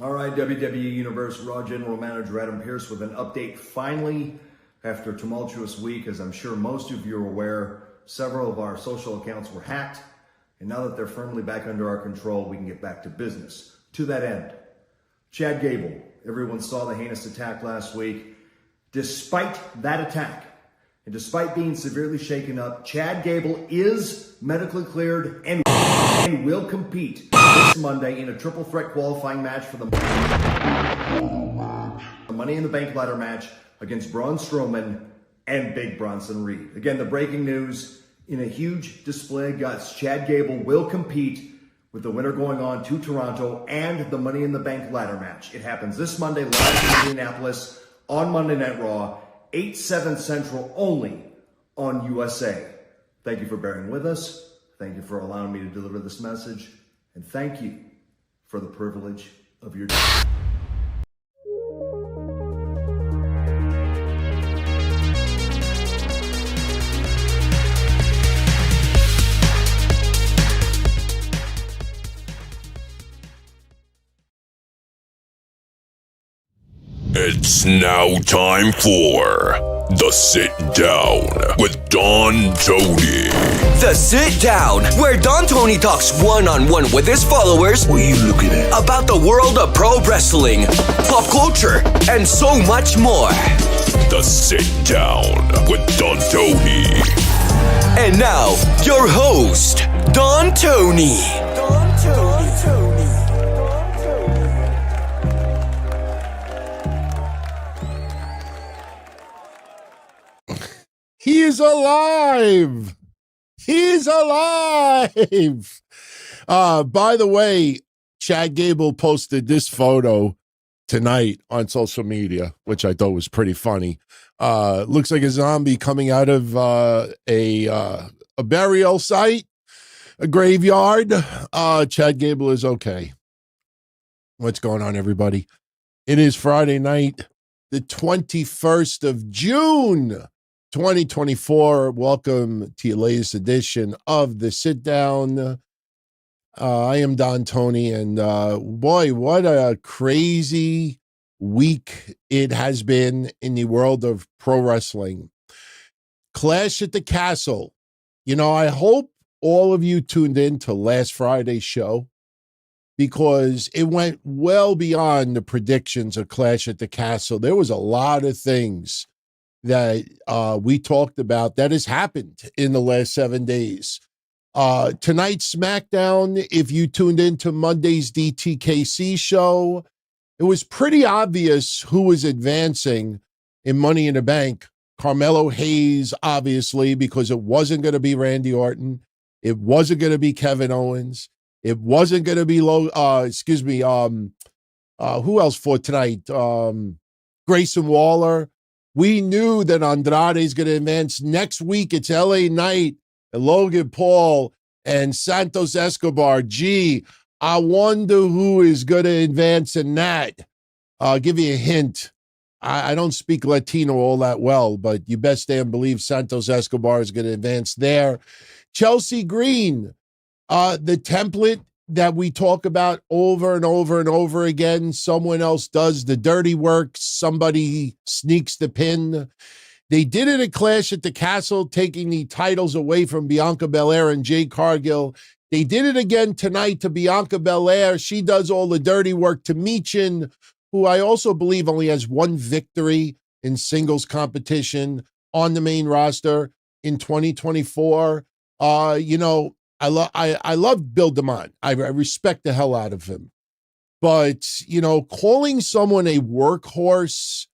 All right, WWE Universe Raw General Manager Adam Pearce with an update finally after a tumultuous week. As I'm sure most of you are aware, several of our social accounts were hacked, and now that they're firmly back under our control, we can get back to business. To that end, Chad Gable, everyone saw the heinous attack last week. Despite that attack, and despite being severely shaken up, Chad Gable is medically cleared and will compete this Monday in a triple threat qualifying match for the Money in the Bank ladder match against Braun Strowman and Big Bronson Reed. Again, the breaking news, in a huge display of guts, Chad Gable will compete with the winner going on to Toronto and the Money in the Bank ladder match. It happens this Monday live in Indianapolis on Monday Night Raw, 8/7 Central, only on USA. Thank you for bearing with us. Thank you for allowing me to deliver this message. And thank you for the privilege of your day. It's now time for The Sit Down with Don Tony. The Sit Down, where Don Tony talks one-on-one with his followers. What are you looking at? About the world of pro wrestling, pop culture, and so much more. The Sit Down with Don Tony. And now, your host, Don Tony. He is alive. He's alive. By the way, Chad Gable posted this photo tonight on social media, which I thought was pretty funny. Looks like a zombie coming out of a burial site, a graveyard. Chad Gable is okay. What's going on, everybody? It is Friday night, the 21st of June. 2024. Welcome to your latest edition of The Sit Down. I am Don Tony, and boy, what a crazy week it has been in the world of pro wrestling. Clash at the Castle. You know, I hope all of you tuned in to last Friday's show, because it went well beyond the predictions of Clash at the Castle. There was a lot of things that we talked about that has happened in the last 7 days. Tonight's SmackDown, if you tuned into Monday's DTKC show, it was pretty obvious who was advancing in Money in the Bank. Carmelo Hayes, obviously, because it wasn't going to be Randy Orton. It wasn't going to be Kevin Owens. It wasn't going to be, who else for tonight? Grayson Waller. We knew that Andrade is going to advance. Next week, it's LA Knight and Logan Paul and Santos Escobar. Gee, I wonder who is going to advance in that. I'll give you a hint. I don't speak Latino all that well, but you best damn believe Santos Escobar is going to advance there. Chelsea Green, the template that we talk about over and over and over again. Someone else does the dirty work. Somebody sneaks the pin. They did it at Clash at the Castle, taking the titles away from Bianca Belair and Jade Cargill. They did it again tonight to Bianca Belair. She does all the dirty work to Michin, who I also believe only has one victory in singles competition on the main roster in 2024. I love Bill DeMott. I respect the hell out of him. But, calling someone a workhorse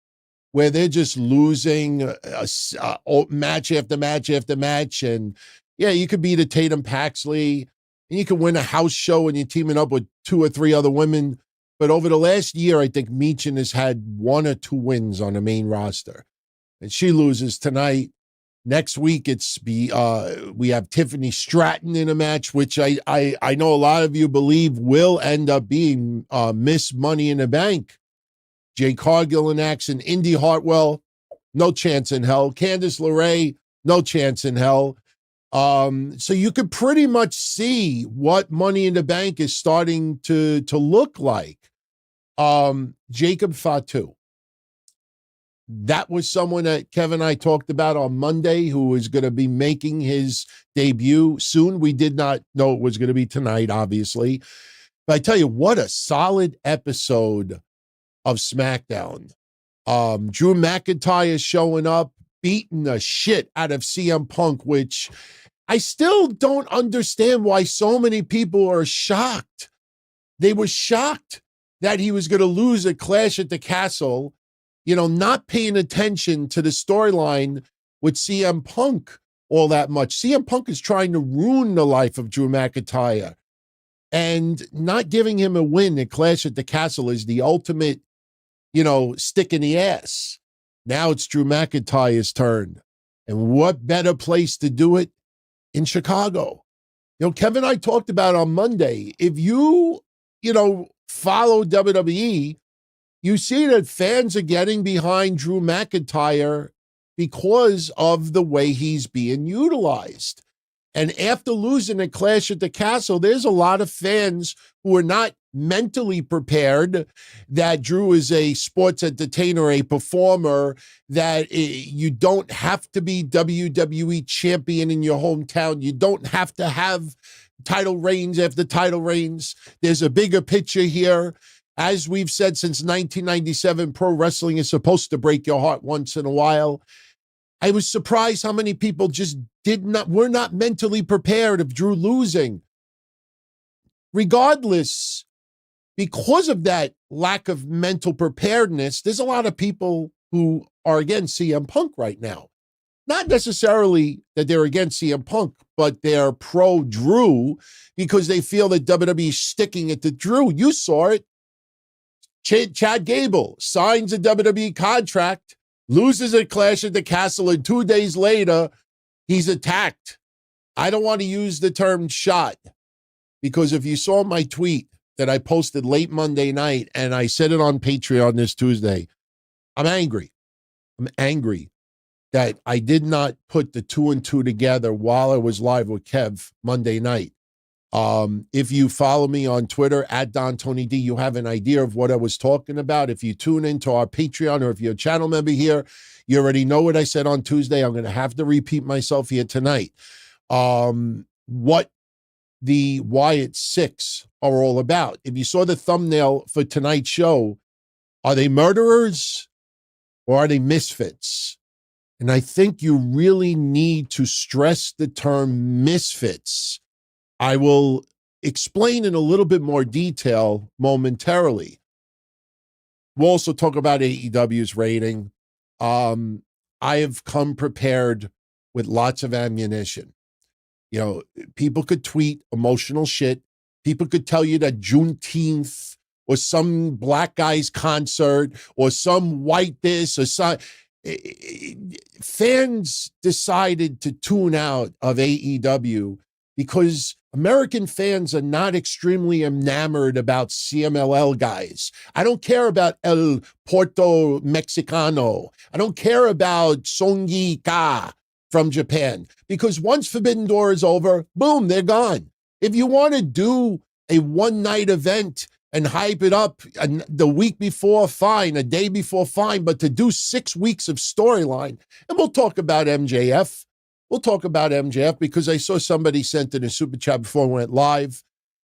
where they're just losing match after match after match. And, yeah, you could beat a Tatum Paxley, and you can win a house show and you're teaming up with 2 or 3 other women. But over the last year, I think Michin has had 1 or 2 wins on the main roster. And she loses tonight. Next week, we have Tiffany Stratton in a match, which I know a lot of you believe will end up being Miss Money in the Bank. Jay Cargill in action. Indy Hartwell, no chance in hell. Candice LeRae, no chance in hell. So you could pretty much see what Money in the Bank is starting to look like. Jacob Fatu. That was someone that Kevin and I talked about on Monday who is going to be making his debut soon. We did not know it was going to be tonight, obviously. But I tell you, what a solid episode of SmackDown. Drew McIntyre showing up, beating the shit out of CM Punk, which I still don't understand why so many people are shocked. They were shocked that he was going to lose a Clash at the Castle, not paying attention to the storyline with CM Punk all that much. CM Punk is trying to ruin the life of Drew McIntyre, and not giving him a win at Clash at the Castle is the ultimate, stick in the ass. Now it's Drew McIntyre's turn. And what better place to do it in Chicago? Kevin and I talked about on Monday, if you follow WWE, you see that fans are getting behind Drew McIntyre because of the way he's being utilized. And after losing a Clash at the Castle, there's a lot of fans who are not mentally prepared that Drew is a sports entertainer, a performer, that you don't have to be WWE champion in your hometown. You don't have to have title reigns after title reigns. There's a bigger picture here. As we've said since 1997, pro wrestling is supposed to break your heart once in a while. I was surprised how many people just were not mentally prepared of Drew losing. Regardless, because of that lack of mental preparedness, there's a lot of people who are against CM Punk right now. Not necessarily that they're against CM Punk, but they're pro-Drew because they feel that WWE is sticking it to Drew. You saw it. Chad Gable signs a WWE contract, loses a Clash at the Castle, and 2 days later, he's attacked. I don't want to use the term shot because if you saw my tweet that I posted late Monday night and I said it on Patreon this Tuesday, I'm angry. I'm angry that I did not put the 2 and 2 together while I was live with Kev Monday night. If you follow me on Twitter at Don Tony D, you have an idea of what I was talking about. If you tune into our Patreon or if you're a channel member here, you already know what I said on Tuesday. I'm going to have to repeat myself here tonight. What the Wyatt 6 are all about. If you saw the thumbnail for tonight's show, are they murderers or are they misfits? And I think you really need to stress the term misfits. I will explain in a little bit more detail momentarily. We'll also talk about AEW's rating. I have come prepared with lots of ammunition. People could tweet emotional shit. People could tell you that Juneteenth or some black guy's concert or some white this or some... Fans decided to tune out of AEW because American fans are not extremely enamored about CMLL guys. I don't care about El Porto Mexicano. I don't care about Songi Ka from Japan because once Forbidden Door is over, boom, they're gone. If you want to do a one-night event and hype it up the week before, fine, a day before, fine, but to do 6 weeks of storyline, and we'll talk about MJF. We'll talk about MJF because I saw somebody sent in a super chat before we went live,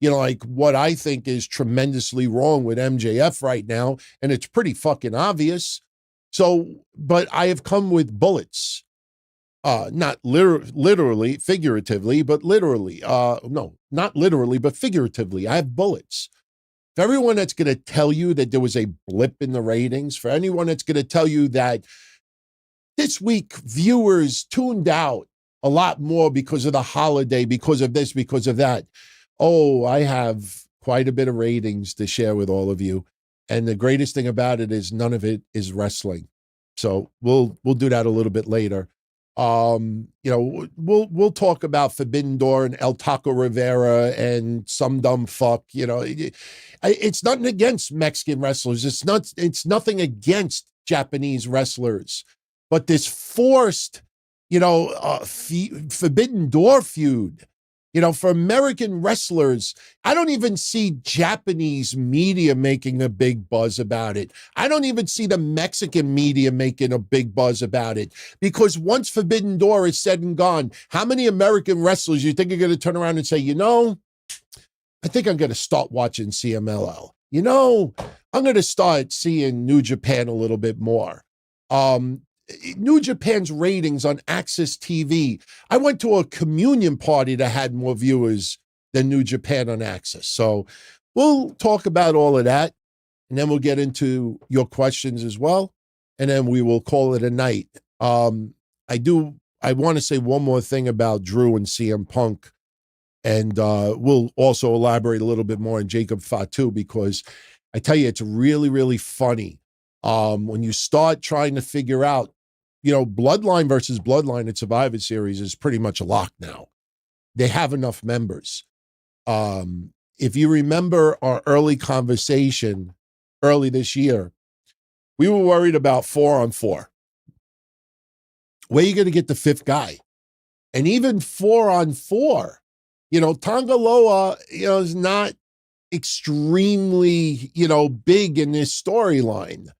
like what I think is tremendously wrong with MJF right now, and it's pretty fucking obvious. So, but I have come with bullets, not literally, figuratively, but literally. No, not literally, but figuratively. I have bullets. For everyone that's going to tell you that there was a blip in the ratings, for anyone that's going to tell you that this week viewers tuned out a lot more because of the holiday, because of this, because of that. Oh, I have quite a bit of ratings to share with all of you. And the greatest thing about it is none of it is wrestling. So we'll do that a little bit later. We'll talk about Forbidden Door and El Taco Rivera and some dumb fuck. It's nothing against Mexican wrestlers. It's nothing against Japanese wrestlers, but this forced, Forbidden Door feud. For American wrestlers, I don't even see Japanese media making a big buzz about it. I don't even see the Mexican media making a big buzz about it, because once Forbidden Door is said and gone, how many American wrestlers you think are going to turn around and say, I think I'm going to start watching CMLL. I'm going to start seeing New Japan a little bit more. New Japan's ratings on Access TV. I went to a communion party that had more viewers than New Japan on Access. So we'll talk about all of that, and then we'll get into your questions as well, and then we will call it a night. I want to say one more thing about Drew and CM Punk, and we'll also elaborate a little bit more on Jacob Fatu, because I tell you, it's really, really funny when you start trying to figure out, Bloodline versus Bloodline at Survivor Series is pretty much a lock now. They have enough members. If you remember our early conversation early this year, we were worried about 4-on-4. Where are you going to get the fifth guy? And even 4-on-4, Tongaloa, is not extremely, big in this storyline.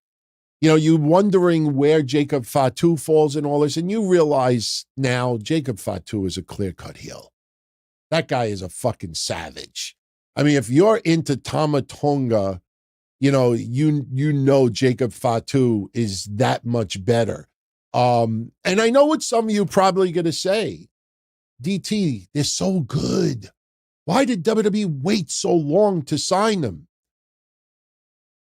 You're wondering where Jacob Fatu falls in all this, and you realize now Jacob Fatu is a clear-cut heel. That guy is a fucking savage. I mean, if you're into Tama Tonga, you know Jacob Fatu is that much better. And I know what some of you probably going to say. DT, they're so good. Why did WWE wait so long to sign them?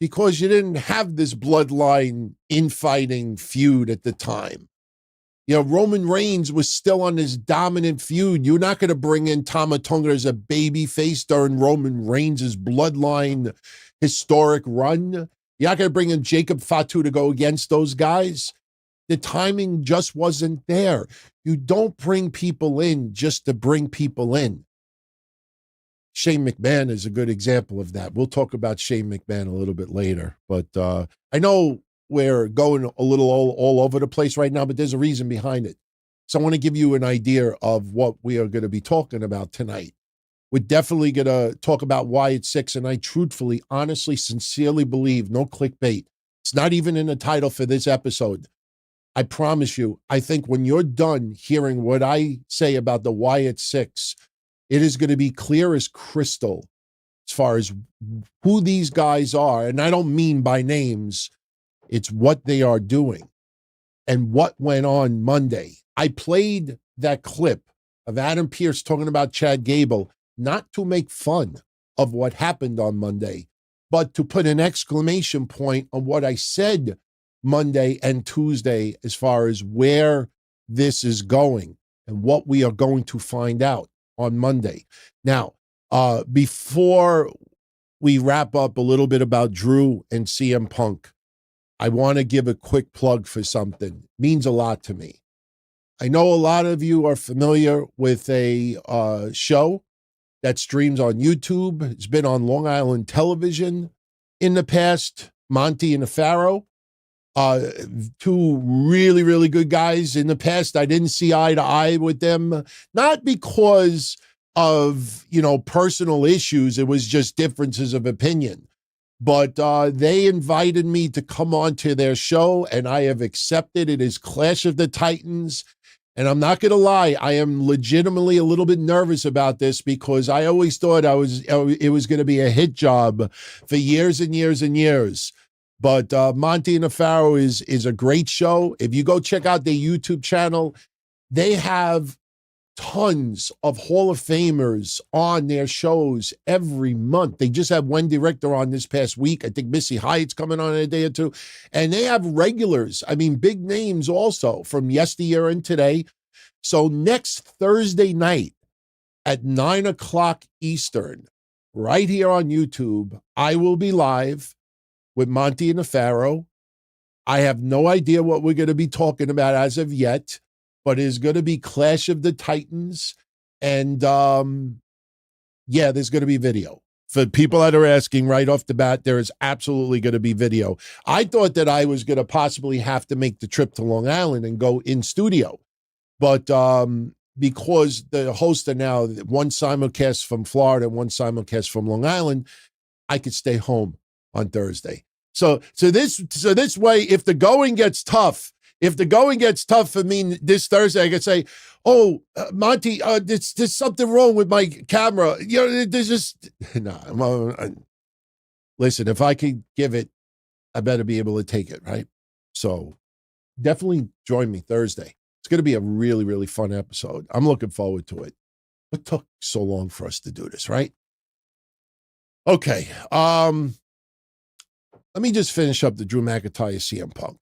Because you didn't have this bloodline infighting feud at the time. Roman Reigns was still on his dominant feud. You're not going to bring in Tama Tonga as a baby face during Roman Reigns' bloodline historic run. You're not going to bring in Jacob Fatu to go against those guys. The timing just wasn't there. You don't bring people in just to bring people in. Shane McMahon is a good example of that. We'll talk about Shane McMahon a little bit later. But I know we're going a little all over the place right now, but there's a reason behind it. So I want to give you an idea of what we are going to be talking about tonight. We're definitely going to talk about Wyatt 6, and I truthfully, honestly, sincerely believe, no clickbait, it's not even in the title for this episode. I promise you, I think when you're done hearing what I say about the Wyatt 6, it is going to be clear as crystal as far as who these guys are. And I don't mean by names. It's what they are doing and what went on Monday. I played that clip of Adam Pearce talking about Chad Gable, not to make fun of what happened on Monday, but to put an exclamation point on what I said Monday and Tuesday as far as where this is going and what we are going to find out on Monday. Now, before we wrap up a little bit about Drew and CM Punk, I want to give a quick plug for something. It means a lot to me. I know a lot of you are familiar with a show that streams on YouTube. It's been on Long Island television in the past, Monty and the Pharaoh. Two really, really good guys. In the past, I didn't see eye to eye with them, not because of, personal issues. It was just differences of opinion. But they invited me to come on to their show, and I have accepted. It is Clash of the Titans. And I'm not going to lie, I am legitimately a little bit nervous about this, because I always thought it was going to be a hit job for years and years and years. But Monty and the Pharaoh is a great show. If you go check out their YouTube channel, they have tons of Hall of Famers on their shows every month. They just had Wendy Richter on this past week. I think Missy Hyatt's coming on in a day or two. And they have regulars. I mean, big names also from yesteryear and today. So next Thursday night at 9 o'clock Eastern, right here on YouTube, I will be live with Monty and the Pharaoh. I have no idea what we're going to be talking about as of yet, but it's going to be Clash of the Titans. And there's going to be video. For people that are asking right off the bat, there is absolutely going to be video. I thought that I was going to possibly have to make the trip to Long Island and go in studio. But because the hosts are now one simulcast from Florida and one simulcast from Long Island, I could stay home on Thursday. So this way, if the going gets tough for me this Thursday, I could say, "Oh, Monty, there's something wrong with my camera." You know, there's just no. Listen, if I could give it, I better be able to take it, right? So definitely join me Thursday. It's going to be a really, really fun episode. I'm looking forward to it. What took so long for us to do this, right? Okay. Let me just finish up the Drew McIntyre CM Punk.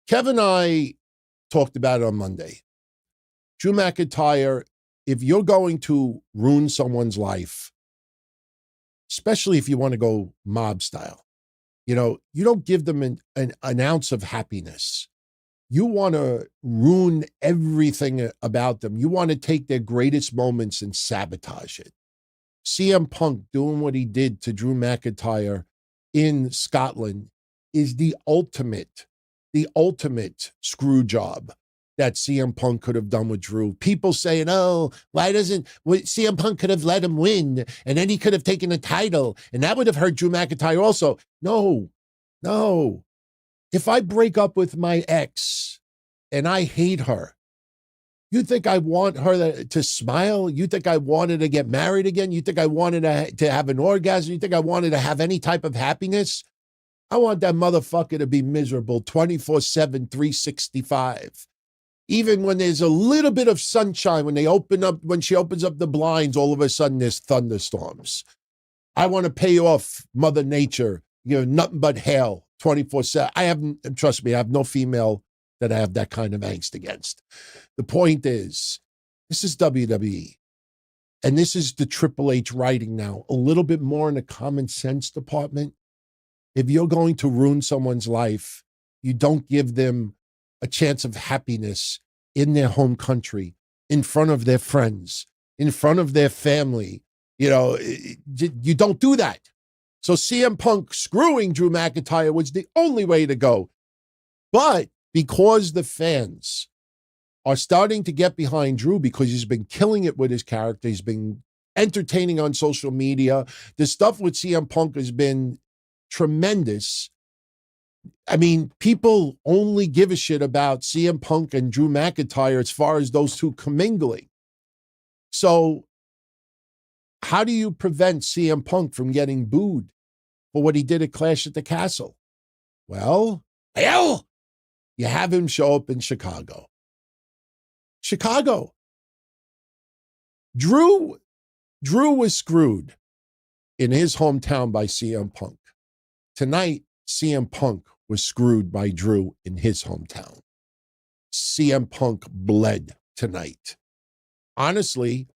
Kevin and I talked about it on Monday. Drew McIntyre, if you're going to ruin someone's life, especially if you want to go mob style, you don't give them an ounce of happiness. You want to ruin everything about them. You want to take their greatest moments and sabotage it. CM Punk doing what he did to Drew McIntyre in Scotland is the ultimate screw job that CM Punk could have done with Drew. People saying, "Oh, CM Punk could have let him win, and then he could have taken a title, and that would have hurt Drew McIntyre also." No. If I break up with my ex and I hate her, you think I want her to smile? You think I wanted to get married again? You think I wanted to have an orgasm? You think I wanted to have any type of happiness? I want that motherfucker to be miserable 24/7, 365. Even when there's a little bit of sunshine, when she opens up the blinds, all of a sudden there's thunderstorms. I want to pay off Mother Nature, nothing but hail 24/7. Trust me, I have no female that I have that kind of angst against. The point is, this is WWE. And this is the Triple H writing now, a little bit more in the common sense department. If you're going to ruin someone's life, you don't give them a chance of happiness in their home country, in front of their friends, in front of their family. You don't do that. So CM Punk screwing Drew McIntyre was the only way to go. But because the fans are starting to get behind Drew because he's been killing it with his character, he's been entertaining on social media, the stuff with CM Punk has been tremendous. I mean, people only give a shit about CM Punk and Drew McIntyre as far as those two commingling. So how do you prevent CM Punk from getting booed for what he did at Clash at the Castle? Well, you have him show up in Chicago. Drew was screwed in his hometown by CM Punk. Tonight, CM Punk was screwed by Drew in his hometown. CM Punk bled tonight. Honestly,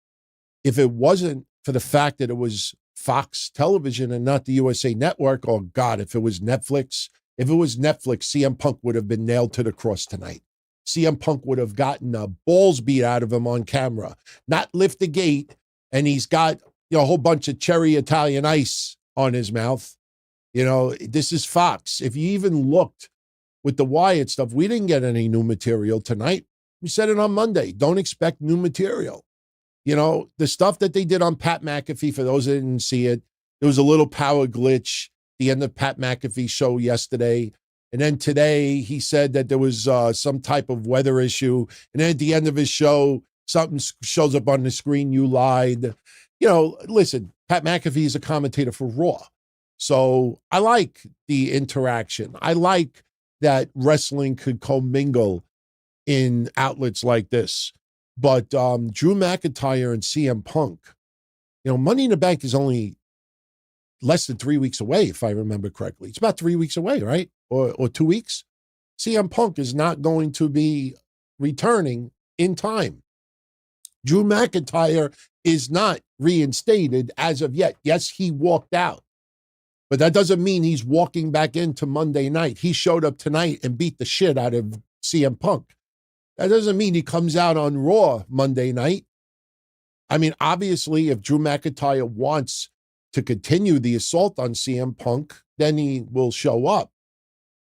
if it wasn't for the fact that it was Fox Television and not the USA Network, oh God, if it was Netflix, CM Punk would have been nailed to the cross tonight. CM Punk would have gotten balls beat out of him on camera, not lift the gate, and he's got a whole bunch of cherry Italian ice on his mouth. This is Fox. If you even looked with the Wyatt stuff, we didn't get any new material tonight. We said it on Monday. Don't expect new material. The stuff that they did on Pat McAfee, for those that didn't see it, there was a little power glitch at the end of Pat McAfee's show yesterday. And then today he said that there was some type of weather issue. And then at the end of his show, something shows up on the screen, you lied. Listen, Pat McAfee is a commentator for Raw. So I like the interaction. I like that wrestling could commingle in outlets like this. But Drew McIntyre and CM Punk, Money in the Bank is only less than 3 weeks away, if I remember correctly. It's about 3 weeks away, right? Or 2 weeks. CM Punk is not going to be returning in time. Drew McIntyre is not reinstated as of yet. Yes, he walked out. But that doesn't mean he's walking back into Monday night. He showed up tonight and beat the shit out of CM Punk. That doesn't mean he comes out on Raw Monday night. I mean, obviously, if Drew McIntyre wants to continue the assault on CM Punk, then he will show up.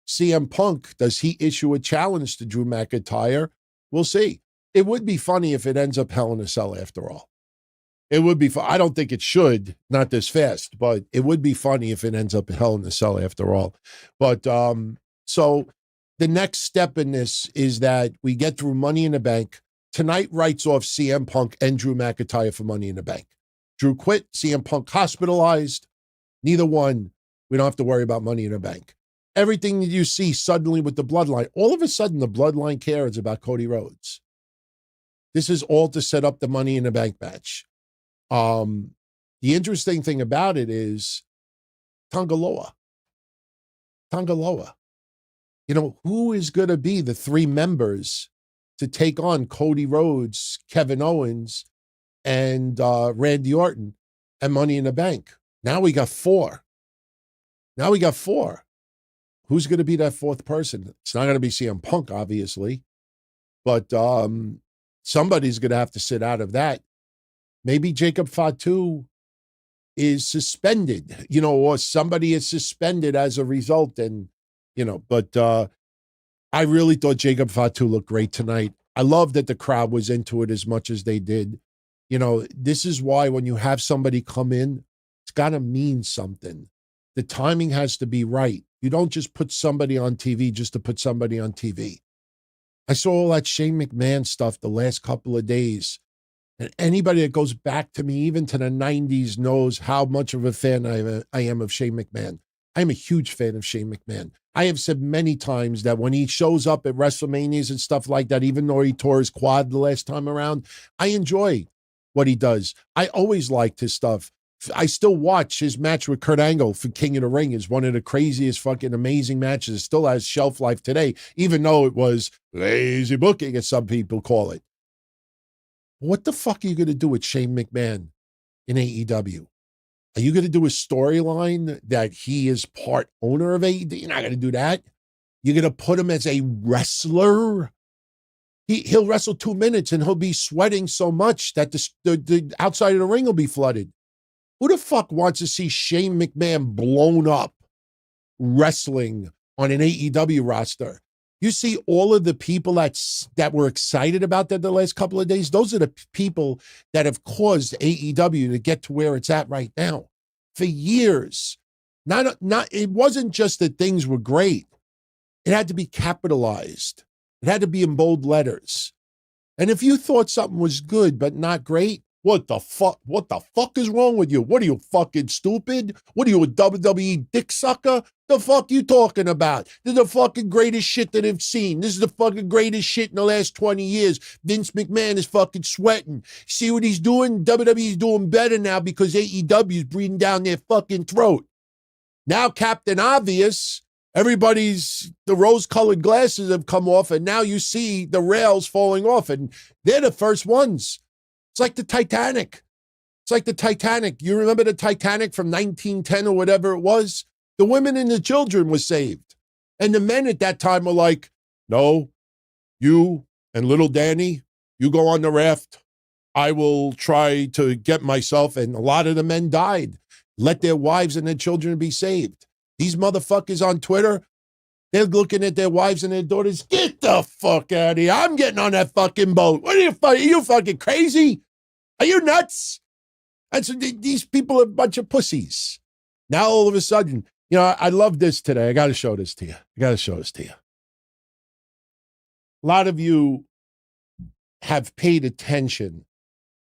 CM Punk, does he issue a challenge to Drew McIntyre? We'll see. it would be funny if it ends up Hell in a Cell after all. It would be fun. I don't think it should, not this fast, but it would be funny if it ends up Hell in a Cell after all. But so the next step in this is that we get through Money in the Bank. Tonight writes off CM Punk and Drew McIntyre for Money in the Bank. Drew quit, CM Punk hospitalized. Neither one, we don't have to worry about Money in the Bank. Everything that you see suddenly with the Bloodline, all of a sudden the Bloodline cares about Cody Rhodes. This is all to set up the Money in the Bank match. The interesting thing about it is Tangaloa. You know, who is going to be the three members to take on Cody Rhodes, Kevin Owens, and Randy Orton and Money in the Bank? Now we got four. Who's going to be that fourth person? It's not going to be CM Punk, obviously, but somebody's going to have to sit out of that. Maybe Jacob Fatu is suspended, you know, or somebody is suspended as a result. And, you know, but I really thought Jacob Fatu looked great tonight. I love that the crowd was into it as much as they did. You know, this is why when you have somebody come in, it's got to mean something. The timing has to be right. You don't just put somebody on TV just to put somebody on TV. I saw all that Shane McMahon stuff the last couple of days. And anybody that goes back to me, even to the 90s, knows how much of a fan I am of Shane McMahon. I'm a huge fan of Shane McMahon. I have said many times that when he shows up at WrestleManias and stuff like that, even though he tore his quad the last time around, I enjoy what he does. I always liked his stuff. I still watch his match with Kurt Angle for King of the Ring. Is one of the craziest fucking amazing matches. It still has shelf life today, even though it was lazy booking, as some people call it. What the fuck are you going to do with Shane McMahon in AEW? Are you going to do a storyline that he is part owner of AEW? You're not going to do that. You're going to put him as a wrestler? He'll wrestle 2 minutes and he'll be sweating so much that the outside of the ring will be flooded. Who the fuck wants to see Shane McMahon blown up wrestling on an AEW roster? You see all of the people that were excited about that the last couple of days, those are the people that have caused AEW to get to where it's at right now. For years. It wasn't just that things were great. It had to be capitalized. It had to be in bold letters. And if you thought something was good but not great, what the fuck is wrong with you? What are you, fucking stupid? What are you, a WWE dick sucker? The fuck you talking about? This is the fucking greatest shit that I've seen. This is the fucking greatest shit in the last 20 years. Vince McMahon is fucking sweating. See what he's doing? WWE is doing better now because AEW is breathing down their fucking throat. Now Captain Obvious, the rose-colored glasses have come off, and now you see the rails falling off, and they're the first ones. It's like the Titanic. You remember the Titanic from 1910 or whatever it was? The women and the children were saved. And the men at that time were like, no, you and little Danny, you go on the raft. I will try to get myself. And a lot of the men died. Let their wives and their children be saved. These motherfuckers on Twitter, they're looking at their wives and their daughters. Get the fuck out of here. I'm getting on that fucking boat. What are you fucking crazy? Are you nuts? And so these people are a bunch of pussies. Now all of a sudden, you know, I love this today. I got to show this to you. A lot of you have paid attention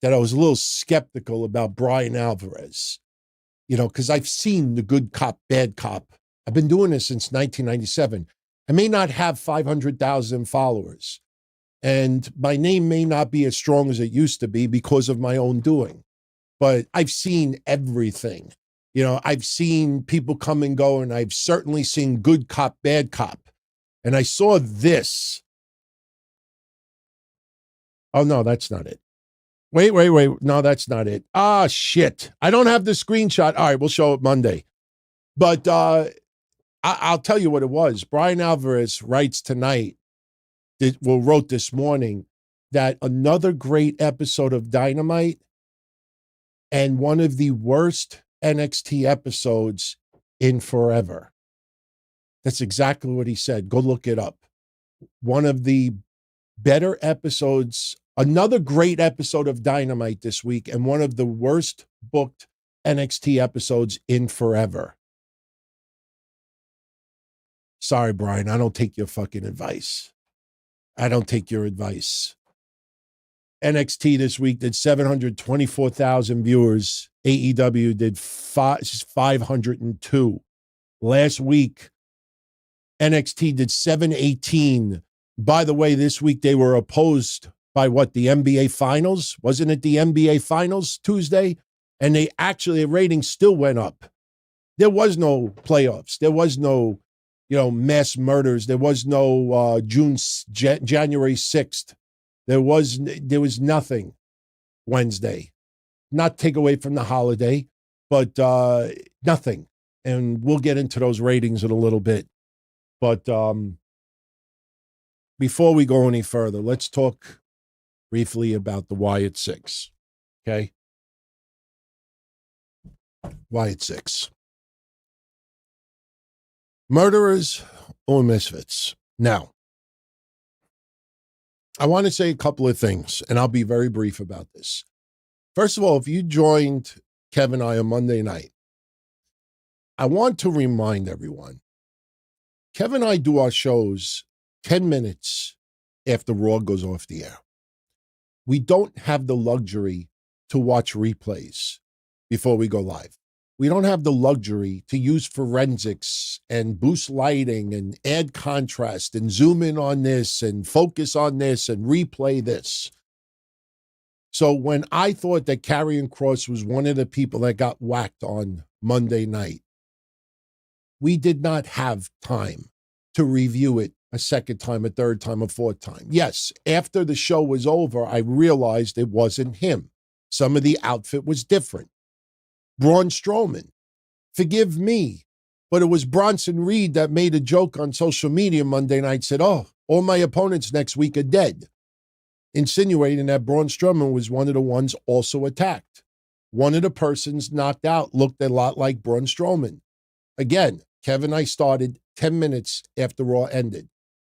that I was a little skeptical about Bryan Alvarez, you know, because I've seen the good cop, bad cop. I've been doing this since 1997. I may not have 500,000 followers, and my name may not be as strong as it used to be because of my own doing, but I've seen everything. You know, I've seen people come and go, and I've certainly seen good cop, bad cop. And I saw this. Oh, no, that's not it. Wait. No, that's not it. Ah, shit. I don't have the screenshot. All right, we'll show it Monday. But I'll tell you what it was. Bryan Alvarez writes tonight, wrote this morning, that another great episode of Dynamite and one of the worst NXT episodes in forever. That's exactly what he said. Go look it up. One of the better episodes, another great episode of Dynamite this week, and one of the worst booked NXT episodes in forever. Sorry, Bryan, I don't take your fucking advice. I don't take your advice. NXT this week did 724,000 viewers. AEW did 502. Last week, NXT did 718. By the way, this week they were opposed by the NBA Finals? Wasn't it the NBA Finals Tuesday? And the ratings still went up. There was no playoffs. There was no, mass murders. There was no January 6th. There was nothing Wednesday. Not take away from the holiday, but nothing. And we'll get into those ratings in a little bit. But before we go any further, let's talk briefly about the Wyatt 6. Okay? Wyatt 6. Murderers or misfits? Now, I want to say a couple of things, and I'll be very brief about this. First of all, if you joined Kev and I on Monday night, I want to remind everyone, Kev and I do our shows 10 minutes after Raw goes off the air. We don't have the luxury to watch replays before we go live. We don't have the luxury to use forensics and boost lighting and add contrast and zoom in on this and focus on this and replay this. So when I thought that Karrion Kross was one of the people that got whacked on Monday night, we did not have time to review it a second time, a third time, a fourth time. Yes, after the show was over, I realized it wasn't him. Some of the outfit was different. Braun Strowman, forgive me, but it was Bronson Reed that made a joke on social media Monday night, said, all my opponents next week are dead, insinuating that Braun Strowman was one of the ones also attacked. One of the persons knocked out looked a lot like Braun Strowman. Again, Kevin and I started 10 minutes after Raw ended.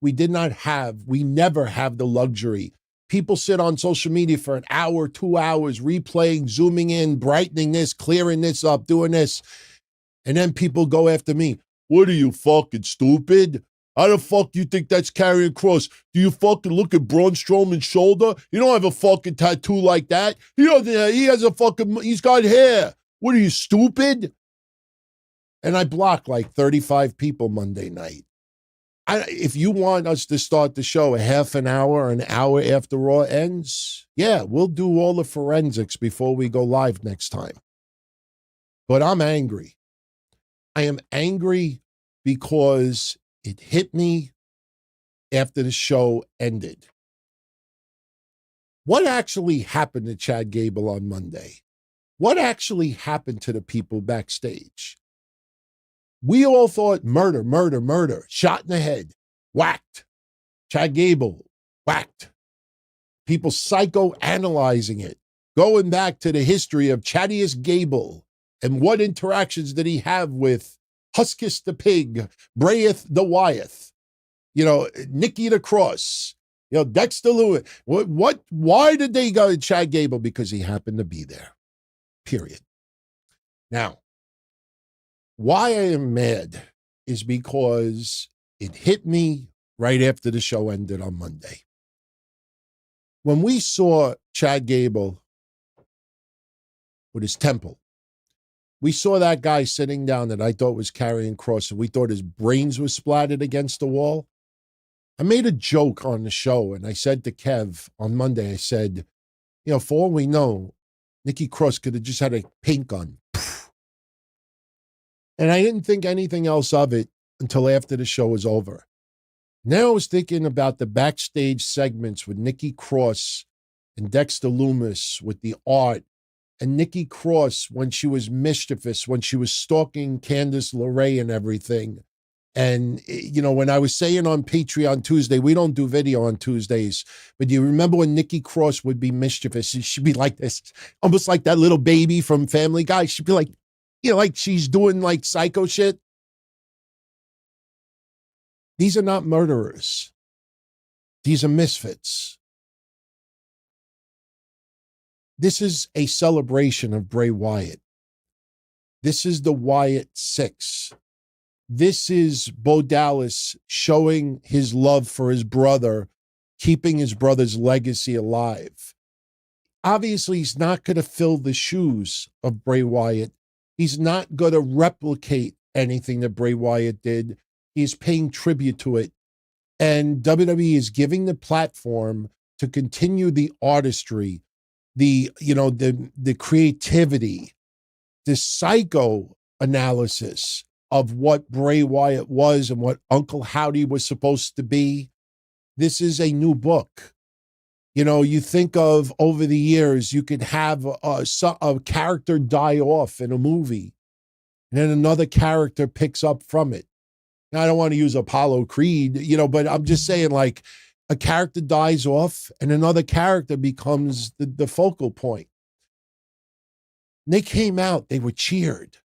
We never have the luxury. People sit on social media for an hour, 2 hours, replaying, zooming in, brightening this, clearing this up, doing this. And then people go after me. What are you, fucking stupid? How the fuck do you think that's Karrion Kross? Do you fucking look at Braun Strowman's shoulder? You don't have a fucking tattoo like that. He's got hair. What are you, stupid? And I blocked like 35 people Monday night. If you want us to start the show a half an hour after Raw ends, yeah, we'll do all the forensics before we go live next time. But I'm angry. I am angry because it hit me after the show ended. What actually happened to Chad Gable on Monday? What actually happened to the people backstage? We all thought murder, shot in the head, whacked. Chad Gable, whacked. People psychoanalyzing it, going back to the history of Chadius Gable and what interactions did he have with Huskus the Pig, Brayeth the Wyeth, Nikki the Cross, Dexter Lewis. Why did they go to Chad Gable? Because he happened to be there, period. Now, why I am mad is because it hit me right after the show ended on Monday. When we saw Chad Gable with his temple, we saw that guy sitting down that I thought was Karrion Kross, and we thought his brains were splattered against the wall. I made a joke on the show, and I said to Kev on Monday, I said, for all we know, Nikki Cross could have just had a paint gun. And I didn't think anything else of it until after the show was over. Now I was thinking about the backstage segments with Nikki Cross and Dexter Loomis with the art, and Nikki Cross when she was mischievous, when she was stalking Candice LeRae and everything. And, when I was saying on Patreon Tuesday, we don't do video on Tuesdays, but you remember when Nikki Cross would be mischievous? She'd be like this, almost like that little baby from Family Guy. She'd be like, like she's doing like psycho shit. These are not murderers. These are misfits. This is a celebration of Bray Wyatt. This is the Wyatt 6. This is Bo Dallas showing his love for his brother, keeping his brother's legacy alive. Obviously, he's not going to fill the shoes of Bray Wyatt. He's not going to replicate anything that Bray Wyatt did. He's paying tribute to it. And WWE is giving the platform to continue the artistry, the creativity, the psychoanalysis of what Bray Wyatt was and what Uncle Howdy was supposed to be. This is a new book. You know, you think of over the years, you could have a character die off in a movie, and then another character picks up from it. Now, I don't want to use Apollo Creed, but I'm just saying, like, a character dies off and another character becomes the focal point. And they came out, they were cheered.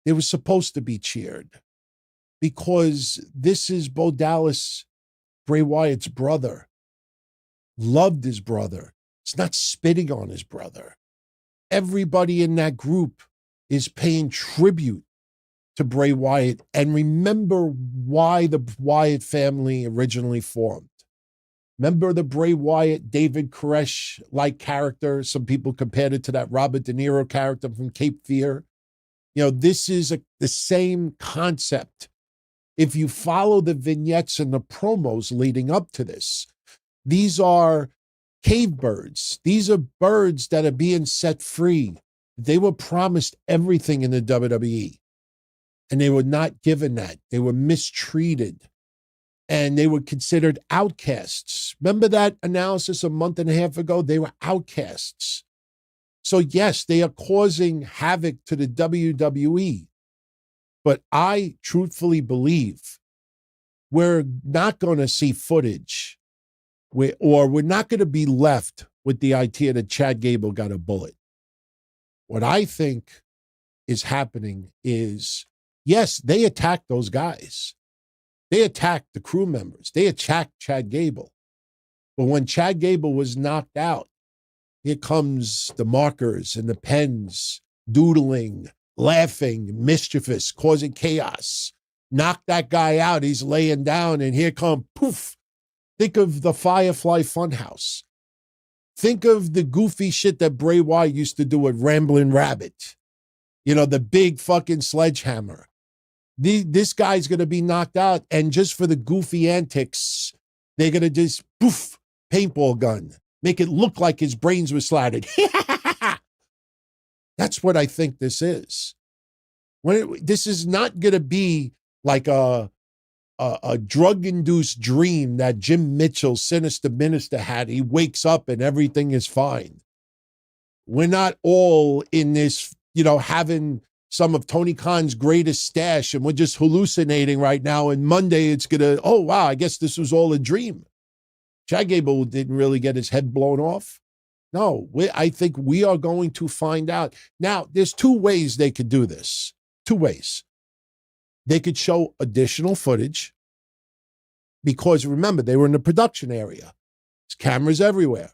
They were supposed to be cheered because this is Bo Dallas, Bray Wyatt's brother. Loved his brother. It's not spitting on his brother. Everybody in that group is paying tribute to Bray Wyatt. And remember why the Wyatt family originally formed. Remember the Bray Wyatt, David Koresh-like character? Some people compared it to that Robert De Niro character from Cape Fear. This is the same concept. If you follow the vignettes and the promos leading up to this, these are cave birds. These are birds that are being set free. They were promised everything in the WWE, and they were not given that. They were mistreated, and they were considered outcasts. Remember that analysis a month and a half ago? They were outcasts. So yes, they are causing havoc to the WWE, but I truthfully believe we're not going to see footage we're not going to be left with the idea that Chad Gable got a bullet. What I think is happening is, yes, they attacked those guys. They attacked the crew members. They attacked Chad Gable. But when Chad Gable was knocked out, here comes the markers and the pens, doodling, laughing, mischievous, causing chaos. Knock that guy out. He's laying down, and here come, poof. Think of the Firefly Funhouse. Think of the goofy shit that Bray Wyatt used to do with Ramblin' Rabbit. The big fucking sledgehammer. This guy's going to be knocked out, and just for the goofy antics, they're going to just, poof, paintball gun. Make it look like his brains were slattered. That's what I think this is. This is not going to be like a drug-induced dream that Jim Mitchell, Sinister Minister, had. He wakes up and everything is fine. We're not all in this, having some of Tony Khan's greatest stash, and we're just hallucinating right now. And Monday it's going to, oh, wow, I guess this was all a dream. Chad Gable didn't really get his head blown off. No, I think we are going to find out. Now, there's two ways they could do this. Two ways. They could show additional footage because, remember, they were in the production area. There's cameras everywhere.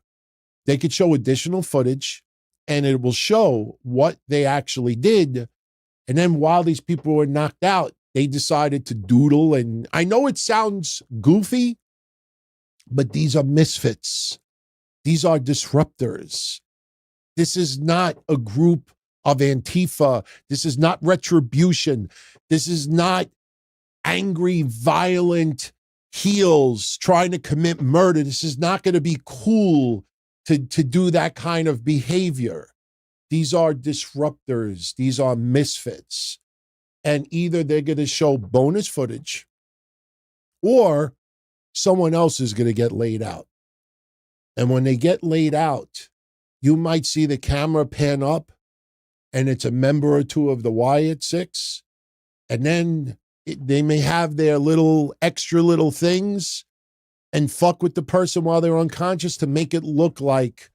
They could show additional footage, and it will show what they actually did. And then while these people were knocked out, they decided to doodle. And I know it sounds goofy, but these are misfits. These are disruptors. This is not a group of Antifa. This is not retribution. This is not angry, violent heels trying to commit murder. This is not going to be cool to do that kind of behavior. These are disruptors. These are misfits. And either they're going to show bonus footage or someone else is going to get laid out. And when they get laid out, you might see the camera pan up and it's a member or two of the Wyatt Six. And then they may have their little extra little things and fuck with the person while they're unconscious to make it look like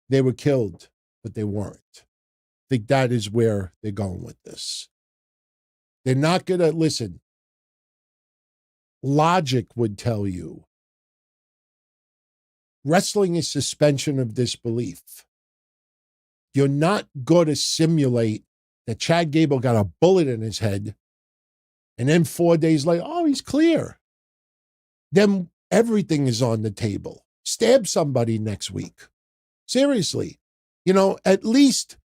they were killed, but they weren't. I think that is where they're going with this. They're not going to, listen, logic would tell you wrestling is suspension of disbelief. You're not going to simulate that Chad Gable got a bullet in his head and then 4 days later, oh, he's clear. Then everything is on the table. Stab somebody next week. Seriously. At least,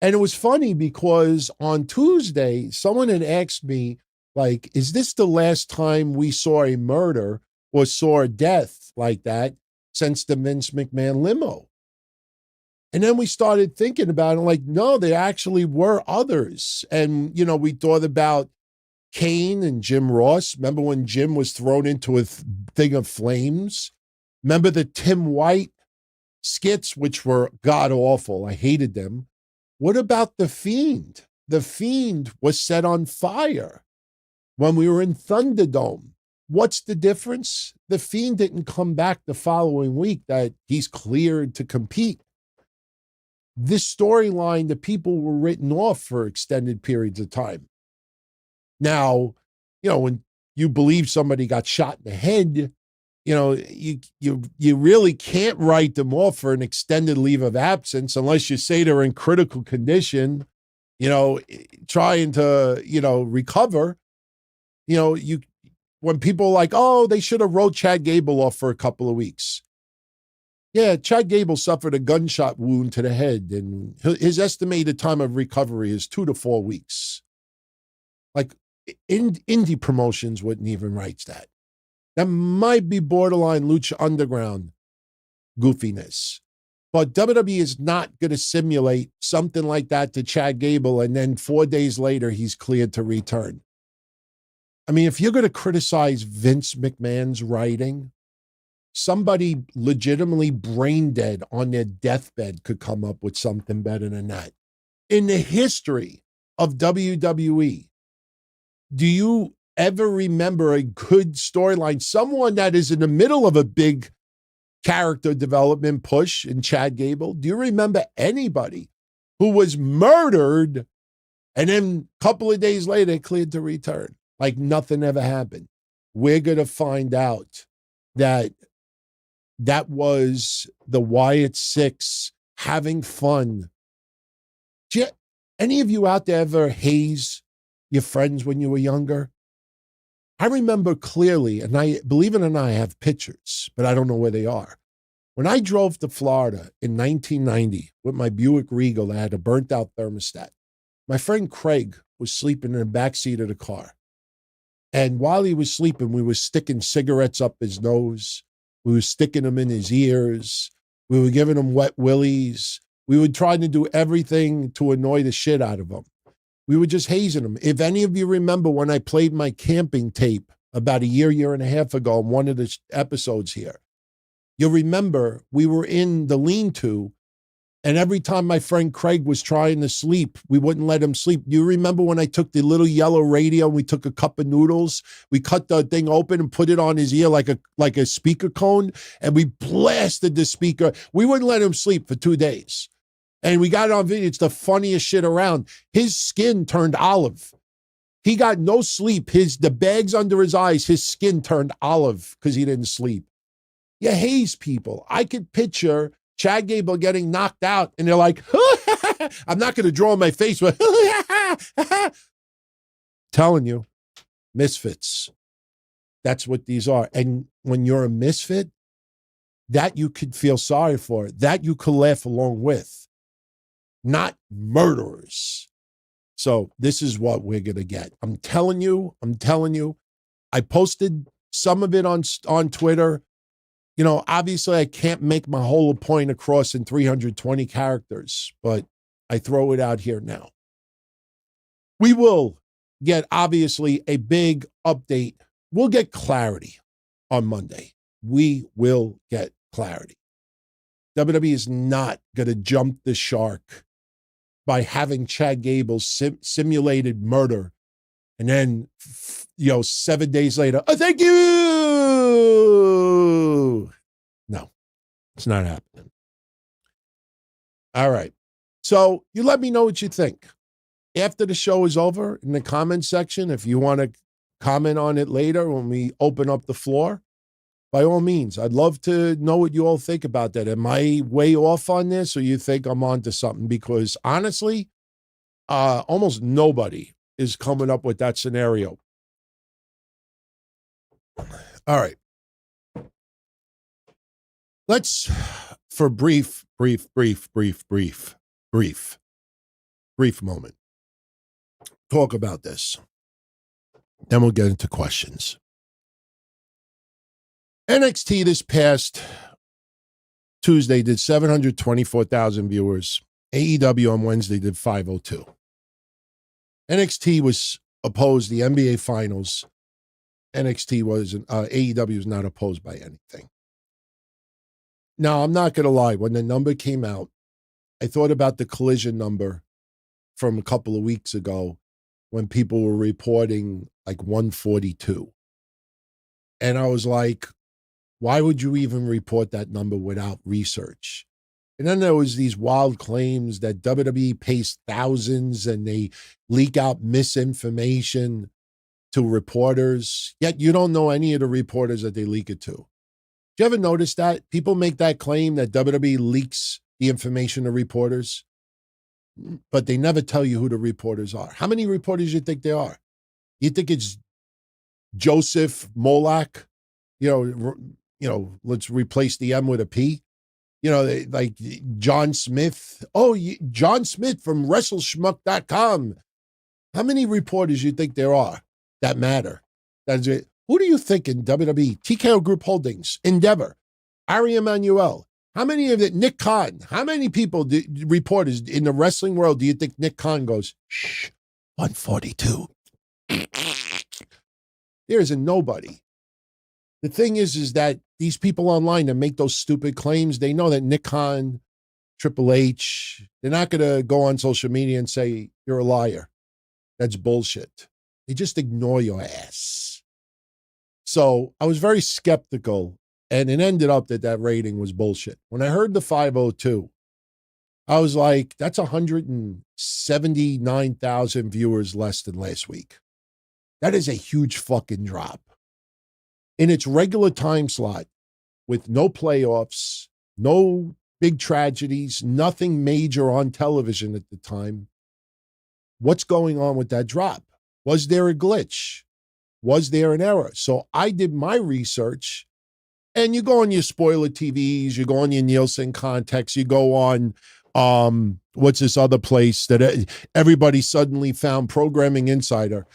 and it was funny because on Tuesday, someone had asked me, like, is this the last time we saw a murder or saw a death like that since the Vince McMahon limo? And then we started thinking about it, like, no, there actually were others. And, we thought about Kane and Jim Ross. Remember when Jim was thrown into a thing of flames? Remember the Tim White skits, which were god-awful. I hated them. What about The Fiend? The Fiend was set on fire when we were in Thunderdome. What's the difference? The Fiend didn't come back the following week that he's cleared to compete. This storyline, the people were written off for extended periods of time. Now, when you believe somebody got shot in the head, you really can't write them off for an extended leave of absence unless you say they're in critical condition, trying to, recover. When people are like, oh, they should have wrote Chad Gable off for a couple of weeks. Yeah, Chad Gable suffered a gunshot wound to the head, and his estimated time of recovery is 2 to 4 weeks. Like, indie promotions wouldn't even write that. That might be borderline Lucha Underground goofiness. But WWE is not going to simulate something like that to Chad Gable, and then 4 days later, he's cleared to return. I mean, if you're going to criticize Vince McMahon's writing, somebody legitimately brain dead on their deathbed could come up with something better than that. In the history of WWE, do you ever remember a good storyline? Someone that is in the middle of a big character development push in Chad Gable? Do you remember anybody who was murdered and then a couple of days later cleared to return? Like nothing ever happened. We're going to find out that was the Wyatt Six having fun. Any of you out there ever haze your friends when you were younger? I remember clearly, and I believe it or not, I have pictures, but I don't know where they are. When I drove to Florida in 1990 with my Buick Regal that had a burnt out thermostat, my friend Craig was sleeping in the backseat of the car. And while he was sleeping, we were sticking cigarettes up his nose. We were sticking them in his ears. We were giving him wet willies. We were trying to do everything to annoy the shit out of him. We were just hazing him. If any of you remember when I played my camping tape about a year and a half ago in one of the episodes here, you'll remember we were in the lean-to, and every time my friend Craig was trying to sleep, we wouldn't let him sleep. Do you remember when I took the little yellow radio and we took a cup of noodles? We cut the thing open and put it on his ear like a speaker cone, and we blasted the speaker. We wouldn't let him sleep for 2 days. And we got it on video. It's the funniest shit around. His skin turned olive. He got no sleep. The bags under his eyes, his skin turned olive because he didn't sleep. You haze people. I could picture Chad Gable getting knocked out, and they're like, I'm not going to draw my face, but telling you, misfits. That's what these are. And when you're a misfit, that you could feel sorry for, that you could laugh along with, not murderers. So this is what we're going to get. I'm telling you. I posted some of it on Twitter. Obviously I can't make my whole point across in 320 characters, but I throw it out here now. We will get, obviously, a big update. We'll get clarity on Monday. We will get clarity. WWE is not going to jump the shark by having Chad Gable simulated murder and then, 7 days later, oh, thank you. No, it's not happening. All right. So you let me know what you think. After the show is over, in the comment section, if you want to comment on it later when we open up the floor. by all means, I'd love to know what you all think about that. Am I way off on this, or you think I'm onto something? Because honestly, almost nobody is coming up with that scenario. All right. Let's, for brief moment, talk about this. Then we'll get into questions. NXT this past Tuesday did 724,000 viewers. AEW on Wednesday did 502. NXT was opposed the NBA Finals. NXT wasn't, AEW was not opposed by anything. Now, I'm not going to lie. When the number came out, I thought about the collision number from a couple of weeks ago when people were reporting like 142. And I was like, why would you even report that number without research? And then there was these wild claims that WWE pays thousands and they leak out misinformation to reporters, yet you don't know any of the reporters that they leak it to. Do you ever notice that? People make that claim that WWE leaks the information to reporters, but they never tell you who the reporters are. How many reporters do you think there are? You think it's Joseph Molak? You know, let's replace the M with a P. You know, like John Smith. Oh, John Smith from WrestleSchmuck.com. How many reporters do you think there are that matter? That's it. Who do you think in WWE? TKO Group Holdings, Endeavor, Ari Emanuel. How many of it? Nick Khan. How many people, reporters in the wrestling world, do you think Nick Khan goes, shh, 142? There isn't nobody. The thing is that these people online that make those stupid claims, they know that Nick Khan, Triple H, they're not going to go on social media and say, you're a liar. That's bullshit. They just ignore your ass. So I was very skeptical, and it ended up that rating was bullshit. When I heard the 502, I was like, that's 179,000 viewers less than last week. That is a huge fucking drop. In its regular time slot, with no playoffs, no big tragedies, nothing major on television at the time, what's going on with that drop? Was there a glitch? Was there an error? So I did my research, and you go on your spoiler TVs, you go on your Nielsen Context, you go on, what's this other place that everybody suddenly found, Programming Insider.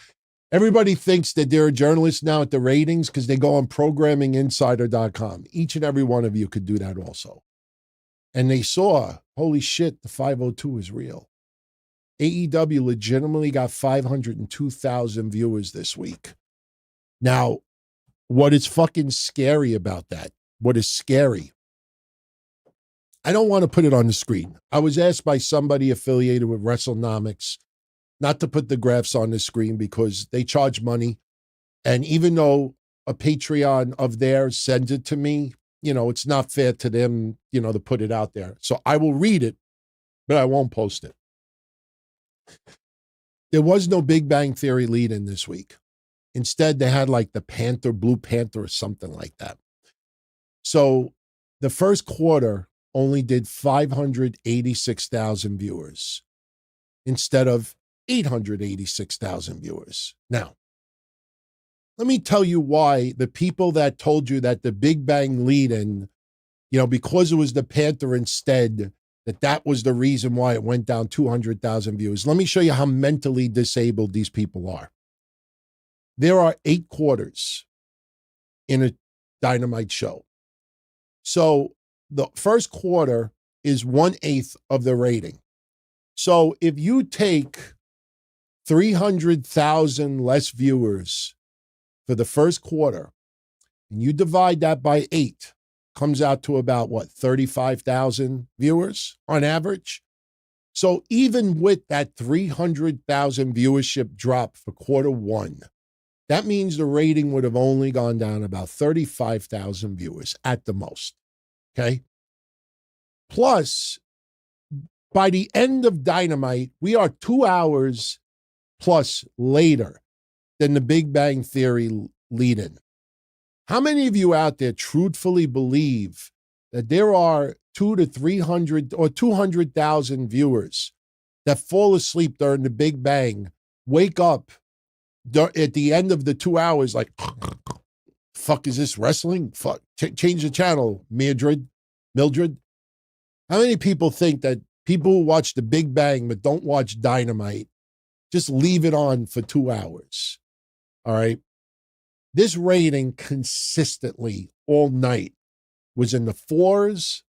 Everybody thinks that they're a journalist now at the ratings because they go on ProgrammingInsider.com. Each and every one of you could do that also. And they saw, holy shit, the 502 is real. AEW legitimately got 502,000 viewers this week. Now, what is fucking scary about that? What is scary? I don't want to put it on the screen. I was asked by somebody affiliated with WrestleNomics not to put the graphs on the screen because they charge money. And even though a Patreon of theirs sends it to me, you know, it's not fair to them, you know, to put it out there. So I will read it, but I won't post it. There was no Big Bang Theory lead-in this week. Instead, they had like the Panther, Blue Panther, or something like that. So the first quarter only did 586,000 viewers instead of 886,000 viewers. Now, let me tell you why the people that told you that the Big Bang lead-in, you know, because it was the Panther instead, that was the reason why it went down 200,000 viewers. Let me show you how mentally disabled these people are. There are 8 quarters in a Dynamite show. So the first quarter is 1/8 of the rating. So if you take 300,000 less viewers for the first quarter and you divide that by 8, comes out to about, 35,000 viewers on average? So even with that 300,000 viewership drop for quarter one, that means the rating would have only gone down about 35,000 viewers at the most, okay? Plus, by the end of Dynamite, we are 2 hours plus later than the Big Bang Theory lead-in. How many of you out there truthfully believe that there are 200 to 300 or 200,000 viewers that fall asleep during the Big Bang, wake up at the end of the 2 hours like, fuck is this wrestling? Fuck, change the channel, Mildred. How many people think that people who watch the Big Bang but don't watch Dynamite just leave it on for 2 hours? All right. This rating consistently all night was in the 4s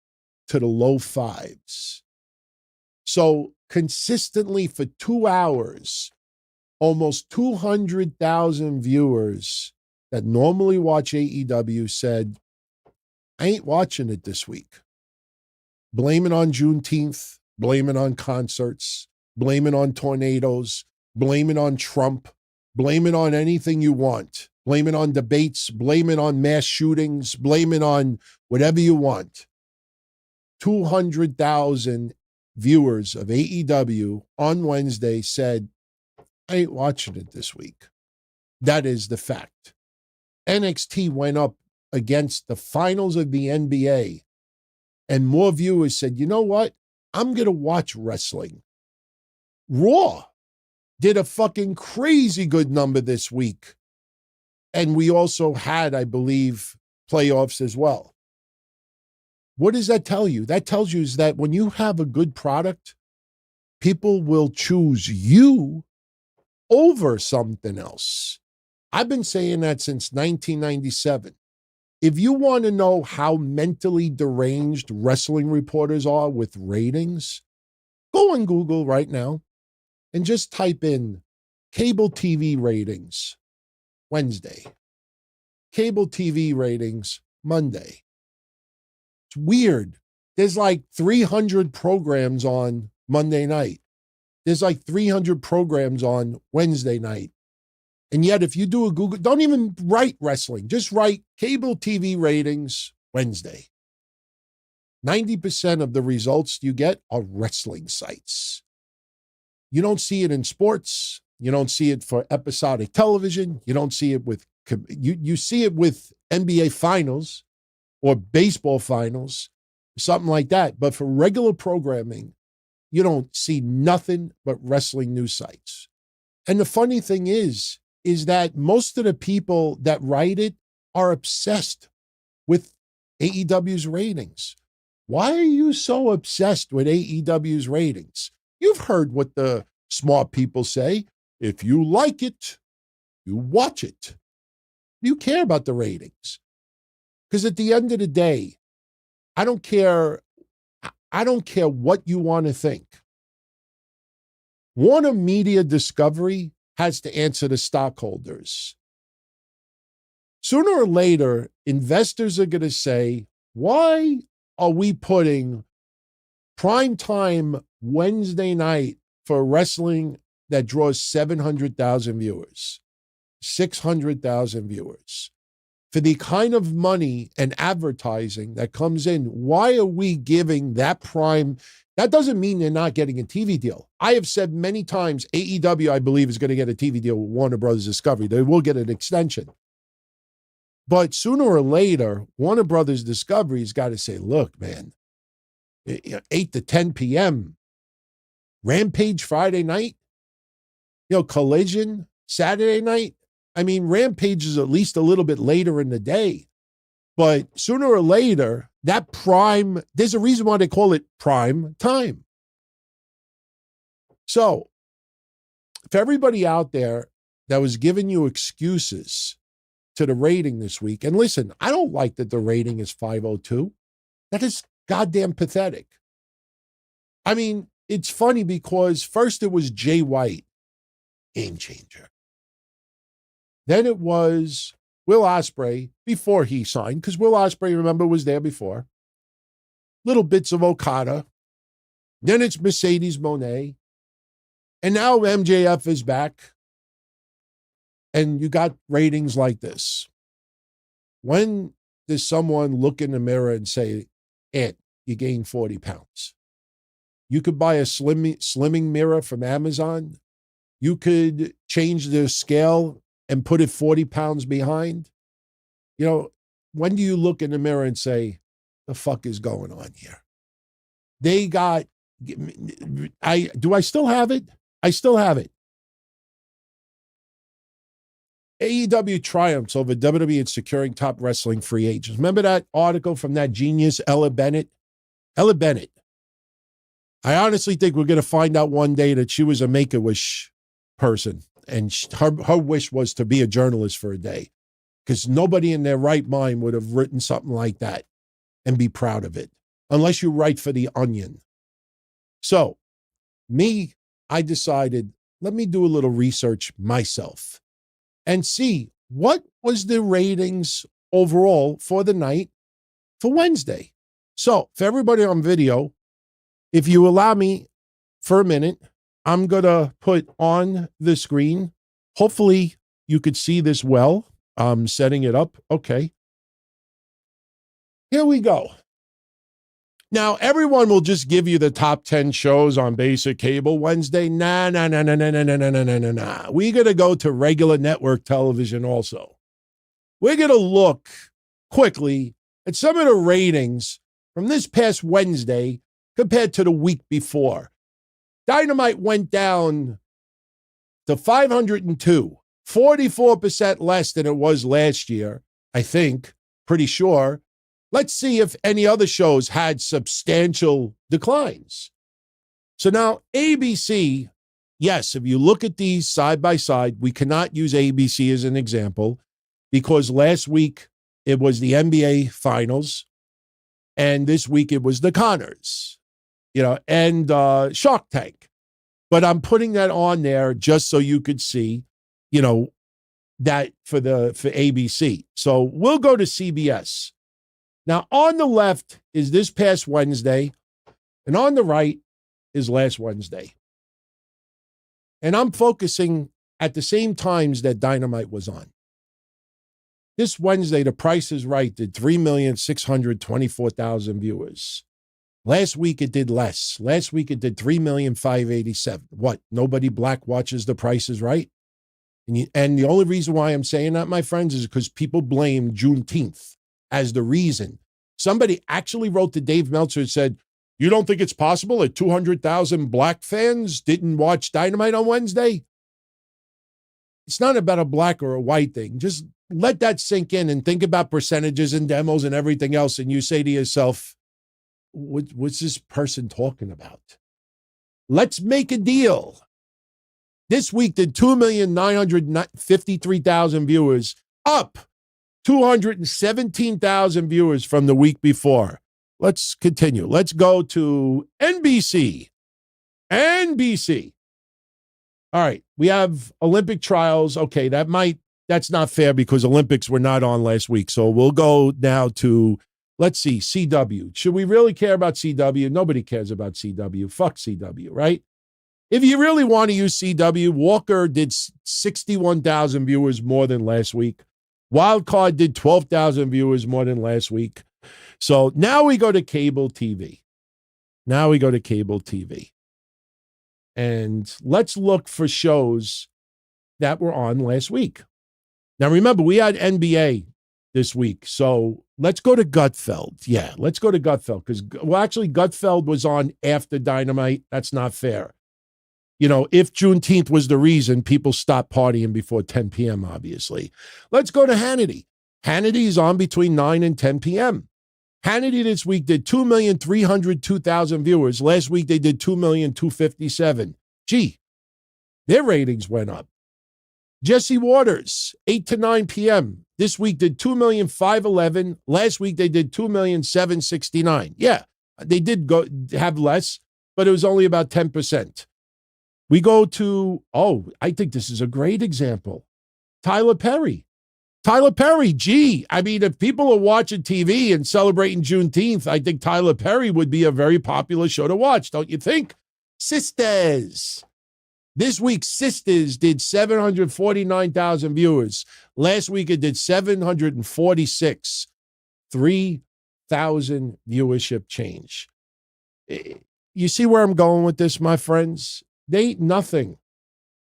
to the low 5s. So consistently for 2 hours, almost 200,000 viewers that normally watch AEW said, I ain't watching it this week. Blame it on Juneteenth, blame it on concerts, blame it on tornadoes, blame it on Trump, blame it on anything you want. Blame it on debates, blame it on mass shootings, blame it on whatever you want. 200,000 viewers of AEW on Wednesday said, I ain't watching it this week. That is the fact. NXT went up against the finals of the NBA, and more viewers said, you know what? I'm going to watch wrestling. Raw did a fucking crazy good number this week. And we also had, I believe, playoffs as well. What does that tell you? That tells you is that when you have a good product, people will choose you over something else. I've been saying that since 1997. If you want to know how mentally deranged wrestling reporters are with ratings, go on Google right now and just type in cable TV ratings Wednesday, cable TV ratings Monday. It's weird. There's like 300 programs on Monday night. There's like 300 programs on Wednesday night. And yet, if you do a Google, don't even write wrestling, just write cable TV ratings Wednesday. 90% of the results you get are wrestling sites. You don't see it in sports. You don't see it for episodic television. You don't see it with, you see it with NBA finals or baseball finals, something like that. But for regular programming, you don't see nothing but wrestling news sites. And the funny thing is that most of the people that write it are obsessed with AEW's ratings. Why are you so obsessed with AEW's ratings? You've heard what the smart people say. If you like it, you watch it. You care about the ratings. Because at the end of the day, I don't care what you want to think. Warner Media Discovery has to answer to stockholders. Sooner or later, investors are going to say, why are we putting primetime Wednesday night for wrestling that draws 700,000 viewers, 600,000 viewers? For the kind of money and advertising that comes in, why are we giving that prime? That doesn't mean they're not getting a TV deal. I have said many times, AEW, I believe, is going to get a TV deal with Warner Brothers Discovery. They will get an extension. But sooner or later, Warner Brothers Discovery's got to say, look, man, 8 to 10 p.m., Rampage Friday night, Collision Saturday night. I mean, Rampage is at least a little bit later in the day. But sooner or later, that prime, there's a reason why they call it prime time. So, for everybody out there that was giving you excuses to the rating this week, and listen, I don't like that the rating is 502. That is goddamn pathetic. I mean, it's funny because first it was Jay White, game changer. Then it was Will Ospreay before he signed, because Will Ospreay, remember, was there before. Little bits of Okada. Then it's Mercedes Moné. And now MJF is back. And you got ratings like this. When does someone look in the mirror and say, Ant, you gained 40 pounds? You could buy a slimming mirror from Amazon. You could change the scale and put it 40 pounds behind. when do you look in the mirror and say, the fuck is going on here? They got, do I still have it? I still have it. AEW triumphs over WWE in securing top wrestling free agents. Remember that article from that genius, Ella Bennett? Ella Bennett. I honestly think we're going to find out one day that she was a Make-A-Wish person, and her wish was to be a journalist for a day, because nobody in their right mind would have written something like that and be proud of it, unless you write for The Onion. So, I decided, let me do a little research myself and see what was the ratings overall for the night for Wednesday. So, for everybody on video, if you allow me for a minute, I'm going to put on the screen. Hopefully, you could see this well. I'm setting it up. Okay. Here we go. Now, everyone will just give you the top 10 shows on basic cable Wednesday. Nah. We're going to go to regular network television also. We're going to look quickly at some of the ratings from this past Wednesday compared to the week before. Dynamite went down to 502, 44% less than it was last year, I think, pretty sure. Let's see if any other shows had substantial declines. So now ABC, yes, if you look at these side by side, we cannot use ABC as an example because last week it was the NBA Finals and this week it was the Connors, and Shark Tank. But I'm putting that on there just so you could see, that for ABC. So we'll go to CBS. Now, on the left is this past Wednesday, and on the right is last Wednesday. And I'm focusing at the same times that Dynamite was on. This Wednesday, The Price is Right did 3,624,000 viewers. Last week, it did less. Last week, it did 3,587,000. What? Nobody black watches The Price is Right? And the only reason why I'm saying that, my friends, is because people blame Juneteenth as the reason. Somebody actually wrote to Dave Meltzer and said, you don't think it's possible that 200,000 black fans didn't watch Dynamite on Wednesday? It's not about a black or a white thing. Just let that sink in and think about percentages and demos and everything else. And you say to yourself, what's this person talking about? Let's make a deal. This week did 2,953,000 viewers, up 217,000 viewers from the week before. Let's continue. Let's go to NBC. NBC. All right, we have Olympic trials. Okay, that's not fair because Olympics were not on last week. So we'll go now to, let's see, CW. Should we really care about CW? Nobody cares about CW. Fuck CW, right? If you really want to use CW, Walker did 61,000 viewers more than last week. Wildcard did 12,000 viewers more than last week. So now we go to cable TV. And let's look for shows that were on last week. Now, remember, we had NBA this week. So let's go to Gutfeld. Yeah, let's go to Gutfeld because, actually, Gutfeld was on after Dynamite. That's not fair. If Juneteenth was the reason, people stopped partying before 10 p.m., obviously. Let's go to Hannity. Hannity is on between 9 and 10 p.m. Hannity this week did 2,302,000 viewers. Last week, they did 2,257,000. Gee, their ratings went up. Jesse Waters, 8 to 9 p.m. This week did 2,511,000. Last week, they did 2,769,000. Yeah, they did have less, but it was only about 10%. We go to, I think this is a great example. Tyler Perry. Gee, I mean, if people are watching TV and celebrating Juneteenth, I think Tyler Perry would be a very popular show to watch, don't you think? Sisters. This week, Sisters did 749,000 viewers. Last week, it did 746. 3,000 viewership change. You see where I'm going with this, my friends? There ain't nothing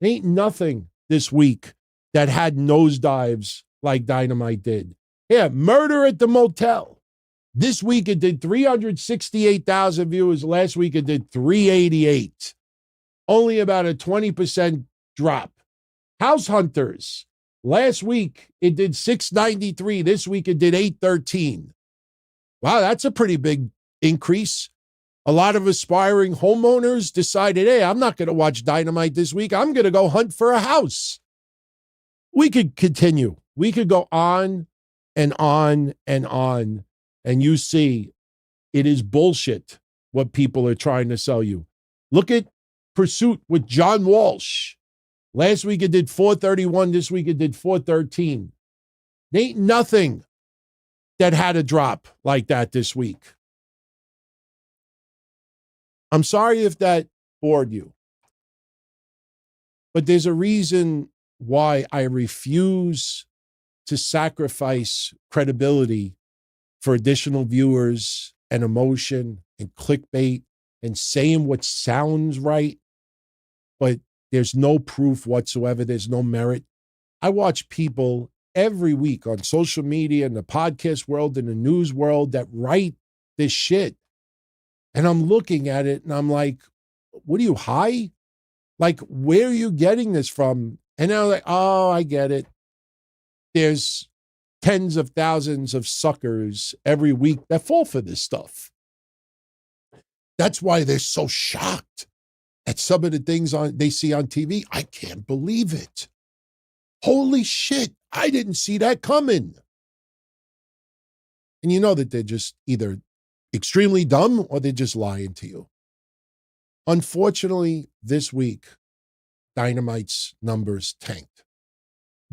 this week that had nosedives like Dynamite did. Yeah, Murder at the Motel. This week it did 368,000 viewers. Last week it did 388. Only about a 20% drop. House Hunters. Last week it did 693. This week it did 813. Wow, that's a pretty big increase. A lot of aspiring homeowners decided, hey, I'm not going to watch Dynamite this week. I'm going to go hunt for a house. We could continue. We could go on and on and on. And you see, it is bullshit what people are trying to sell you. Look at Pursuit with John Walsh. Last week it did 431. This week it did 413. There ain't nothing that had a drop like that this week. I'm sorry if that bored you. But there's a reason why I refuse to sacrifice credibility for additional viewers and emotion and clickbait and saying what sounds right, but there's no proof whatsoever. There's no merit. I watch people every week on social media, in the podcast world, in the news world that write this shit. And I'm looking at it and I'm like, what are you, high? Like, where are you getting this from? And I'm like, oh, I get it. There's tens of thousands of suckers every week that fall for this stuff. That's why they're so shocked at some of the things they see on TV. I can't believe it. Holy shit, I didn't see that coming. And you know that they're just either extremely dumb or they're just lying to you. Unfortunately, this week, Dynamite's numbers tanked.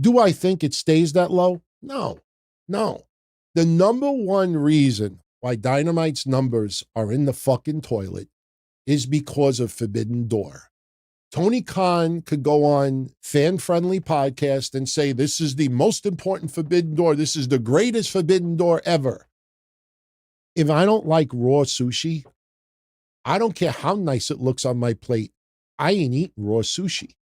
Do I think it stays that low? No. The number one reason why Dynamite's numbers are in the fucking toilet is because of Forbidden Door. Tony Khan could go on fan-friendly podcast and say, this is the most important Forbidden Door. This is the greatest Forbidden Door ever. If I don't like raw sushi, I don't care how nice it looks on my plate. I ain't eating raw sushi.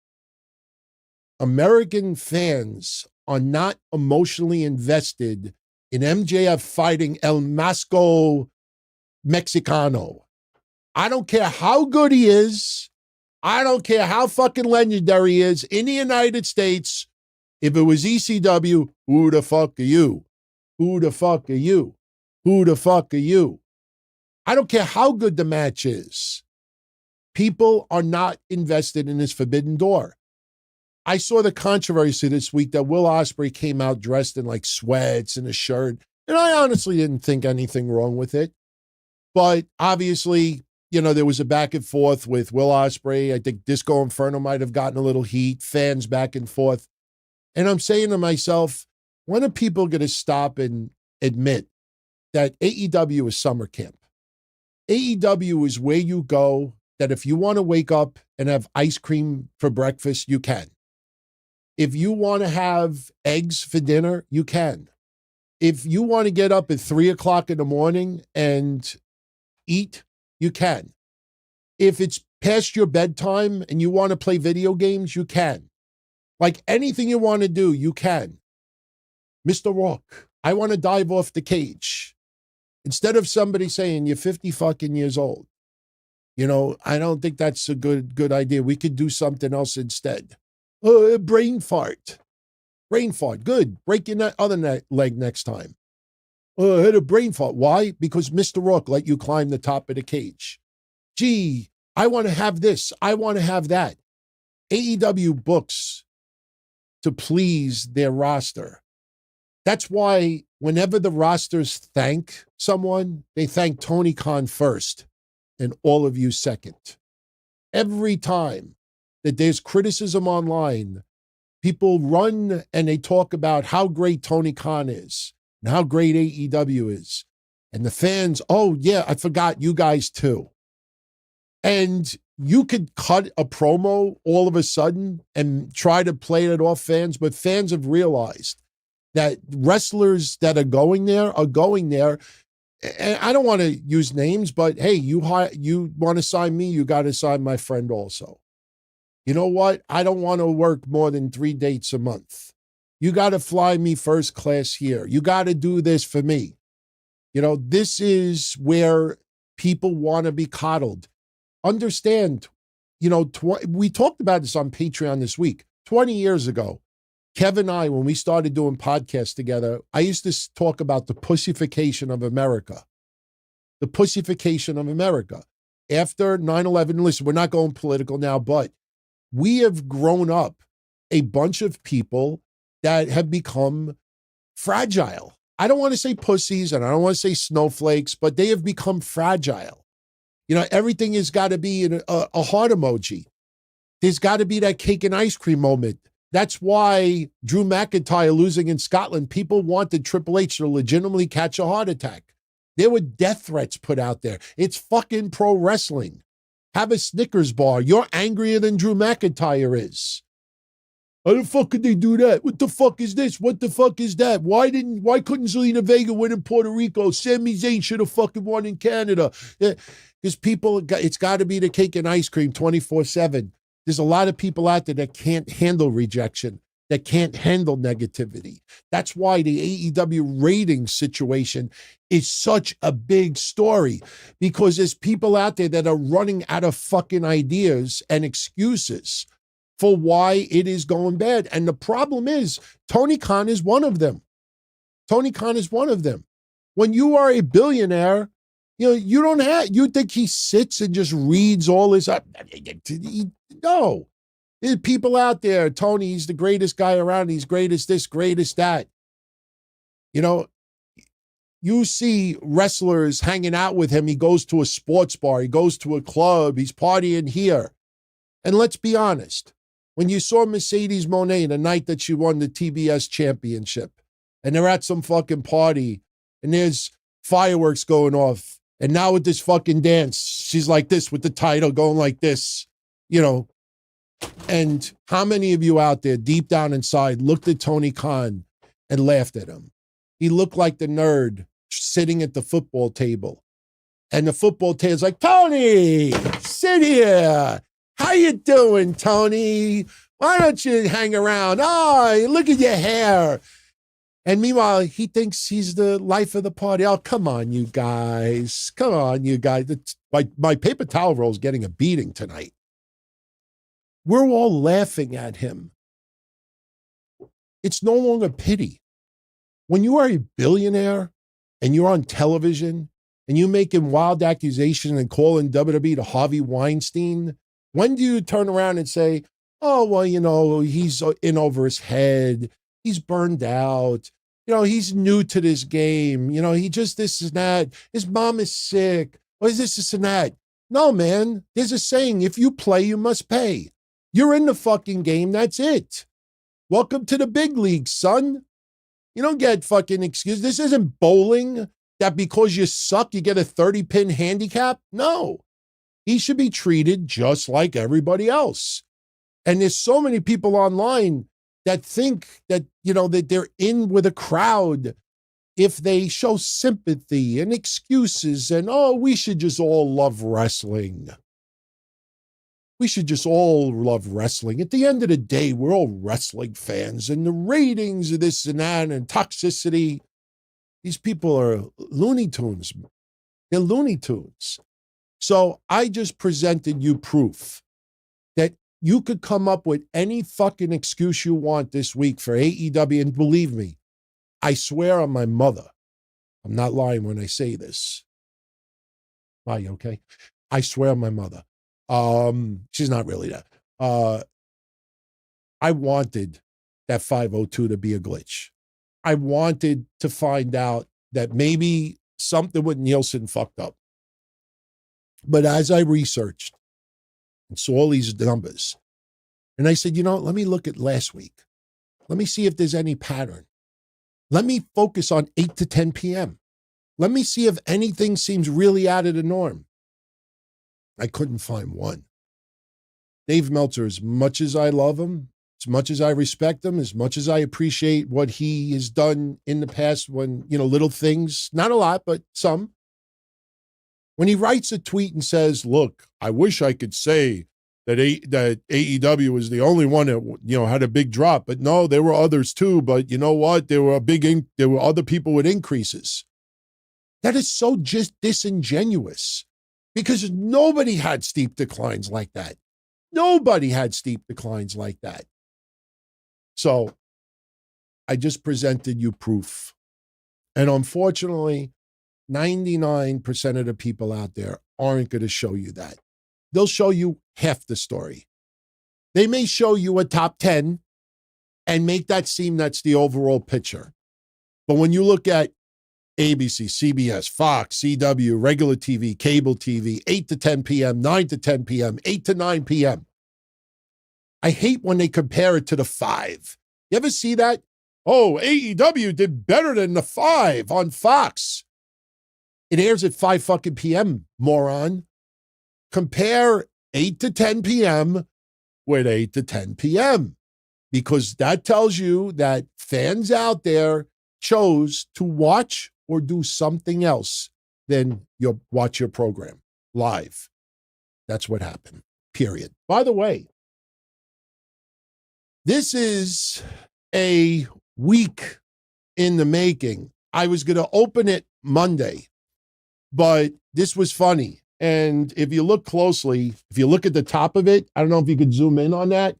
American fans are not emotionally invested in MJF fighting El Masco Mexicano. I don't care how good he is. I don't care how fucking legendary he is in the United States. If it was ECW, who the fuck are you? Who the fuck are you? Who the fuck are you? I don't care how good the match is. People are not invested in this Forbidden Door. I saw the controversy this week that Will Ospreay came out dressed in like sweats and a shirt. And I honestly didn't think anything wrong with it. But obviously, you know, there was a back and forth with Will Ospreay. I think Disco Inferno might have gotten a little heat, fans back and forth. And I'm saying to myself, when are people going to stop and admit that AEW is summer camp? AEW is where you go that if you want to wake up and have ice cream for breakfast, you can. If you want to have eggs for dinner, you can. If you want to get up at 3 o'clock in the morning and eat, you can. If it's past your bedtime and you want to play video games, you can. Like anything you want to do, you can. Mr. Rock, I want to dive off the cage. Instead of somebody saying you're 50 fucking years old, you know, I don't think that's a good idea. We could do something else instead. Brain fart. Brain fart. Good. Break your other leg next time. I had a brain fart. Why? Because Mr. Rock let you climb the top of the cage. Gee, I want to have this. I want to have that. AEW books to please their roster. That's why whenever the rosters thank someone, they thank Tony Khan first and all of you second. Every time that there's criticism online, people run and they talk about how great Tony Khan is and how great AEW is. And the fans, oh yeah, I forgot you guys too. And you could cut a promo all of a sudden and try to play it off fans, but fans have realized that wrestlers that are going there. And I don't want to use names, but hey, you want to sign me, you got to sign my friend also. You know what? I don't want to work more than 3 dates a month. You got to fly me first class here. You got to do this for me. You know, this is where people want to be coddled. Understand, you know, we talked about this on Patreon this week. 20 years ago, Kev and I, when we started doing podcasts together, I used to talk about the pussification of America. The pussification of America. After 9/11, listen, we're not going political now, but we have grown up a bunch of people that have become fragile. I don't want to say pussies and I don't want to say snowflakes, but they have become fragile. You know, everything has got to be a heart emoji. There's got to be that cake and ice cream moment. That's why Drew McIntyre losing in Scotland, people wanted Triple H to legitimately catch a heart attack. There were death threats put out there. It's fucking pro wrestling. Have a Snickers bar. You're angrier than Drew McIntyre is. How the fuck could they do that? What the fuck is this? What the fuck is that? Why couldn't Zelina Vega win in Puerto Rico? Sami Zayn should have fucking won in Canada. Because people, it's got to be the cake and ice cream 24/7. There's a lot of people out there that can't handle rejection, that can't handle negativity. That's why the AEW ratings situation is such a big story, because there's people out there that are running out of fucking ideas and excuses for why it is going bad. And the problem is, Tony Khan is one of them. Tony Khan is one of them. When you are a billionaire, you know, you think he sits and just reads all his, no. There's people out there, Tony, he's the greatest guy around, he's greatest this, greatest that. You know, you see wrestlers hanging out with him, he goes to a sports bar, he goes to a club, he's partying here. And let's be honest, when you saw Mercedes Moné the night that she won the TBS championship, and they're at some fucking party, and there's fireworks going off, and now with this fucking dance, she's like this with the title going like this, you know. And how many of you out there deep down inside looked at Tony Khan and laughed at him? He looked like the nerd sitting at the football table. And the football table's like, Tony, sit here. How you doing, Tony? Why don't you hang around? Oh, look at your hair. And meanwhile, he thinks he's the life of the party. Oh, come on, you guys. Come on, you guys. My paper towel roll is getting a beating tonight. We're all laughing at him. It's no longer pity. When you are a billionaire and you're on television and you're making wild accusations and calling WWE to Harvey Weinstein, when do you turn around and say, oh, well, you know, he's in over his head. He's burned out. You know, he's new to this game. You know, he just this and that. His mom is sick. Or is this and that? No, man. There's a saying, if you play, you must pay. You're in the fucking game. That's it. Welcome to the big league, son. You don't get fucking excuse. This isn't bowling that because you suck, you get a 30-pin handicap. No. He should be treated just like everybody else. And there's so many people online that think that, you know, that they're in with a crowd if they show sympathy and excuses and, oh, we should just all love wrestling. We should just all love wrestling. At the end of the day, we're all wrestling fans, and the ratings of this and that and toxicity. These people are Looney Tunes. They're Looney Tunes. So I just presented you proof that you could come up with any fucking excuse you want this week for AEW. And believe me, I swear on my mother, I'm not lying when I say this. Are you okay? I swear on my mother. She's not really that. I wanted that 502 to be a glitch. I wanted to find out that maybe something with Nielsen fucked up. But as I researched and saw all these numbers, and I said, you know, let me look at last week. Let me see if there's any pattern. Let me focus on 8 to 10 p.m. Let me see if anything seems really out of the norm. I couldn't find one. Dave Meltzer, as much as I love him, as much as I respect him, as much as I appreciate what he has done in the past when, you know, little things, not a lot, but some. When he writes a tweet and says, look, I wish I could say that AEW was the only one that had a big drop, but no, there were others too. But you know what? There were other people with increases. That is so just disingenuous, because nobody had steep declines like that. Nobody had steep declines like that. So I just presented you proof. And unfortunately, 99% of the people out there aren't going to show you that. They'll show you half the story. They may show you a top 10 and make that seem that's the overall picture. But when you look at ABC, CBS, Fox, CW, regular TV, cable TV, 8 to 10 p.m., 9 to 10 p.m., 8 to 9 p.m., I hate when they compare it to the 5. You ever see that? Oh, AEW did better than the 5 on Fox. It airs at 5 fucking p.m., moron. Compare 8 to 10 p.m. with 8 to 10 p.m. because that tells you that fans out there chose to watch or do something else than watch your program live. That's what happened, period. By the way, this is a week in the making. I was going to open it Monday, but this was funny. And if you look closely, if you look at the top of it, I don't know if you could zoom in on that,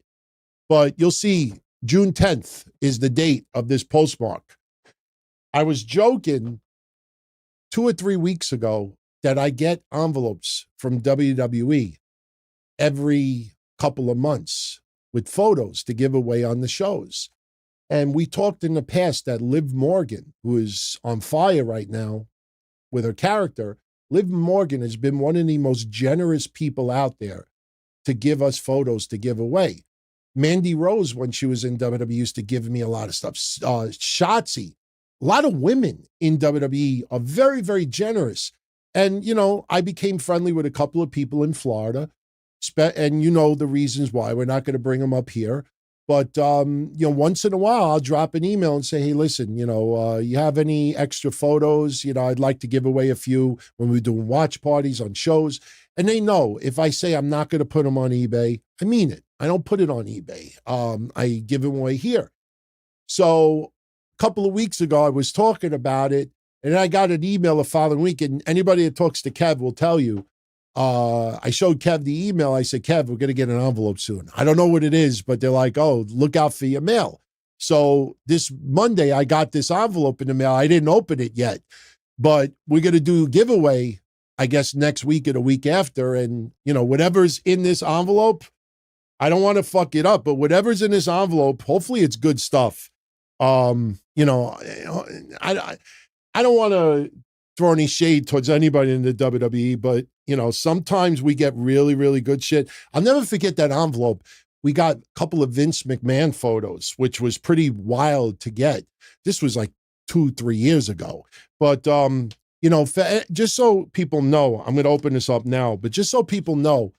but you'll see June 10th is the date of this postmark. I was joking 2 or 3 weeks ago that I get envelopes from WWE every couple of months with photos to give away on the shows. And we talked in the past that Liv Morgan, who is on fire right now with her character, Liv Morgan has been one of the most generous people out there to give us photos to give away. Mandy Rose, when she was in WWE, used to give me a lot of stuff. Shotzi, a lot of women in WWE are very, very generous. And, I became friendly with a couple of people in Florida. And the reasons why. We're not going to bring them up here. But, once in a while, I'll drop an email and say, hey, listen, you have any extra photos? I'd like to give away a few when we're doing watch parties on shows. And they know if I say I'm not going to put them on eBay, I mean it. I don't put it on eBay. I give them away here. So a couple of weeks ago, I was talking about it, and I got an email the following week. And anybody that talks to Kev will tell you, I showed Kev the email. I said, Kev, we're going to get an envelope soon. I don't know what it is, but they're like, oh, look out for your mail. So this Monday, I got this envelope in the mail. I didn't open it yet, but we're going to do a giveaway, I guess, next week or the week after. And, whatever's in this envelope, I don't want to fuck it up, but whatever's in this envelope, hopefully it's good stuff. I don't want to throw any shade towards anybody in the WWE, but sometimes we get really, really good shit. I'll never forget that envelope. We got a couple of Vince McMahon photos, which was pretty wild to get. This was like 2-3 years ago. But, just so people know, I'm going to open this up now, but just so people know,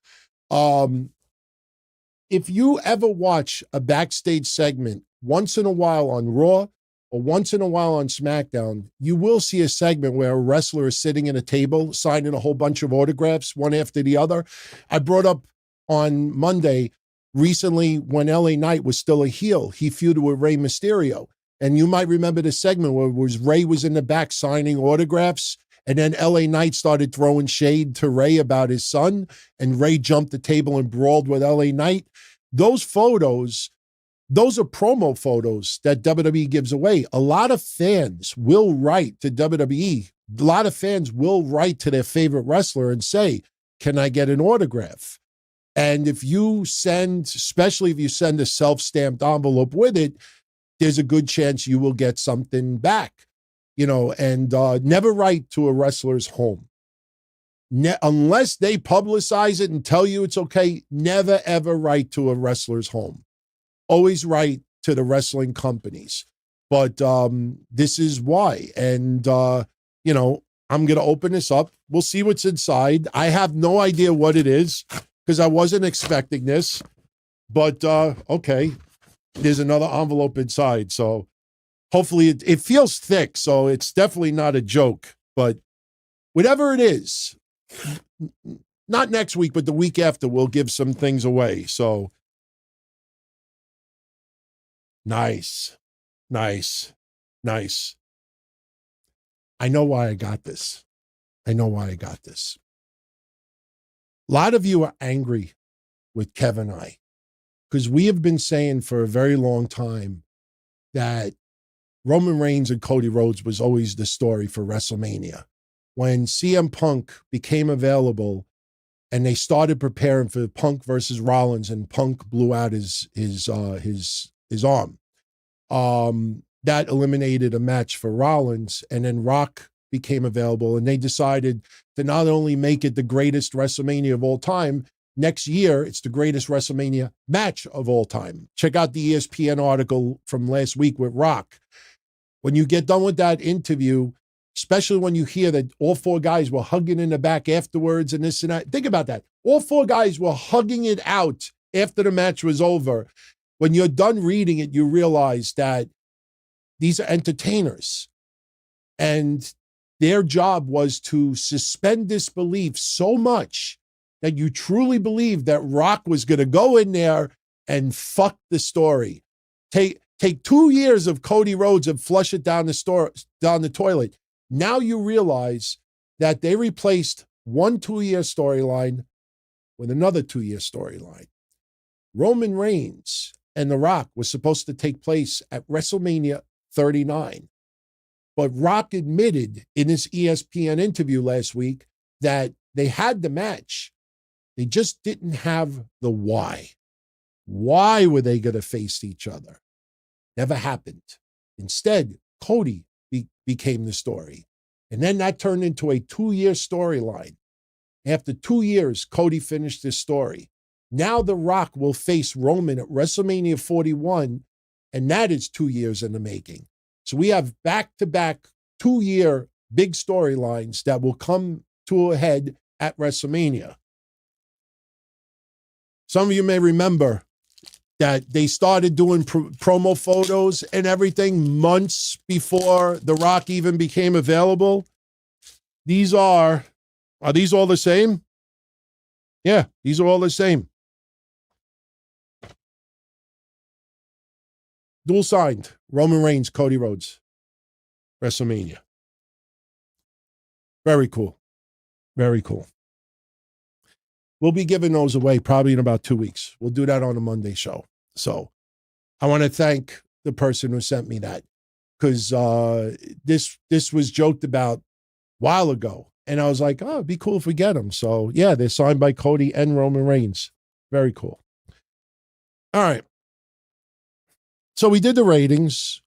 if you ever watch a backstage segment once in a while on Raw or once in a while on SmackDown, you will see a segment where a wrestler is sitting at a table signing a whole bunch of autographs, one after the other. I brought up on Monday recently when LA Knight was still a heel, he feuded with Rey Mysterio. And you might remember the segment where Rey was in the back signing autographs, and then LA Knight started throwing shade to Rey about his son, and Rey jumped the table and brawled with LA Knight. Those photos, those are promo photos that WWE gives away. A lot of fans will write to WWE. A lot of fans will write to their favorite wrestler and say, can I get an autograph? And if you send, especially if you send a self-stamped envelope with it, there's a good chance you will get something back, and never write to a wrestler's home. Unless they publicize it and tell you it's okay, never, ever write to a wrestler's home. Always write to the wrestling companies. But this is why. And, I'm going to open this up. We'll see what's inside. I have no idea what it is because I wasn't expecting this. But, okay, there's another envelope inside. So hopefully it feels thick. So it's definitely not a joke. But whatever it is, not next week, but the week after, we'll give some things away. So nice. I know why I got this. A lot of you are angry with Kev and I because we have been saying for a very long time that Roman Reigns and Cody Rhodes was always the story for WrestleMania. When CM Punk became available and they started preparing for Punk versus Rollins and Punk blew out his arm, that eliminated a match for Rollins, and then Rock became available, and they decided to not only make it the greatest WrestleMania of all time, next year it's the greatest WrestleMania match of all time. Check out the ESPN article from last week with Rock. When you get done with that interview, especially when you hear that all four guys were hugging in the back afterwards and this and that, think about that. All four guys were hugging it out after the match was over. When you're done reading it, you realize that these are entertainers, and their job was to suspend disbelief so much that you truly believe that Rock was going to go in there and fuck the story. Take 2 years of Cody Rhodes and flush it down the toilet. Now you realize that they replaced one 2-year storyline with another 2-year storyline. Roman Reigns and The Rock was supposed to take place at WrestleMania 39. But Rock admitted in his ESPN interview last week that they had the match. They just didn't have the why. Why were they going to face each other? Never happened. Instead, Cody became the story. And then that turned into a 2-year storyline. After 2 years, Cody finished his story. Now The Rock will face Roman at WrestleMania 41, and that is 2 years in the making. So we have back-to-back 2-year big storylines that will come to a head at WrestleMania. Some of you may remember that they started doing promo photos and everything months before The Rock even became available. Are these all the same? Yeah, these are all the same. Dual signed, Roman Reigns, Cody Rhodes, WrestleMania. Very cool. Very cool. We'll be giving those away probably in about 2 weeks. We'll do that on a Monday show. So I want to thank the person who sent me that, because this was joked about a while ago. And I was like, oh, it'd be cool if we get them. So yeah, they're signed by Cody and Roman Reigns. Very cool. All right. So we did the ratings.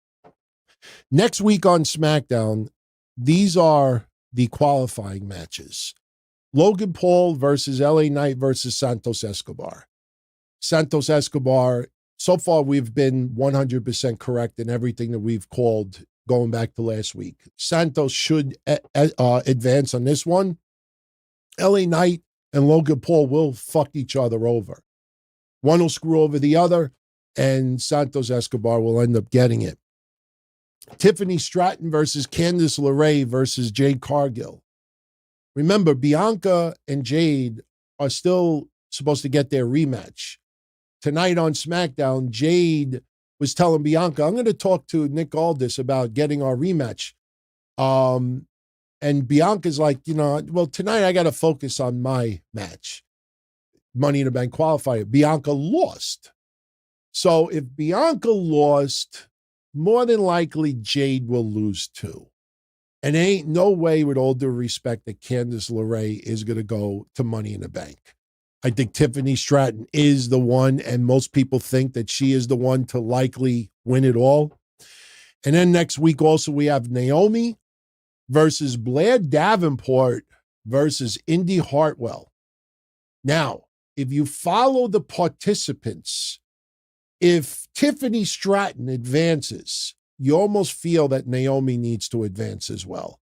Next week on SmackDown, these are the qualifying matches. Logan Paul versus LA Knight versus Santos Escobar. Santos Escobar, so far we've been 100% correct in everything that we've called going back to last week. Santos should advance on this one. LA Knight and Logan Paul will fuck each other over. One will screw over the other, and Santos Escobar will end up getting it. Tiffany Stratton versus Candice LeRae versus Jade Cargill. Remember, Bianca and Jade are still supposed to get their rematch. Tonight on SmackDown, Jade was telling Bianca, I'm going to talk to Nick Aldis about getting our rematch. And Bianca's like, well, tonight I got to focus on my match. Money in the Bank qualifier. Bianca lost. So if Bianca lost, more than likely Jade will lose too. And there ain't no way, with all due respect, that Candice LeRae is going to go to Money in the Bank. I think Tiffany Stratton is the one, and most people think that she is the one to likely win it all. And then next week also we have Naomi versus Blair Davenport versus Indy Hartwell. Now, if you follow the participants, if Tiffany Stratton advances, you almost feel that Naomi needs to advance as well.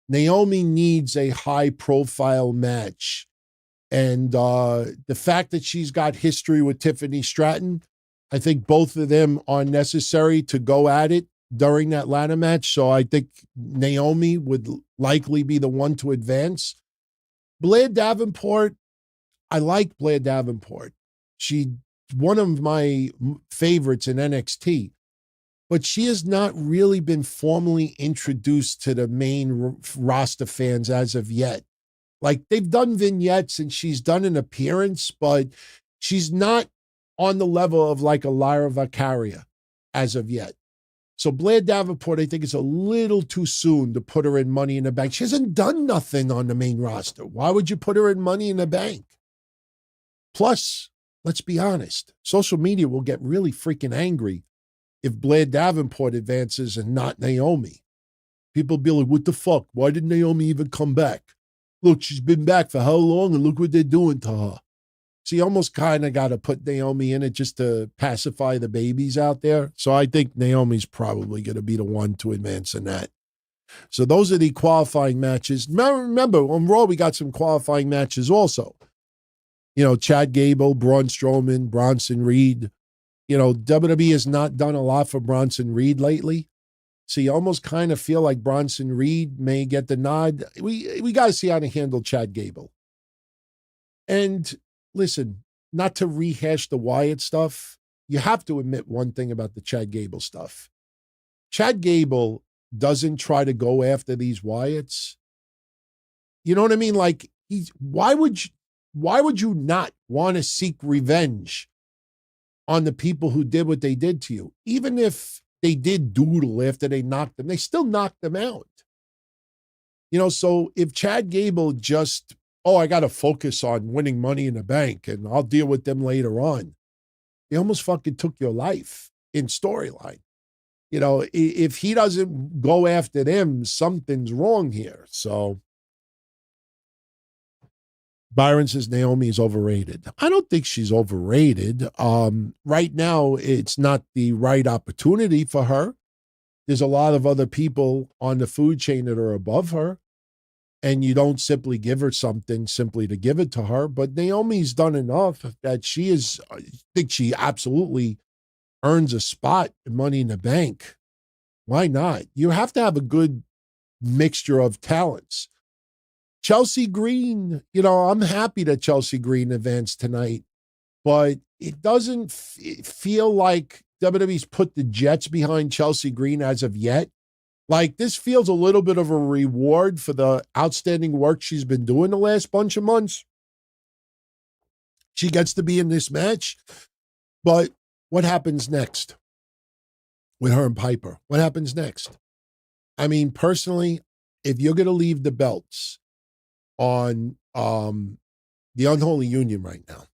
Naomi needs a high-profile match. And the fact that she's got history with Tiffany Stratton, I think both of them are necessary to go at it during that ladder match. So I think Naomi would likely be the one to advance. Blair Davenport, I like Blair Davenport. She's one of my favorites in NXT, but she has not really been formally introduced to the main roster fans as of yet. Like, they've done vignettes and she's done an appearance, but she's not on the level of like a Lyra Valkyria as of yet. So Blair Davenport, I think it's a little too soon to put her in Money in the Bank. She hasn't done nothing on the main roster. Why would you put her in Money in the Bank? Plus, let's be honest, social media will get really freaking angry if Blair Davenport advances and not Naomi. People be like, what the fuck? Why did Naomi even come back? Look, she's been back for how long, and look what they're doing to her. So you almost kind of got to put Naomi in it just to pacify the babies out there. So I think Naomi's probably going to be the one to advance in that. So those are the qualifying matches. Remember, on Raw, we got some qualifying matches also. You know, Chad Gable, Braun Strowman, Bronson Reed. You know, WWE has not done a lot for Bronson Reed lately. So you almost kind of feel like Bronson Reed may get the nod. We got to see how to handle Chad Gable. And listen, not to rehash the Wyatt stuff, you have to admit one thing about the Chad Gable stuff. Chad Gable doesn't try to go after these Wyatts. You know what I mean? Like, why would you not want to seek revenge on the people who did what they did to you? Even if they did doodle after they knocked them, they still knocked them out. You know, so if Chad Gable just, I got to focus on winning Money in the Bank and I'll deal with them later on, they almost fucking took your life in storyline. You know, if he doesn't go after them, something's wrong here. So Byron says Naomi is overrated. I don't think she's overrated. Right now, it's not the right opportunity for her. There's a lot of other people on the food chain that are above her, and you don't simply give her something simply to give it to her. But Naomi's done enough that I think she absolutely earns a spot in Money in the Bank. Why not? You have to have a good mixture of talents. Chelsea Green, you know, I'm happy that Chelsea Green advanced tonight, but it doesn't feel like WWE's put the Jets behind Chelsea Green as of yet. Like, this feels a little bit of a reward for the outstanding work she's been doing the last bunch of months. She gets to be in this match, but what happens next with her and Piper? What happens next? I mean, personally, if you're going to leave the belts on the Unholy Union right now,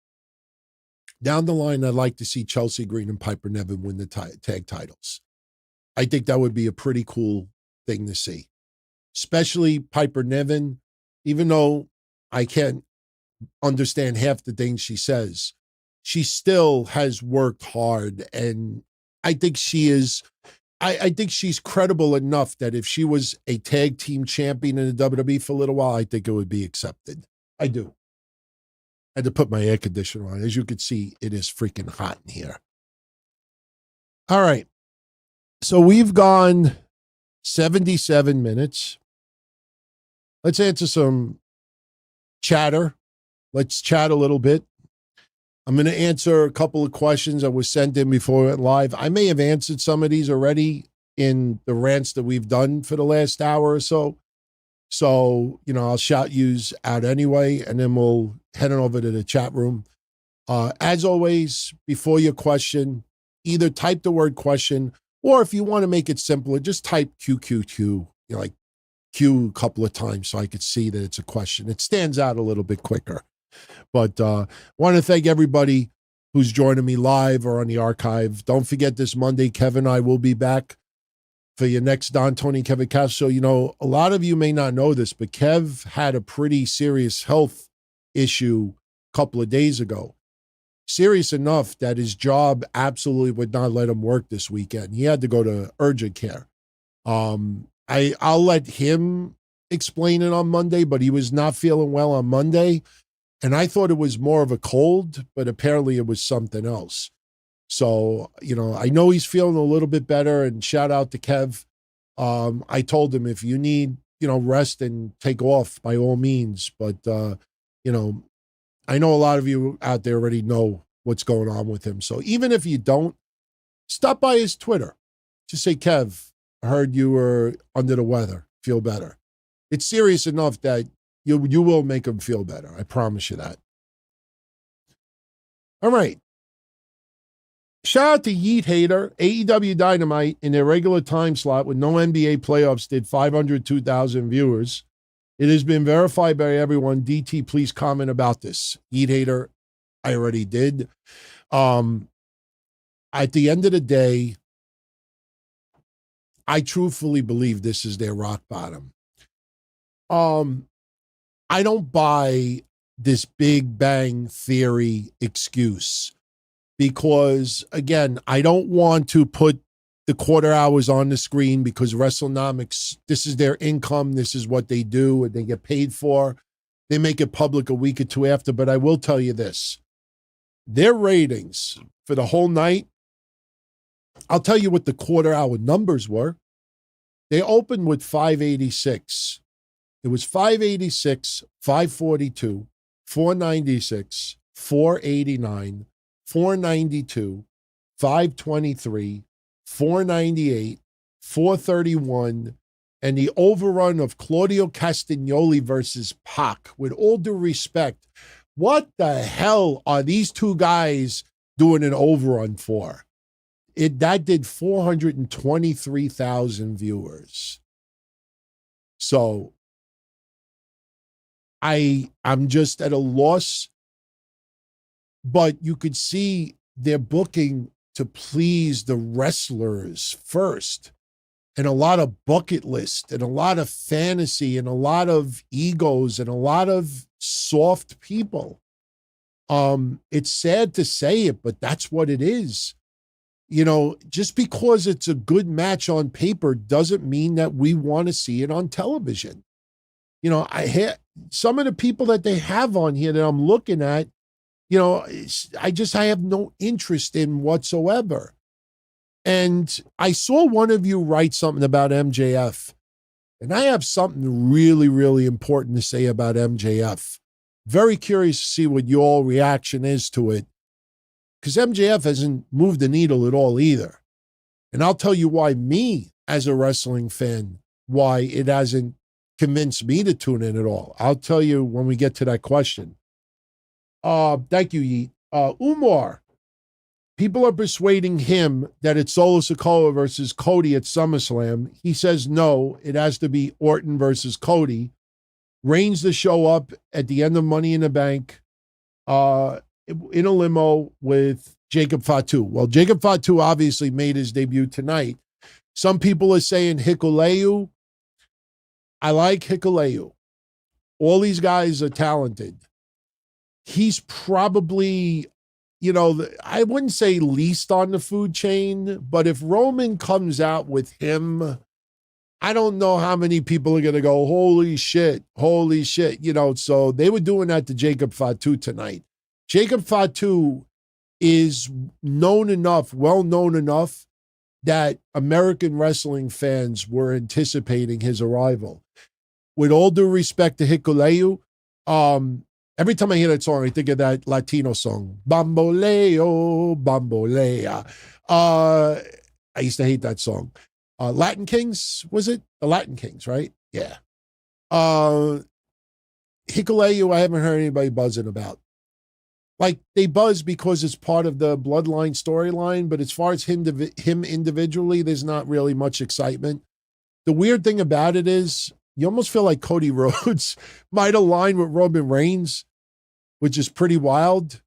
down the line, I'd like to see Chelsea Green and Piper Niven win the tag titles. I think that would be a pretty cool thing to see, especially Piper Niven. Even though I can't understand half the things she says, she still has worked hard, and I think she is. I think she's credible enough that if she was a tag team champion in the WWE for a little while, I think it would be accepted. I do. I had to put my air conditioner on. As you can see, it is freaking hot in here. All right. So we've gone 77 minutes. Let's answer some chatter. Let's chat a little bit. I'm going to answer a couple of questions that were sent in before we went live. I may have answered some of these already in the rants that we've done for the last hour or so. So, you know, I'll shout yous out anyway, and then we'll head on over to the chat room. As always, before your question, either type the word question, or if you want to make it simpler, just type QQQ, you know, like Q a couple of times so I could see that it's a question. It stands out a little bit quicker. But I want to thank everybody who's joining me live or on the archive. Don't forget, this Monday, Kevin and I will be back for your next Don, Tony, Kevin Cast show. You know, a lot of you may not know this, but Kev had a pretty serious health issue a couple of days ago. Serious enough that his job absolutely would not let him work this weekend. He had to go to urgent care. I'll let him explain it on Monday, but he was not feeling well on Monday. And I thought it was more of a cold, but apparently it was something else. So, you know, I know he's feeling a little bit better, and shout out to Kev. I told him, if you need, you know, rest and take off, by all means. But, you know, I know a lot of you out there already know what's going on with him. So even if you don't, stop by his Twitter. Just say, Kev, I heard you were under the weather. Feel better. It's serious enough that you will make him feel better. I promise you that. All right. Shout out to Yeet Hater. AEW Dynamite in their regular time slot with no NBA playoffs did 502,000 viewers. It has been verified by everyone. DT, please comment about this. Yeet Hater, I already did. At the end of the day, I truthfully believe this is their rock bottom. I don't buy this Big Bang Theory excuse because, again, I don't want to put the quarter hours on the screen because WrestleNomics, this is their income. This is what they do and they get paid for. They make it public a week or two after, but I will tell you this. Their ratings for the whole night, I'll tell you what the quarter hour numbers were. They opened with 586. It was 586, 542, 496, 489, 492, 523, 498, 431, and the overrun of Claudio Castagnoli versus Pac. With all due respect, what the hell are these two guys doing an overrun for? That did 423,000 viewers. So I'm just at a loss, but you could see they're booking to please the wrestlers first, and a lot of bucket list and a lot of fantasy and a lot of egos and a lot of soft people. It's sad to say it, but that's what it is. You know, just because it's a good match on paper doesn't mean that we want to see it on television. You know, some of the people that they have on here that I'm looking at, you know, I have no interest in whatsoever. And I saw one of you write something about MJF, and I have something really, really important to say about MJF. Very curious to see what your reaction is to it, because MJF hasn't moved the needle at all either. And I'll tell you why me, as a wrestling fan, why it hasn't convinced me to tune in at all. I'll tell you when we get to that question. Thank you, Yeet. Umar, people are persuading him that it's Solo Sikoa versus Cody at SummerSlam. He says no, it has to be Orton versus Cody. Reigns to show up at the end of Money in the Bank in a limo with Jacob Fatu. Well, Jacob Fatu obviously made his debut tonight. Some people are saying Hikuleu. I like Hikuleu. All these guys are talented. He's probably, you know, I wouldn't say least on the food chain, but if Roman comes out with him, I don't know how many people are going to go, holy shit. You know, so they were doing that to Jacob Fatu tonight. Jacob Fatu is well known enough that American wrestling fans were anticipating his arrival. With all due respect to Hikuleu, every time I hear that song, I think of that Latino song, Bamboleo, Bambolea. I used to hate that song. Latin Kings, was it? The Latin Kings, right? Yeah. Hikuleu, I haven't heard anybody buzzing about. Like, they buzz because it's part of the Bloodline storyline, but as far as him individually, there's not really much excitement. The weird thing about it is you almost feel like Cody Rhodes might align with Roman Reigns, which is pretty wild.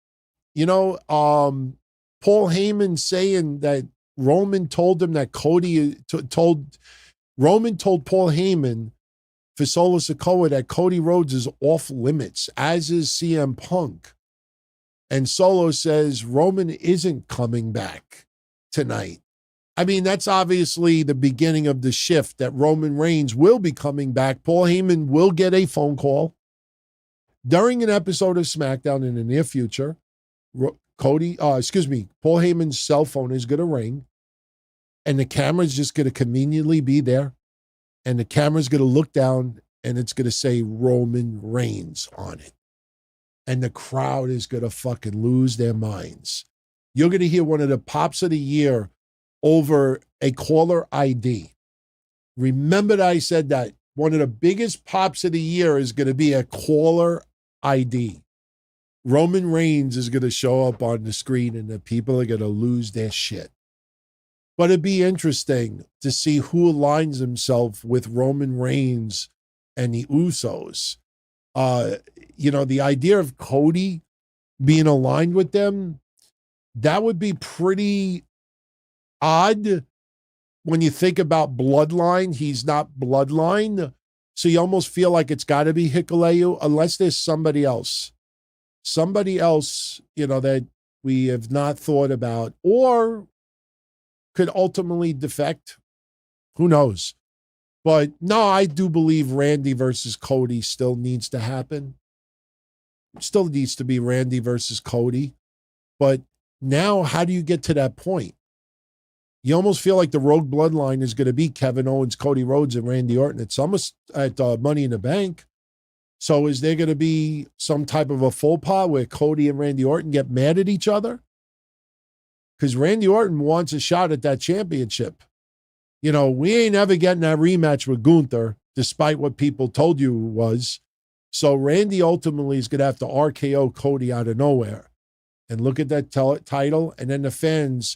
You know, Paul Heyman saying that Roman told him that Roman told Paul Heyman for Solo Sikoa that Cody Rhodes is off limits, as is CM Punk. And Solo says Roman isn't coming back tonight. I mean, that's obviously the beginning of the shift that Roman Reigns will be coming back. Paul Heyman will get a phone call during an episode of SmackDown in the near future. Paul Heyman's cell phone is going to ring, and the camera's just going to conveniently be there, and the camera's going to look down, and it's going to say Roman Reigns on it. and the crowd is going to fucking lose their minds. You're going to hear one of the pops of the year over a caller ID. Remember that I said that one of the biggest pops of the year is going to be a caller ID. Roman Reigns is going to show up on the screen and the people are going to lose their shit. But it'd be interesting to see who aligns himself with Roman Reigns and the Usos. The idea of Cody being aligned with them, that would be pretty odd when you think about bloodline. He's not bloodline. So you almost feel like it's got to be Hikuleo unless there's somebody else. Somebody else, that we have not thought about or could ultimately defect. Who knows? But no, I do believe Randy versus Cody still needs to happen. Still needs to be Randy versus Cody. But now, how do you get to that point? You almost feel like the Rogue Bloodline is going to be Kevin Owens, Cody Rhodes, and Randy Orton. It's almost at Money in the Bank. So is there going to be some type of a faux pas where Cody and Randy Orton get mad at each other? Because Randy Orton wants a shot at that championship. We ain't ever getting that rematch with Gunther, despite what people told you it was. So Randy ultimately is going to have to RKO Cody out of nowhere. And look at that title. And then the fans,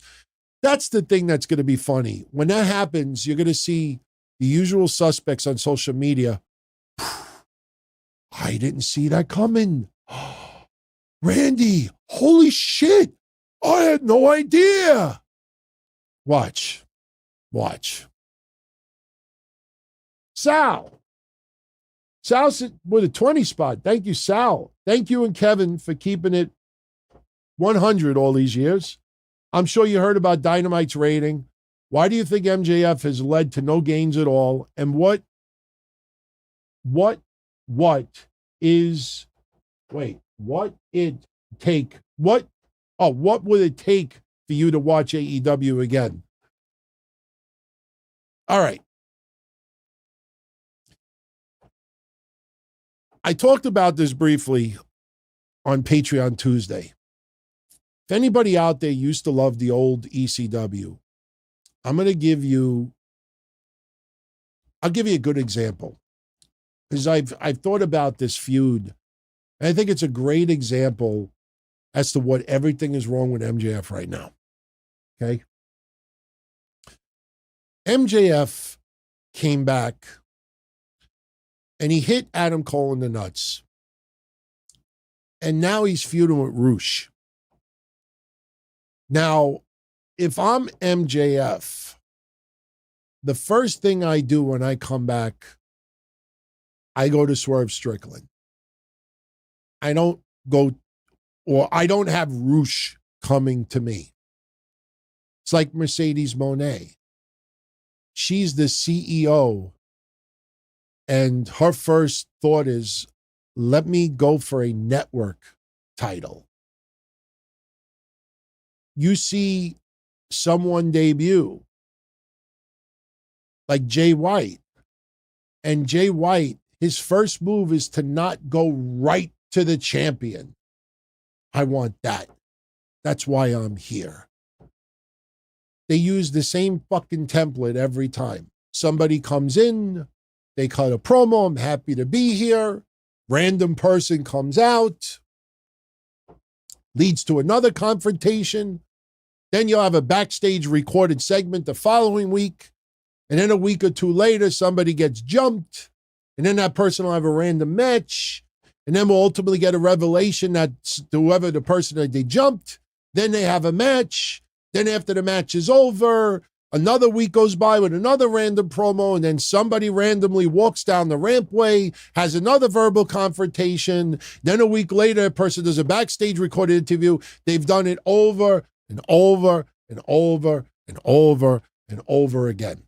that's the thing that's going to be funny. When that happens, you're going to see the usual suspects on social media. I didn't see that coming. Randy, holy shit. I had no idea. Watch. Sal with a 20 spot. Thank you, Sal. Thank you and Kevin for keeping it 100 all these years. I'm sure you heard about Dynamite's rating. Why do you think MJF has led to no gains at all? And what would it take for you to watch AEW again? All right. I talked about this briefly on Patreon Tuesday. If anybody out there used to love the old ECW, I'll give you a good example. Because I've thought about this feud. And I think it's a great example as to what everything is wrong with MJF right now. Okay? MJF came back and he hit Adam Cole in the nuts. And now he's feuding with Roosh. Now, if I'm MJF, the first thing I do when I come back, I go to Swerve Strickland. I don't have Roosh coming to me. It's like Mercedes Moné. She's the CEO, and her first thought is, let me go for a network title. You see someone debut, like Jay White, and Jay White, his first move is to not go right to the champion. I want that. That's why I'm here. They use the same fucking template every time. Somebody comes in, they cut a promo, I'm happy to be here. Random person comes out, leads to another confrontation. Then you'll have a backstage recorded segment the following week. And then a week or two later, somebody gets jumped. And then that person will have a random match. And then we'll ultimately get a revelation that whoever the person that they jumped, then they have a match. Then after the match is over, another week goes by with another random promo, and then somebody randomly walks down the rampway, has another verbal confrontation. Then a week later, a person does a backstage recorded interview. They've done it over and over and over and over and over again.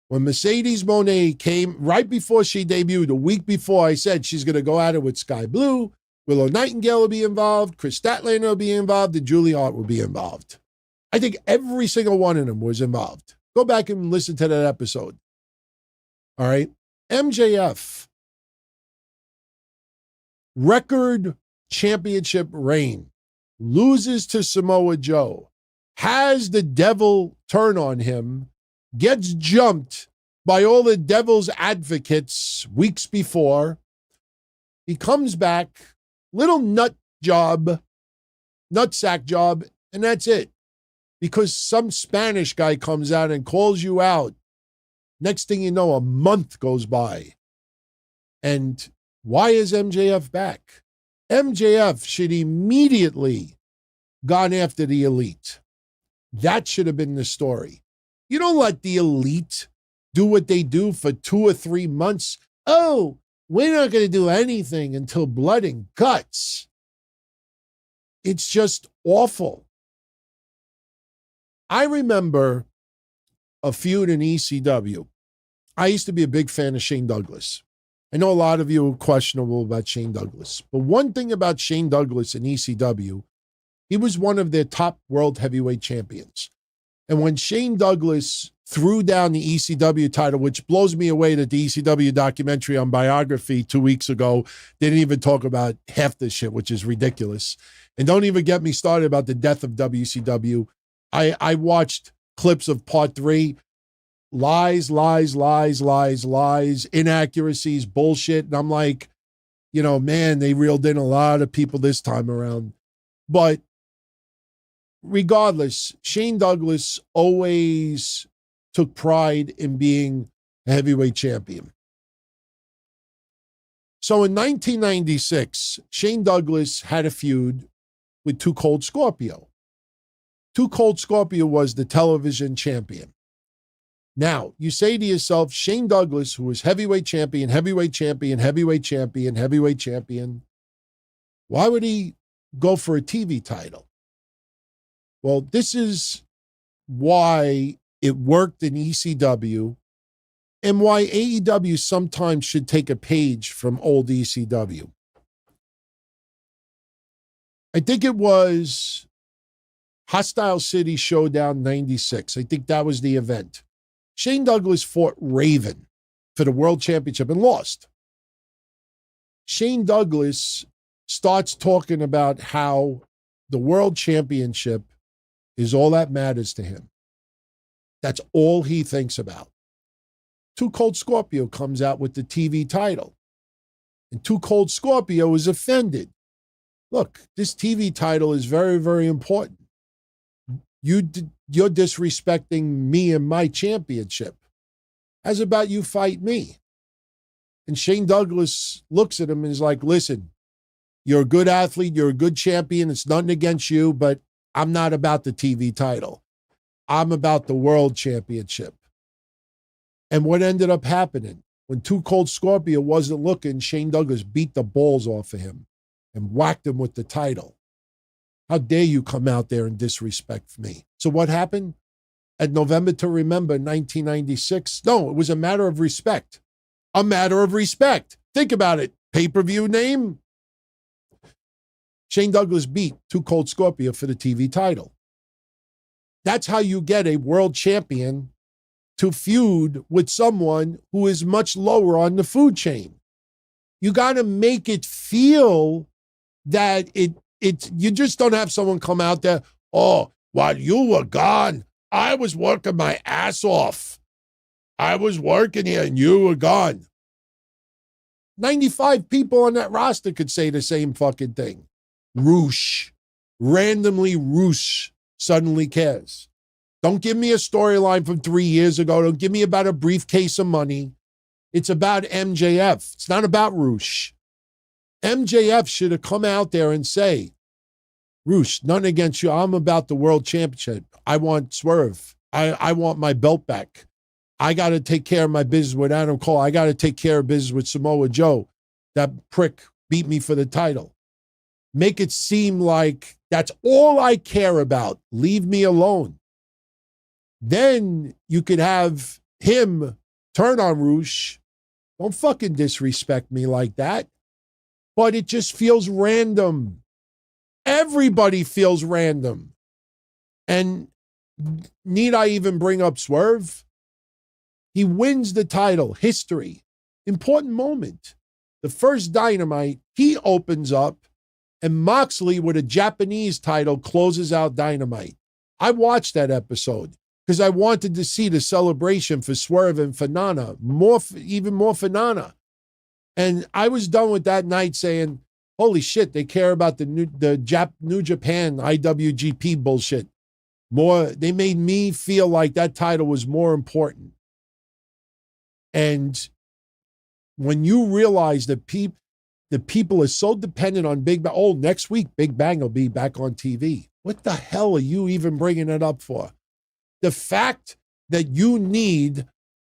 When Mercedes Moné came right before she debuted, a week before, I said she's going to go at it with Sky Blue. Willow Nightingale will be involved. Chris Statlander will be involved. And Julie Hart will be involved. I think every single one of them was involved. Go back and listen to that episode. All right. MJF, record championship reign, loses to Samoa Joe, has the devil turn on him, gets jumped by all the devil's advocates weeks before. He comes back, little nutsack job, and that's it. Because some Spanish guy comes out and calls you out. Next thing you know, a month goes by. And why is MJF back? MJF should immediately gone after the elite. That should have been the story. You don't let the elite do what they do for 2 or 3 months. Oh, we're not going to do anything until blood and guts. It's just awful. I remember a feud in ECW. I used to be a big fan of Shane Douglas. I know a lot of you are questionable about Shane Douglas, but one thing about Shane Douglas in ECW, he was one of their top world heavyweight champions. And when Shane Douglas threw down the ECW title, which blows me away that the ECW documentary on Biography 2 weeks ago didn't even talk about half this shit, which is ridiculous. And don't even get me started about the death of WCW. I watched clips of part 3. Lies, inaccuracies, bullshit. And I'm like, man, they reeled in a lot of people this time around. But regardless, Shane Douglas always took pride in being a heavyweight champion. So in 1996, Shane Douglas had a feud with Too Cold Scorpio. Too Cold Scorpio was the television champion. Now, you say to yourself, Shane Douglas, who was heavyweight champion, why would he go for a TV title? Well, this is why it worked in ECW and why AEW sometimes should take a page from old ECW. I think it was Hostile City Showdown 96. I think that was the event. Shane Douglas fought Raven for the World Championship and lost. Shane Douglas starts talking about how the World Championship is all that matters to him. That's all he thinks about. Too Cold Scorpio comes out with the TV title. And Too Cold Scorpio is offended. Look, this TV title is very, very important. You're disrespecting me and my championship. How's about you fight me? And Shane Douglas looks at him and is like, listen, you're a good athlete. You're a good champion. It's nothing against you, but I'm not about the TV title. I'm about the world championship. And what ended up happening? When Too Cold Scorpio wasn't looking, Shane Douglas beat the balls off of him and whacked him with the title. How dare you come out there and disrespect me? So what happened? At November to Remember 1996, no, it was a matter of respect. A matter of respect. Think about it. Pay-per-view name? Shane Douglas beat Too Cold Scorpio for the TV title. That's how you get a world champion to feud with someone who is much lower on the food chain. You got to make it feel that you just don't have someone come out there, oh, while you were gone, I was working my ass off. I was working here and you were gone. 95 people on that roster could say the same fucking thing. Roosh. Randomly Roosh suddenly cares. Don't give me a storyline from 3 years ago. Don't give me about a briefcase of money. It's about MJF. It's not about Roosh. MJF should have come out there and say, Roosh, nothing against you. I'm about the world championship. I want Swerve. I want my belt back. I got to take care of my business with Adam Cole. I got to take care of business with Samoa Joe. That prick beat me for the title. Make it seem like that's all I care about. Leave me alone. Then you could have him turn on Roosh. Don't fucking disrespect me like that. But it just feels random. Everybody feels random. And need I even bring up Swerve? He wins the title. History. Important moment. The first Dynamite, he opens up and Moxley with a Japanese title closes out Dynamite. I watched that episode because I wanted to see the celebration for Swerve and for Nana, even more for Nana. And I was done with that night saying, holy shit, they care about the New Japan IWGP bullshit. They made me feel like that title was more important. And when you realize that the people are so dependent on Big Bang, next week Big Bang will be back on TV. What the hell are you even bringing it up for? The fact that you need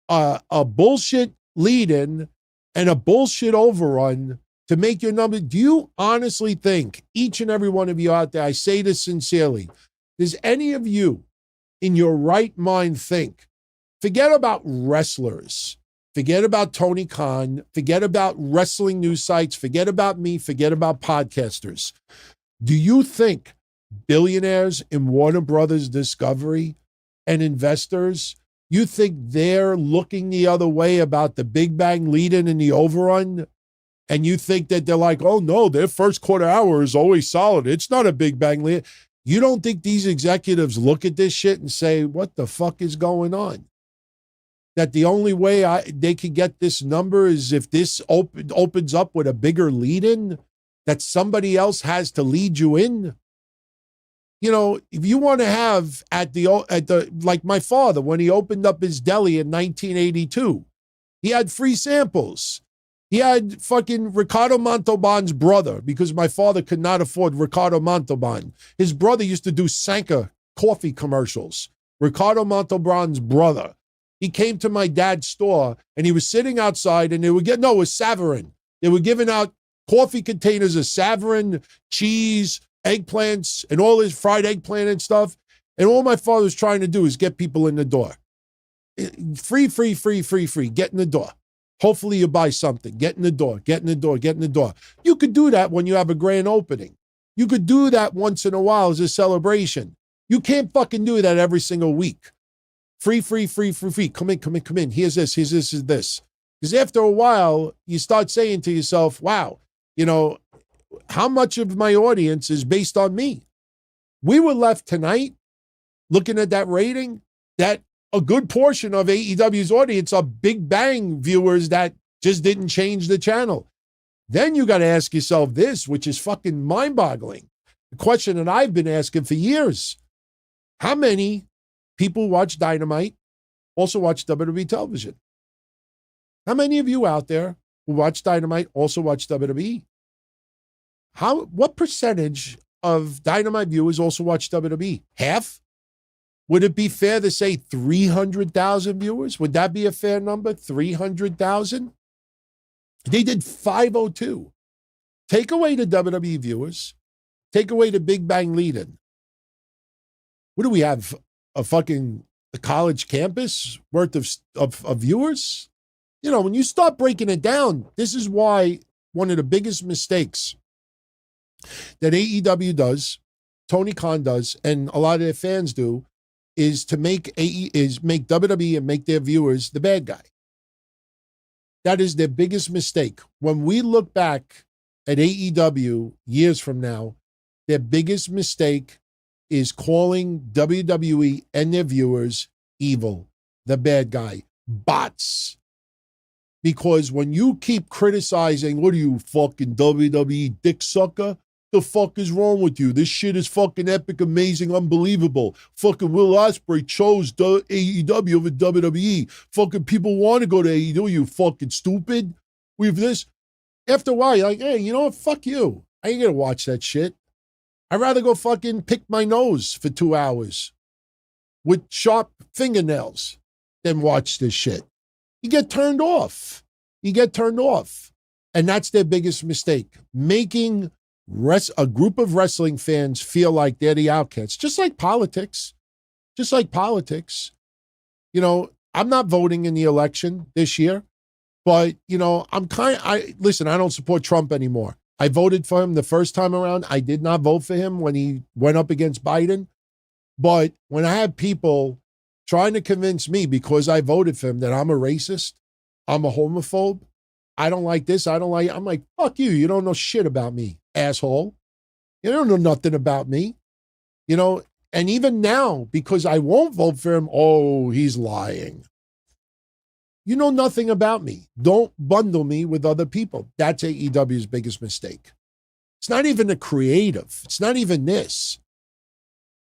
a bullshit lead-in and a bullshit overrun to make your number. Do you honestly think, each and every one of you out there, I say this sincerely, does any of you in your right mind think, forget about wrestlers, forget about Tony Khan, forget about wrestling news sites, forget about me, forget about podcasters. Do you think billionaires in Warner Brothers Discovery and investors, you think they're looking the other way about the Big Bang lead-in and the overrun? And you think that they're like, oh no, their first quarter hour is always solid. It's not a Big Bang lead. You don't think these executives look at this shit and say, what the fuck is going on? That the only way they could get this number is if this opens up with a bigger lead-in that somebody else has to lead you in? You know, if you want to have at the like my father, when he opened up his deli in 1982, he had free samples. He had fucking Ricardo Montalban's brother, because my father could not afford Ricardo Montalban. His brother used to do Sanka coffee commercials. Ricardo Montalban's brother. He came to my dad's store and he was sitting outside and it was Savarin. They were giving out coffee containers of Savarin, cheese, eggplants, and all his fried eggplant and stuff. And all my father was trying to do is get people in the door. Free. Get in the door. Hopefully you buy something. Get in the door. You could do that when you have a grand opening. You could do that once in a while as a celebration. You can't fucking do that every single week. Free. Come in. Here's this. Because after a while, you start saying to yourself, wow, you know, how much of my audience is based on me? We were left tonight looking at that rating, that a good portion of AEW's audience are Big Bang viewers that just didn't change the channel. Then you got to ask yourself this, which is fucking mind-boggling. The question that I've been asking for years. How many people watch Dynamite also watch WWE television? How many of you out there who watch Dynamite also watch WWE? What percentage of Dynamite viewers also watch WWE? Half? Would it be fair to say 300,000 viewers? Would that be a fair number? 300,000? They did 502. Take away the WWE viewers. Take away the Big Bang lead-in. What do we have? A college campus worth of viewers? You know, when you start breaking it down, this is why one of the biggest mistakes that AEW does, Tony Khan does, and a lot of their fans do, is to make WWE and make their viewers the bad guy. That is their biggest mistake. When we look back at AEW years from now, their biggest mistake is calling WWE and their viewers evil, the bad guy, bots. Because when you keep criticizing, what are you, fucking WWE dick sucker? The fuck is wrong with you? This shit is fucking epic, amazing, unbelievable. Fucking Will Ospreay chose AEW over WWE. Fucking people want to go to AEW, you fucking stupid. We've this. After a while, you're like, hey, you know what? Fuck you. I ain't gonna watch that shit. I'd rather go fucking pick my nose for 2 hours with sharp fingernails than watch this shit. You get turned off. And that's their biggest mistake. Making a group of wrestling fans feel like they're the outcasts, just like politics. You know, I'm not voting in the election this year, but, you know, listen, I don't support Trump anymore. I voted for him the first time around. I did not vote for him when he went up against Biden. But when I have people trying to convince me because I voted for him that I'm a racist, I'm a homophobe, I don't like this, I'm like, fuck you. You don't know shit about me, asshole. You don't know nothing about me. You know, and even now, because I won't vote for him, oh, he's lying. You know nothing about me. Don't bundle me with other people. That's AEW's biggest mistake. It's not even a creative. It's not even this.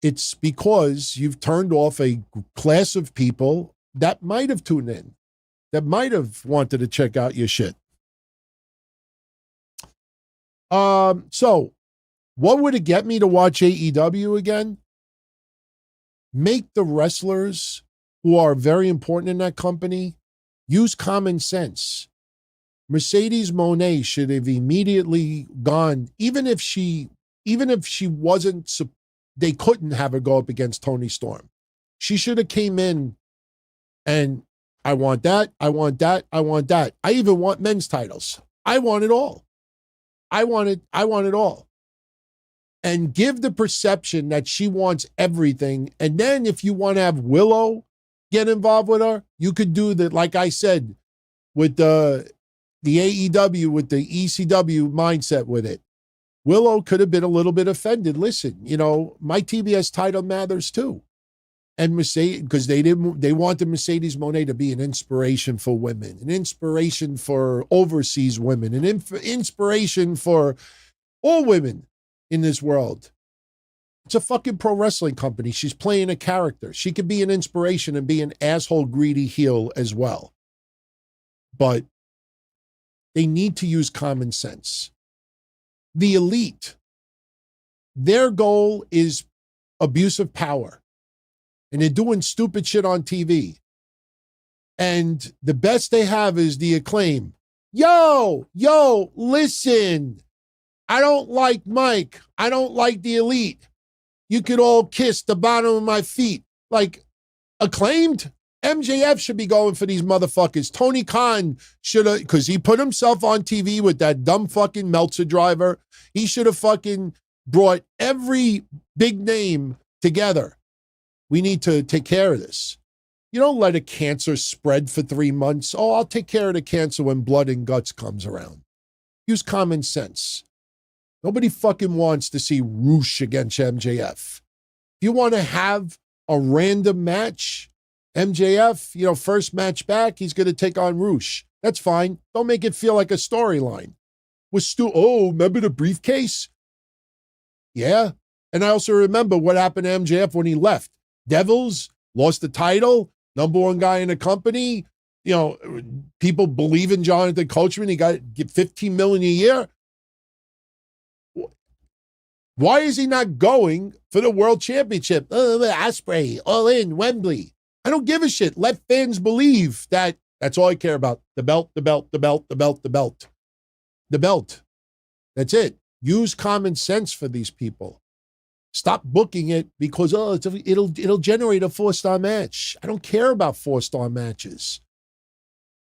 It's because you've turned off a class of people that might have tuned in, that might have wanted to check out your shit. So what would it get me to watch AEW again? Make the wrestlers who are very important in that company use common sense. Mercedes Moné should have immediately gone, even if she wasn't, they couldn't have her go up against Toni Storm. She should have came in and I want that, I want that, I want that. I even want men's titles. I want it all. I want it all. And give the perception that she wants everything. And then if you want to have Willow get involved with her, you could do that, like I said, with the AEW, with the ECW mindset with it. Willow could have been a little bit offended. Listen, you know, my TBS title matters too. And Mercedes, because they wanted Mercedes Moné to be an inspiration for women, an inspiration for overseas women, an inspiration for all women in this world. It's a fucking pro wrestling company. She's playing a character. She could be an inspiration and be an asshole, greedy heel as well. But they need to use common sense. The elite, their goal is abuse of power. And they're doing stupid shit on TV. And the best they have is the Acclaim. Yo, listen. I don't like Mike. I don't like the elite. You could all kiss the bottom of my feet. Like, Acclaimed? MJF should be going for these motherfuckers. Tony Khan should have, because he put himself on TV with that dumb fucking Meltzer driver. He should have fucking brought every big name together. We need to take care of this. You don't let a cancer spread for 3 months. Oh, I'll take care of the cancer when blood and guts comes around. Use common sense. Nobody fucking wants to see Roosh against MJF. If you want to have a random match, MJF, you know, first match back, he's going to take on Roosh. That's fine. Don't make it feel like a storyline. Remember the briefcase? Yeah. And I also remember what happened to MJF when he left. Devils lost the title, number one guy in the company. You know, people believe in Jonathan Coachman. He got $15 million a year. Why is he not going for the world championship? Ospreay, all in, Wembley. I don't give a shit. Let fans believe that that's all I care about. The belt, the belt, the belt, the belt, the belt. The belt. That's it. Use common sense for these people. Stop booking it because, it'll generate a 4-star match. I don't care about 4-star matches.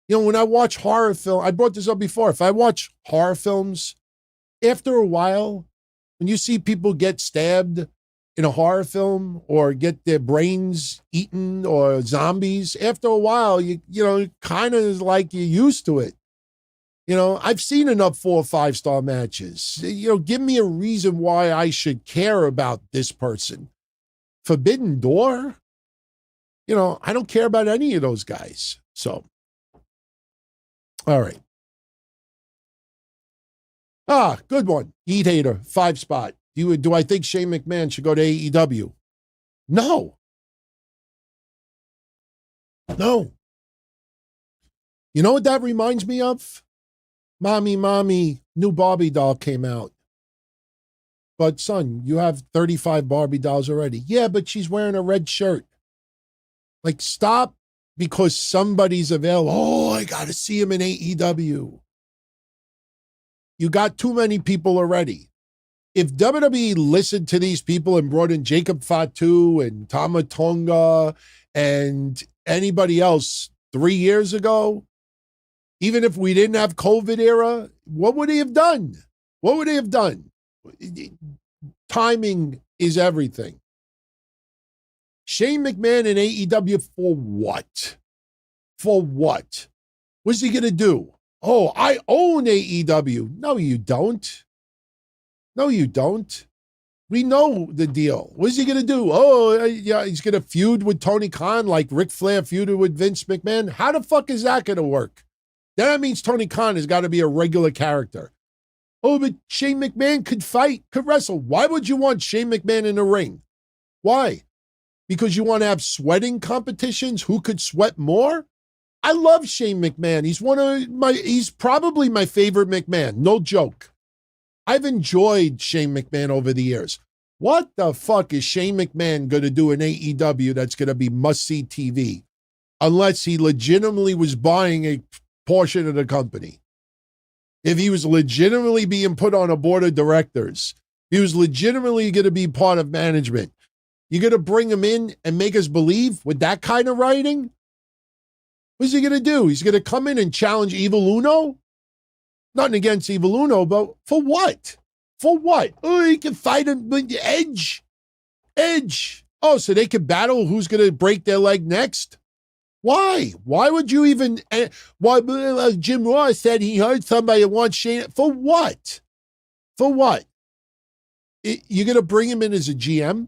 You know, when I watch horror film, I brought this up before. If I watch horror films, after a while, when you see people get stabbed in a horror film or get their brains eaten or zombies, after a while, you know, kind of is like you're used to it. You know, I've seen enough 4 or 5-star matches. You know, give me a reason why I should care about this person. Forbidden Door? You know, I don't care about any of those guys. So, all right. Good one. Eat Hater, 5 spot. Do I think Shane McMahon should go to AEW? No. No. You know what that reminds me of? Mommy, new Barbie doll came out. But son, you have 35 Barbie dolls already. Yeah, but she's wearing a red shirt. Like, stop because somebody's available. Oh, I got to see him in AEW. You got too many people already. If WWE listened to these people and brought in Jacob Fatu and Tama Tonga and anybody else 3 years ago, even if we didn't have COVID era, what would he have done? What would he have done? Timing is everything. Shane McMahon in AEW for what? For what? What's he going to do? Oh, I own AEW. No, you don't. No, you don't. We know the deal. What is he going to do? Oh, yeah, he's going to feud with Tony Khan like Ric Flair feuded with Vince McMahon. How the fuck is that going to work? Then that means Tony Khan has got to be a regular character. Oh, but Shane McMahon could fight, could wrestle. Why would you want Shane McMahon in the ring? Why? Because you want to have sweating competitions? Who could sweat more? I love Shane McMahon. He's probably my favorite McMahon. No joke. I've enjoyed Shane McMahon over the years. What the fuck is Shane McMahon going to do in AEW that's going to be must-see TV? Unless he legitimately was buying a portion of the company. If he was legitimately being put on a board of directors, he was legitimately going to be part of management. You're going to bring him in and make us believe with that kind of writing? What's he going to do? He's going to come in and challenge Evil Uno? Nothing against Evil Uno, but for what? For what? Oh, he can fight him with Edge. Edge. Oh, so they can battle who's going to break their leg next? Why? Why would you even... Why? Jim Ross said he heard somebody wants Shane... For what? For what? You're going to bring him in as a GM?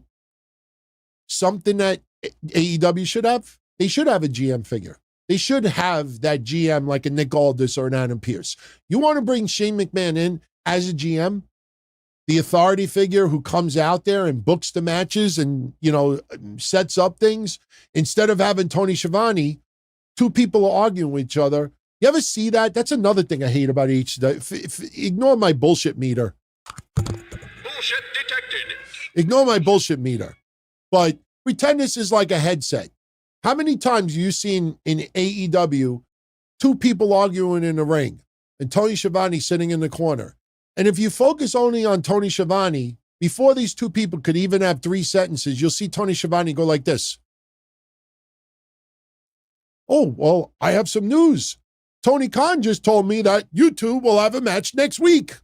Something that AEW should have? They should have a GM figure. They should have that GM like a Nick Aldis or an Adam Pearce. You want to bring Shane McMahon in as a GM, the authority figure who comes out there and books the matches and, sets up things, instead of having Tony Schiavone, two people are arguing with each other. You ever see that? That's another thing I hate about ignore my bullshit meter. Bullshit detected. Ignore my bullshit meter. But pretend this is like a headset. How many times have you seen in AEW two people arguing in the ring and Tony Schiavone sitting in the corner? And if you focus only on Tony Schiavone, before these two people could even have 3 sentences, you'll see Tony Schiavone go like this. Oh, well, I have some news. Tony Khan just told me that you two will have a match next week.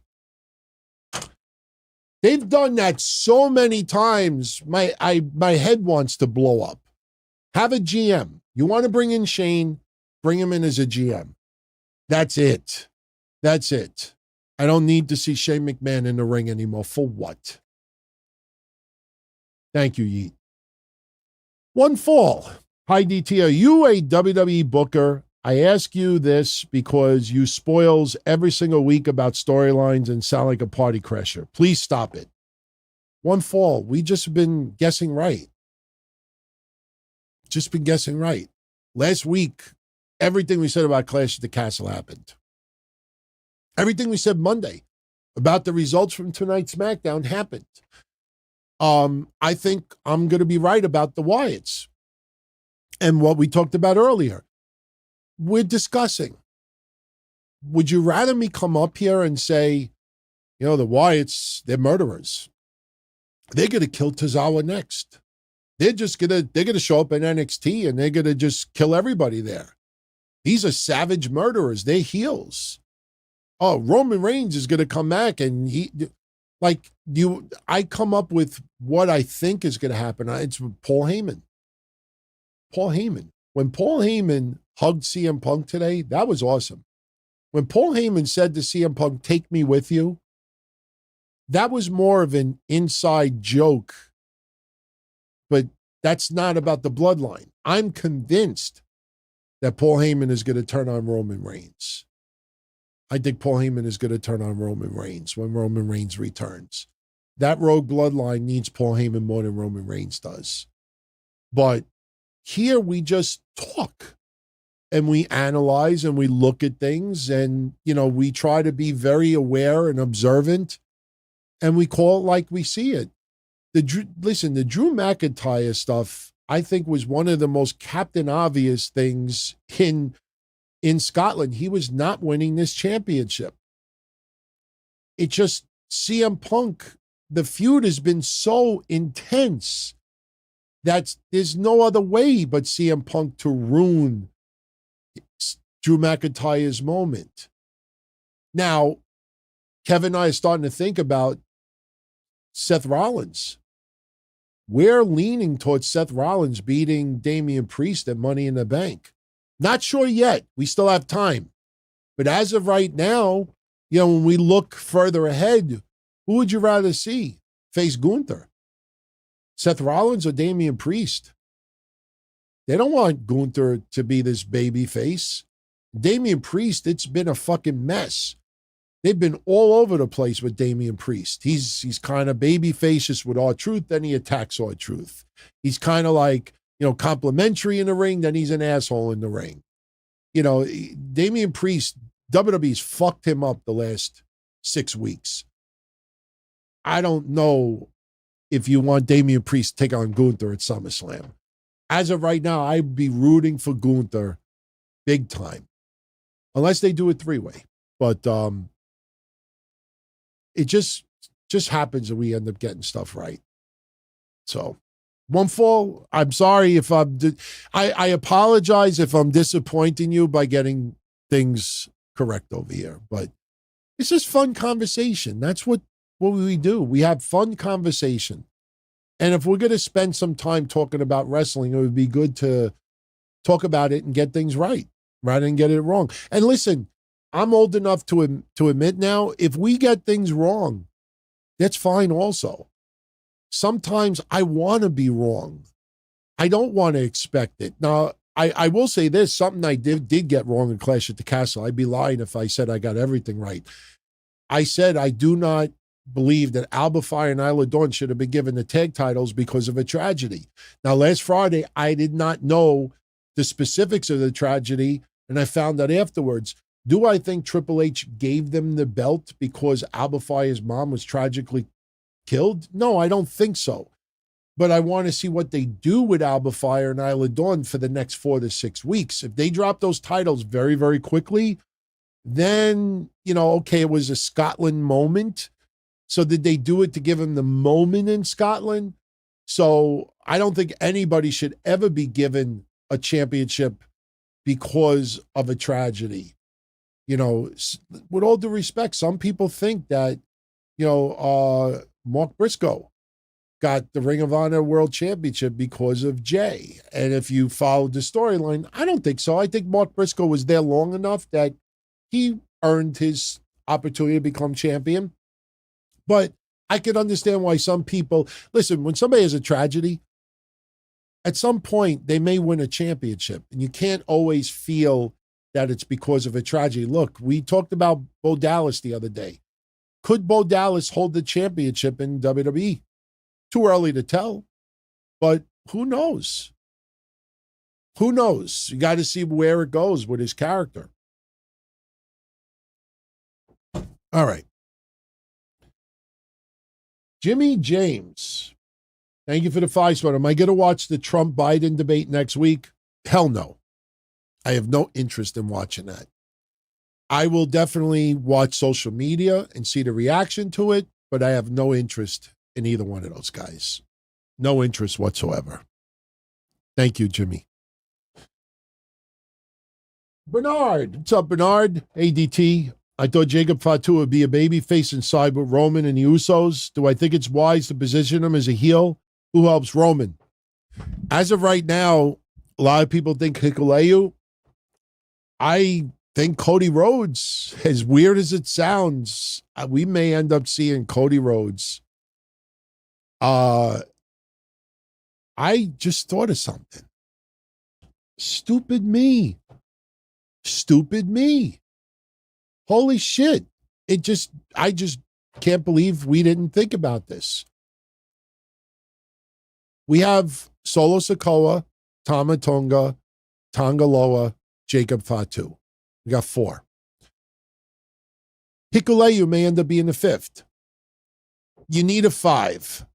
They've done that so many times, my head wants to blow up. Have a GM. You want to bring in Shane, bring him in as a GM. That's it. That's it. I don't need to see Shane McMahon in the ring anymore. For what? Thank you, Yeet. One fall. Hi, DT. Are you a WWE booker? I ask you this because you spoils every single week about storylines and sound like a party crasher. Please stop it. One fall. We just been guessing right. Just been guessing right. Last week, everything we said about Clash at the Castle happened. Everything we said Monday about the results from tonight's SmackDown happened. I think I'm going to be right about the Wyatts and what we talked about earlier. We're discussing. Would you rather me come up here and say, the Wyatts, they're murderers. They're going to kill Tozawa next. They're going to show up in NXT and they're going to just kill everybody there. These are savage murderers. They're heels. Oh, Roman Reigns is going to come back and I come up with what I think is going to happen. It's Paul Heyman. Paul Heyman. When Paul Heyman hugged CM Punk today, that was awesome. When Paul Heyman said to CM Punk, take me with you, that was more of an inside joke. But that's not about the bloodline. I'm convinced that Paul Heyman is going to turn on Roman Reigns. I think Paul Heyman is going to turn on Roman Reigns when Roman Reigns returns. That rogue bloodline needs Paul Heyman more than Roman Reigns does. But here we just talk and we analyze and we look at things and, we try to be very aware and observant and we call it like we see it. The Drew McIntyre stuff, I think, was one of the most Captain Obvious things in Scotland. He was not winning this championship. It just, CM Punk, the feud has been so intense that there's no other way but CM Punk to ruin Drew McIntyre's moment. Now, Kevin and I are starting to think about Seth Rollins. We're leaning towards Seth Rollins beating Damian Priest at Money in the Bank. Not sure yet. We still have time. But as of right now, when we look further ahead, who would you rather see? face Gunther? Seth Rollins or Damian Priest? They don't want Gunther to be this baby face. Damian Priest, it's been a fucking mess. They've been all over the place with Damian Priest. He's kind of baby facious with R-Truth, then he attacks R-Truth. He's kind of like, complimentary in the ring, then he's an asshole in the ring. Damian Priest, WWE's fucked him up the last 6 weeks. I don't know if you want Damian Priest to take on Gunther at SummerSlam. As of right now, I'd be rooting for Gunther big time. Unless they do a 3-way. But it just happens that we end up getting stuff right. So, one fall, I'm sorry if I apologize if I'm disappointing you by getting things correct over here. But it's just fun conversation. That's what we do. We have fun conversation. And if we're going to spend some time talking about wrestling, it would be good to talk about it and get things right rather than get it wrong. And listen, I'm old enough to admit now, if we get things wrong, that's fine also. Sometimes I want to be wrong. I don't want to expect it. Now, I will say this, something I did get wrong in Clash at the Castle. I'd be lying if I said I got everything right. I said I do not believe that Alba Fire and Isla Dawn should have been given the tag titles because of a tragedy. Now, last Friday, I did not know the specifics of the tragedy, and I found out afterwards. Do I think Triple H gave them the belt because Alba Fire's mom was tragically killed? No, I don't think so. But I want to see what they do with Alba Fire and Isla Dawn for the next 4 to 6 weeks. If they drop those titles very, very quickly, then, okay, it was a Scotland moment. So did they do it to give him the moment in Scotland? So I don't think anybody should ever be given a championship because of a tragedy. With all due respect, some people think that, Mark Briscoe got the Ring of Honor World Championship because of Jay. And if you followed the storyline, I don't think so. I think Mark Briscoe was there long enough that he earned his opportunity to become champion. But I could understand why some people, listen, when somebody has a tragedy, at some point they may win a championship. And you can't always feel that it's because of a tragedy. Look, we talked about Bo Dallas the other day. Could Bo Dallas hold the championship in WWE? Too early to tell, but who knows? Who knows? You got to see where it goes with his character. All right. Jimmy James, thank you for the 5-star. Am I going to watch the Trump-Biden debate next week? Hell no. I have no interest in watching that. I will definitely watch social media and see the reaction to it, but I have no interest in either one of those guys. No interest whatsoever. Thank you, Jimmy. Bernard. What's up, Bernard? ADT. I thought Jacob Fatu would be a babyface inside with Roman and the Usos. Do I think it's wise to position him as a heel? Who helps Roman? As of right now, a lot of people think Hikuleu. I think Cody Rhodes, as weird as it sounds, we may end up seeing Cody Rhodes. I just thought of something. Stupid me. Holy shit. I just can't believe we didn't think about this. We have Solo Sikoa, Tama Tonga, Tangaloa, Jacob Fatu. We got 4. Hikuleu may end up being the 5th. You need a 5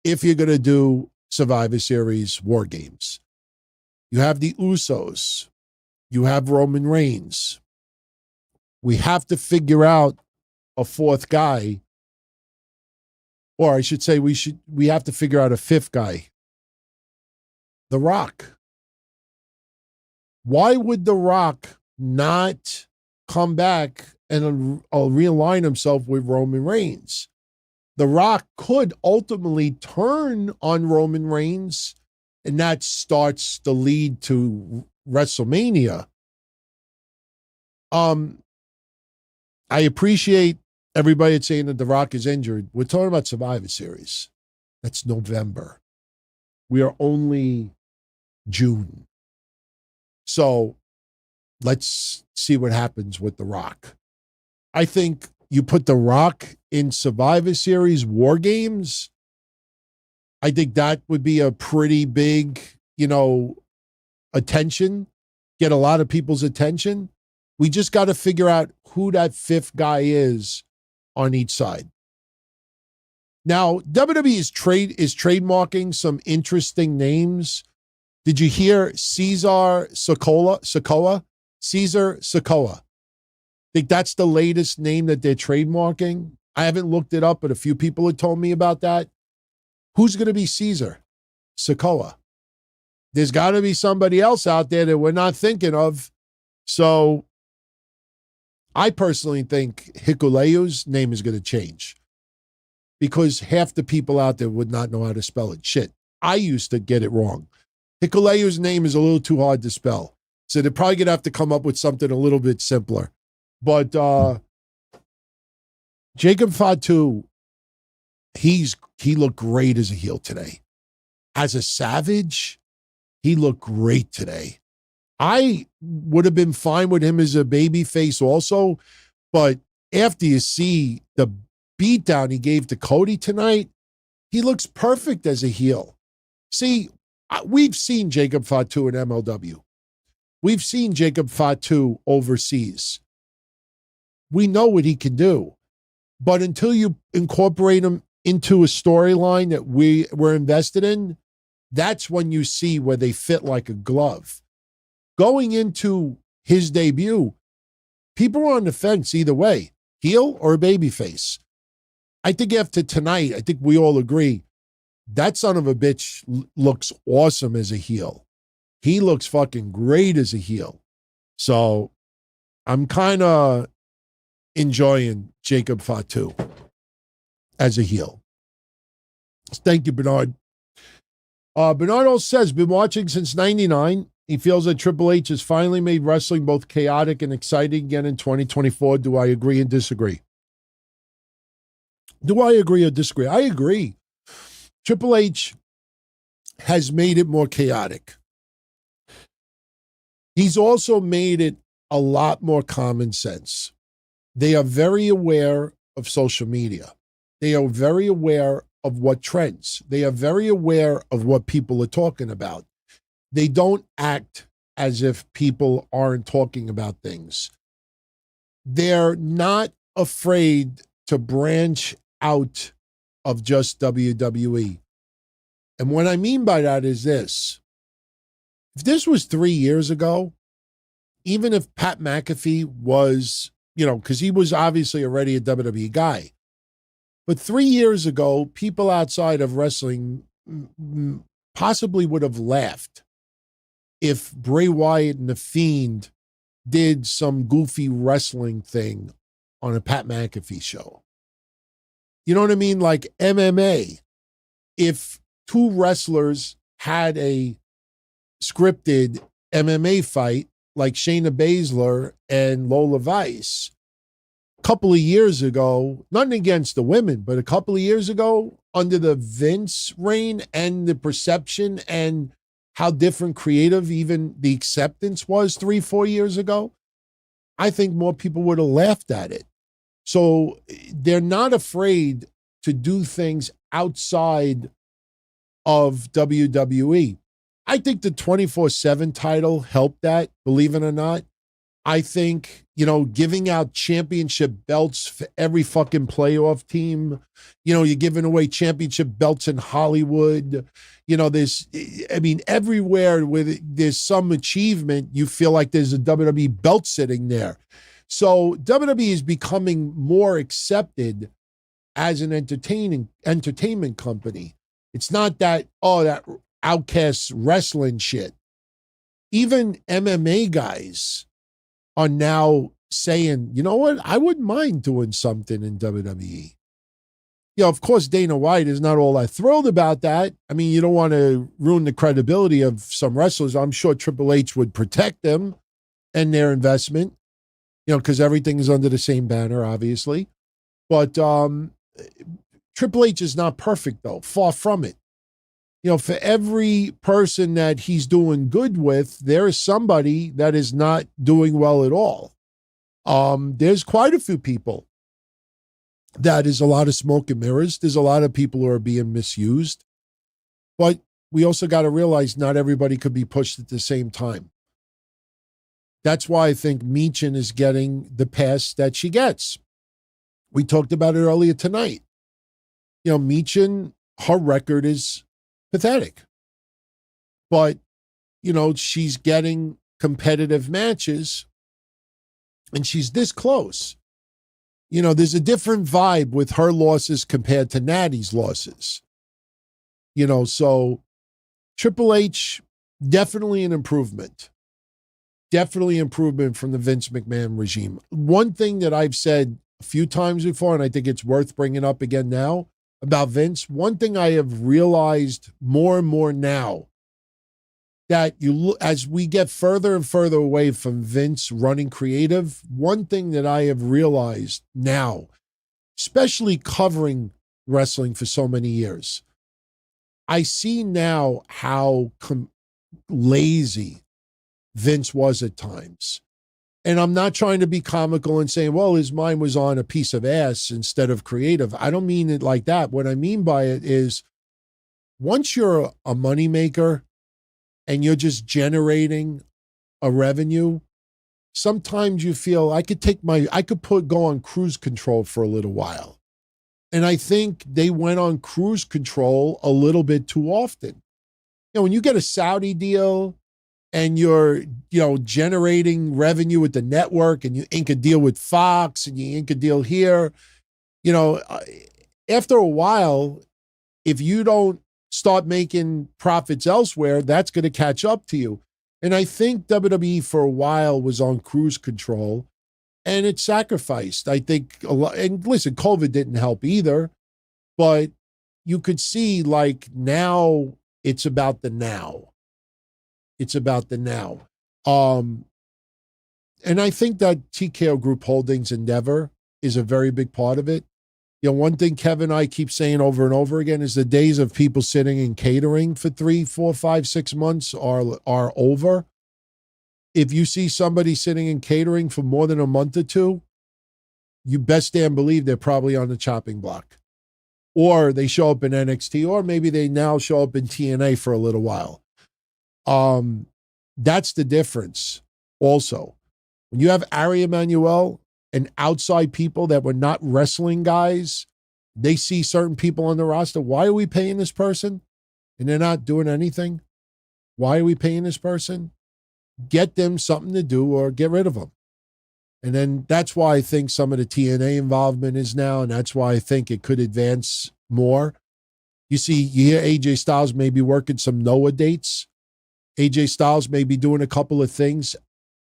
if you're going to do Survivor Series War Games. You have the Usos. You have Roman Reigns. We have to figure out a 4th guy. Or I should say we have to figure out a 5th guy. The Rock. Why would The Rock not come back and realign himself with Roman Reigns? The Rock could ultimately turn on Roman Reigns, and that starts to lead to WrestleMania. I appreciate everybody that's saying that The Rock is injured, we're talking about Survivor Series. That's November. We are only June. So let's see what happens with The Rock. I think you put The Rock in Survivor Series War Games, I think that would be a pretty big, attention, get a lot of people's attention. We just got to figure out who that fifth guy is on each side. Now, WWE is trademarking some interesting names. Did you hear Cesar Sikoa? Cesar Sikoa. Think that's the latest name that they're trademarking? I haven't looked it up, but a few people had told me about that. Who's going to be Cesar Sikoa? There's got to be somebody else out there that we're not thinking of. So I personally think Hikuleu's name is going to change because half the people out there would not know how to spell it. Shit, I used to get it wrong. Hikuleu's name is a little too hard to spell. So they're probably going to have to come up with something a little bit simpler. But Jacob Fatu, he looked great as a heel today. As a Savage, he looked great today. I would have been fine with him as a baby face also, but after you see the beatdown he gave to Cody tonight, he looks perfect as a heel. See, we've seen Jacob Fatu in MLW. We've seen Jacob Fatu overseas. We know what he can do. But until you incorporate him into a storyline that we're invested in, that's when you see where they fit like a glove. Going into his debut, people were on the fence either way, heel or babyface. I think after tonight, I think we all agree, that son of a bitch looks awesome as a heel. He looks fucking great as a heel. So I'm kind of enjoying Jacob Fatu as a heel. Thank you, Bernard. Bernardo says, been watching since 99. He feels that Triple H has finally made wrestling both chaotic and exciting again in 2024. Do I agree and disagree? Do I agree or disagree? I agree. Triple H has made it more chaotic. He's also made it a lot more common sense. They are very aware of social media. They are very aware of what trends. They are very aware of what people are talking about. They don't act as if people aren't talking about things. They're not afraid to branch out of just WWE. And what I mean by that is this. If this was 3 years ago, even if Pat McAfee was, because he was obviously already a WWE guy, but 3 years ago, people outside of wrestling possibly would have laughed if Bray Wyatt and The Fiend did some goofy wrestling thing on a Pat McAfee show. You know what I mean? Like MMA. If two wrestlers had a scripted MMA fight like Shayna Baszler and Lola Vice, a couple of years ago, nothing against the women, but a couple of years ago, under the Vince reign and the perception and how different creative even the acceptance was 3-4 years ago, I think more people would have laughed at it. So they're not afraid to do things outside of WWE. I think the 24/7 title helped that, believe it or not. I think, giving out championship belts for every fucking playoff team, you're giving away championship belts in Hollywood. Everywhere where there's some achievement, you feel like there's a WWE belt sitting there. So WWE is becoming more accepted as an entertainment company. It's not that outcast wrestling shit. Even MMA guys are now saying, you know what, I wouldn't mind doing something in WWE. Of course, Dana White is not all that thrilled about that. I mean, you don't want to ruin the credibility of some wrestlers. I'm sure Triple H would protect them and their investment, because everything is under the same banner, obviously. But Triple H is not perfect, though. Far from it. For every person that he's doing good with, there is somebody that is not doing well at all. There's quite a few people that is a lot of smoke and mirrors. There's a lot of people who are being misused. But we also got to realize not everybody could be pushed at the same time. That's why I think Michin is getting the pass that she gets. We talked about it earlier tonight. Michin, her record is pathetic. But, she's getting competitive matches and she's this close. There's a different vibe with her losses compared to Natty's losses. So Triple H, definitely an improvement. Definitely improvement from the Vince McMahon regime. One thing that I've said a few times before, and I think it's worth bringing up again now about Vince, one thing I have realized more and more now, that as we get further and further away from Vince running creative, one thing that I have realized now, especially covering wrestling for so many years, I see now how lazy Vince was at times. And I'm not trying to be comical and saying, well, his mind was on a piece of ass instead of creative. I don't mean it like that. What I mean by it is, once you're a moneymaker and you're just generating a revenue, sometimes you feel I could go on cruise control for a little while. And I think they went on cruise control a little bit too often. When you get a Saudi deal and you're, generating revenue with the network and you ink a deal with Fox and you ink a deal here, after a while, if you don't start making profits elsewhere, that's going to catch up to you. And I think WWE for a while was on cruise control and it sacrificed. I think a lot, and listen, COVID didn't help either, but you could see now it's about the now. It's about the now. And I think that TKO Group Holdings endeavor is a very big part of it. One thing Kevin and I keep saying over and over again is the days of people sitting in catering for 3, 4, 5, 6 months are over. If you see somebody sitting in catering for more than a month or two, you best damn believe they're probably on the chopping block. Or they show up in NXT, or maybe they now show up in TNA for a little while. That's the difference also. When you have Ari Emanuel and outside people that were not wrestling guys, they see certain people on the roster. Why are we paying this person? And they're not doing anything. Why are we paying this person? Get them something to do or get rid of them. And then that's why I think some of the TNA involvement is now, and that's why I think it could advance more. You hear AJ Styles maybe working some Noah dates. AJ Styles may be doing a couple of things.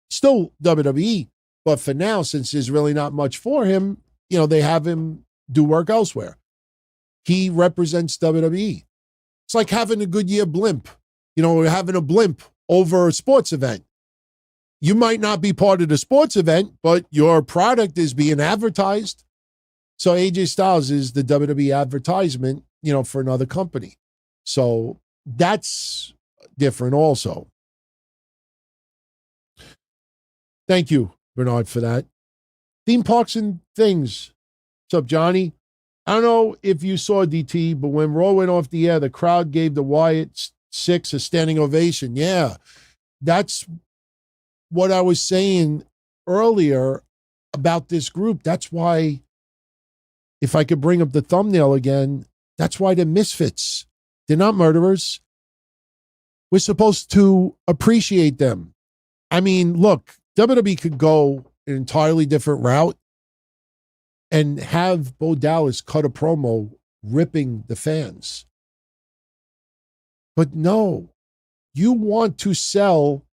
Still WWE, but for now, since there's really not much for him, they have him do work elsewhere. He represents WWE. It's like having a Goodyear blimp, having a blimp over a sports event. You might not be part of the sports event, but your product is being advertised. So AJ Styles is the WWE advertisement, for another company. So that's different also. Thank you, Bernard, for that. Theme parks and things. What's up, Johnny? I don't know if you saw DT, but when Raw went off the air, the crowd gave the Wyatt 6 a standing ovation. Yeah, that's what I was saying earlier about this group. That's why, if I could bring up the thumbnail again, that's why they're misfits. They're not murderers. We're supposed to appreciate them. I mean, look, WWE could go an entirely different route and have Bo Dallas cut a promo ripping the fans. But no, you want to sell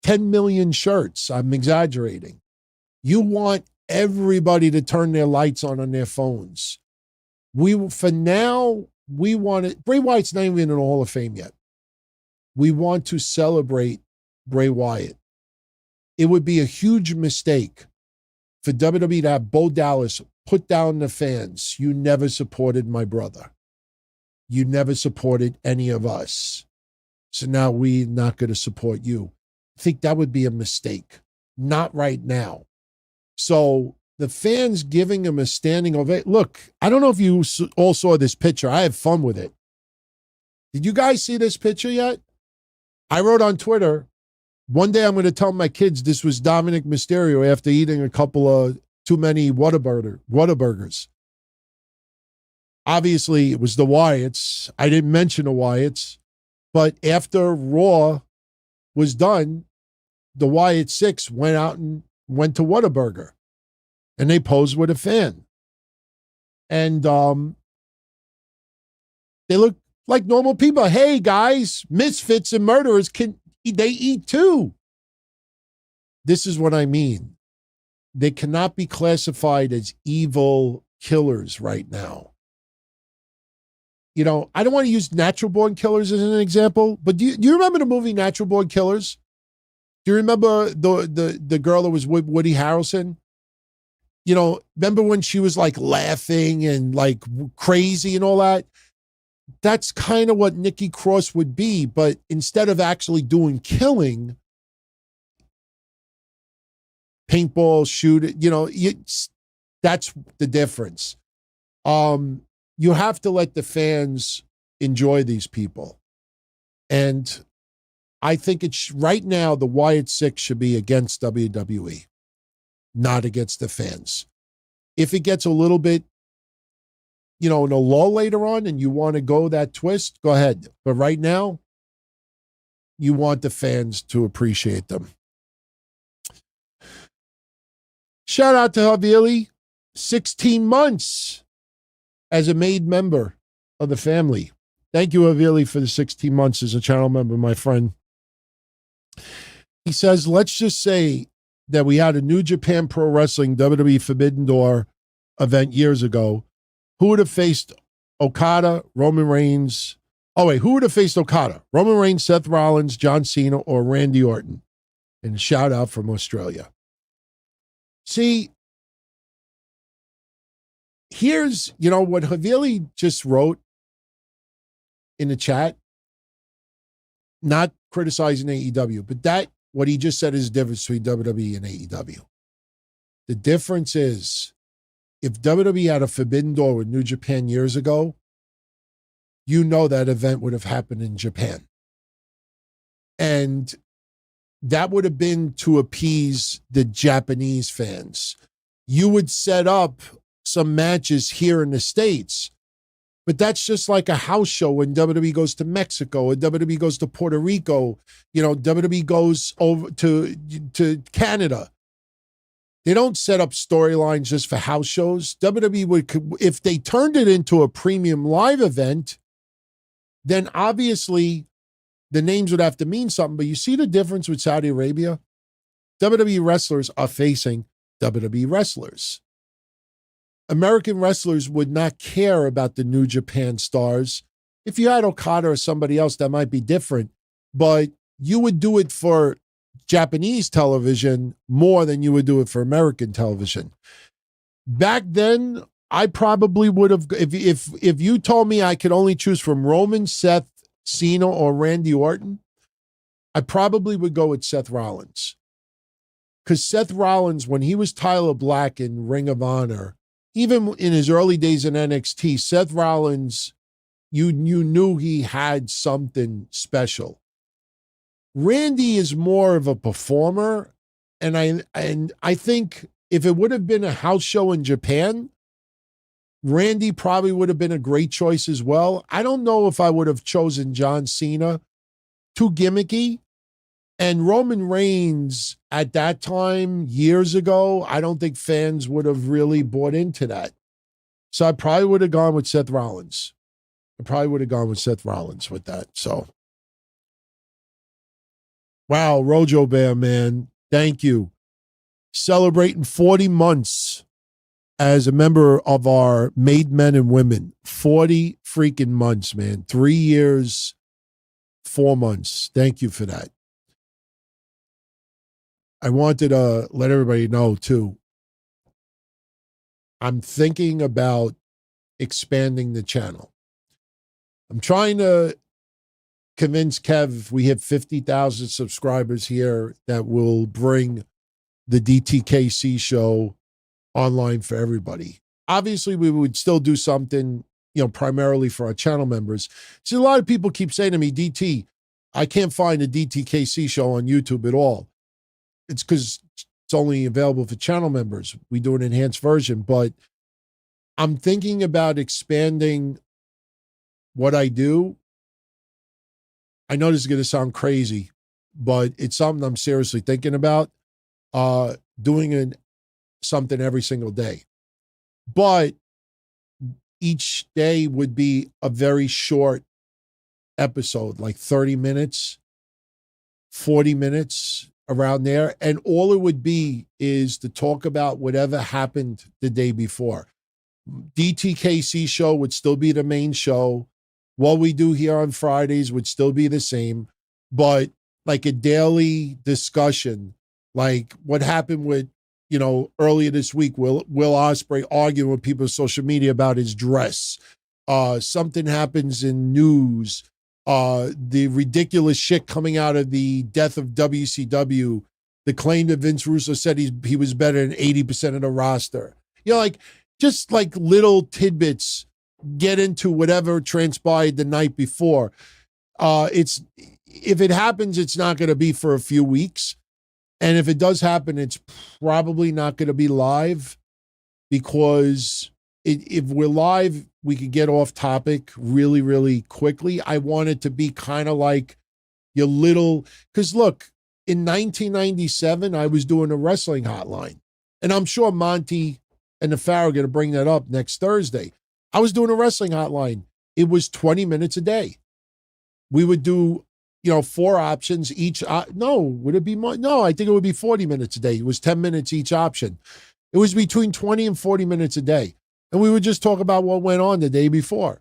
10 million shirts. I'm exaggerating. You want everybody to turn their lights on their phones. For now, we want it. Bray Wyatt's not even in the Hall of Fame yet. We want to celebrate Bray Wyatt. It would be a huge mistake for WWE to have Bo Dallas put down the fans. You never supported my brother. You never supported any of us. So now we're not going to support you. I think that would be a mistake. Not right now. So the fans giving him a standing ovation. Look, I don't know if you all saw this picture. I had fun with it. Did you guys see this picture yet? I wrote on Twitter, one day I'm going to tell my kids this was Dominic Mysterio after eating a couple of too many Whataburgers. Obviously, it was the Wyatts. I didn't mention the Wyatts. But after Raw was done, the Wyatt Six went out and went to Whataburger. And they posed with a fan. And they look like normal people. Hey, guys, misfits and murderers, they eat too. This is what I mean. They cannot be classified as evil killers right now. You know, I don't want to use Natural Born Killers as an example, but do you remember the movie Natural Born Killers? Do you remember the girl that was with Woody Harrelson? You know, remember when she was like laughing and like crazy and all that? That's kind of what Nikki Cross would be, but instead of actually doing killing, paintball, shoot, you know, that's the difference. You have to let the fans enjoy these people. And I think it's right now the Wyatt Six should be against WWE, not against the fans. If it gets a little bit, you know, in a lull later on and you want to go that twist, go ahead. But right now, you want the fans to appreciate them. Shout out to Havili, 16 months as a made member of the family. Thank you, Havili, for the 16 months as a channel member, my friend. He says, let's just say that we had a New Japan Pro Wrestling WWE Forbidden Door event years ago. Who would have faced Okada, Roman Reigns? Oh, wait, who would have faced Okada? Roman Reigns, Seth Rollins, John Cena, or Randy Orton? And a shout out from Australia. See, here's, you know, what Havili just wrote in the chat, not criticizing AEW, but that, what he just said is the difference between WWE and AEW. The difference is, if WWE had a Forbidden Door with New Japan years ago, you know that event would have happened in Japan. And that would have been to appease the Japanese fans. You would set up some matches here in the States, but that's just like a house show when WWE goes to Mexico, or WWE goes to Puerto Rico, you know, WWE goes over to Canada. They don't set up storylines just for house shows. WWE would, if they turned it into a premium live event, then obviously the names would have to mean something. But you see the difference with Saudi Arabia? WWE wrestlers are facing WWE wrestlers. American wrestlers would not care about the New Japan stars. If you had Okada or somebody else, that might be different. But you would do it for Japanese television more than you would do it for American television. Back then, I probably would have, if you told me I could only choose from Roman, Seth, Cena, or Randy Orton, I probably would go with Seth Rollins. Because Seth Rollins, when he was Tyler Black in Ring of Honor, even in his early days in NXT, Seth Rollins, you knew he had something special. Randy is more of a performer, and I think if it would have been a house show in Japan, Randy probably would have been a great choice as well. I don't know if I would have chosen John Cena. Too gimmicky. And Roman Reigns at that time, years ago, I don't think fans would have really bought into that. So I probably would have gone with Seth Rollins. with that. So, wow, Rojo Bear, man. Thank you. Celebrating 40 months as a member of our Made Men and Women. 40 freaking months, man. 3 years, 4 months. Thank you for that. I wanted to let everybody know, too. I'm thinking about expanding the channel. I'm trying to convince Kev we hit 50,000 subscribers here that will bring the DTKC show online for everybody. Obviously, we would still do something, primarily for our channel members. See, a lot of people keep saying to me, DT, I can't find a DTKC show on YouTube at all. It's because it's only available for channel members. We do an enhanced version, but I'm thinking about expanding what I do. I know this is going to sound crazy, but it's something I'm seriously thinking about, doing something every single day. But each day would be a very short episode, like 30 minutes, 40 minutes, around there. And all it would be is to talk about whatever happened the day before. DTKC show would still be the main show. What we do here on Fridays would still be the same, but like a daily discussion, like what happened with, earlier this week, Will Ospreay arguing with people on social media about his dress. Something happens in news. The ridiculous shit coming out of the death of WCW, the claim that Vince Russo said he was better than 80% of the roster. Just like little tidbits get into whatever transpired the night before. If it happens, it's not going to be for a few weeks. And if it does happen, it's probably not going to be live, because if we're live, we could get off topic really, really quickly. I want it to be kind of like your little, because look, in 1997, I was doing a wrestling hotline, and I'm sure Monty and the Pharaoh are going to bring that up next Thursday. I was doing a wrestling hotline. It was 20 minutes a day. We would do, 4 options each. Would it be more? No, I think it would be 40 minutes a day. It was 10 minutes each option. It was between 20 and 40 minutes a day. And we would just talk about what went on the day before.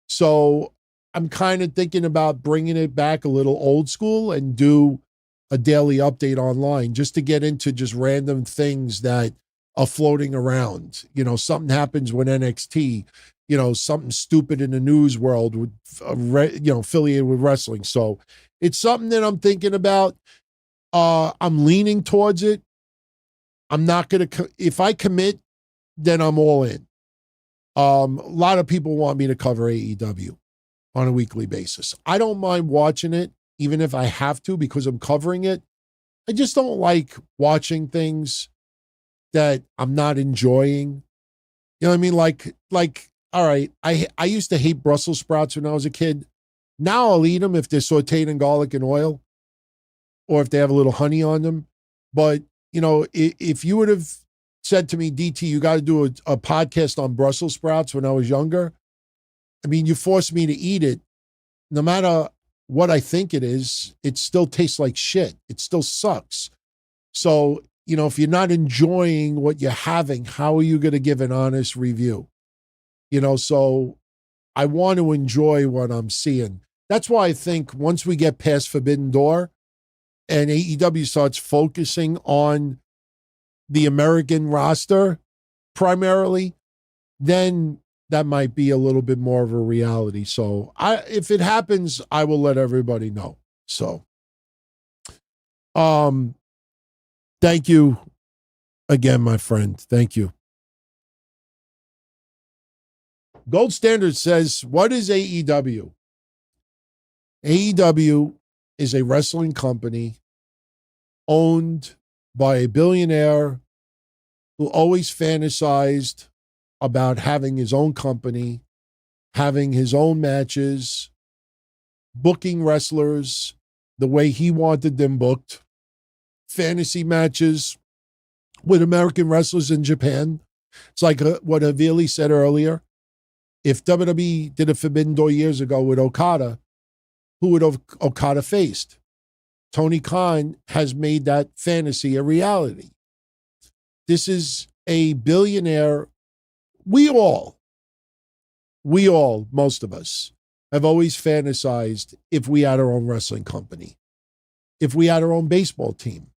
So I'm kind of thinking about bringing it back a little old school and do a daily update online, just to get into just random things that are floating around. Something happens with NXT, something stupid in the news world with, affiliated with wrestling. So it's something that I'm thinking about. I'm leaning towards it. I'm not going to, if I commit, then I'm all in. A lot of people want me to cover AEW on a weekly basis. I don't mind watching it, even if I have to, because I'm covering it. I just don't like watching things that I'm not enjoying. You know what I mean? Like, all right, I used to hate Brussels sprouts when I was a kid. Now I'll eat them if they're sauteed in garlic and oil, or if they have a little honey on them. But, if you would have said to me, DT, you got to do a podcast on Brussels sprouts when I was younger, I mean, you forced me to eat it. No matter what I think it is, it still tastes like shit. It still sucks. So, if you're not enjoying what you're having, how are you going to give an honest review? So I want to enjoy what I'm seeing. That's why I think once we get past Forbidden Door and AEW starts focusing on the American roster primarily, then that might be a little bit more of a reality. So if it happens, I will let everybody know. So, thank you again, my friend. Thank you. Gold Standard says, what is AEW? AEW is a wrestling company owned by a billionaire who always fantasized about having his own company, having his own matches, booking wrestlers the way he wanted them booked, fantasy matches with American wrestlers in Japan. It's like what Havili said earlier. If WWE did a Forbidden Door years ago with Okada, who would Okada faced? Tony Khan has made that fantasy a reality. This is a billionaire. We all, most of us, have always fantasized if we had our own wrestling company, if we had our own baseball team,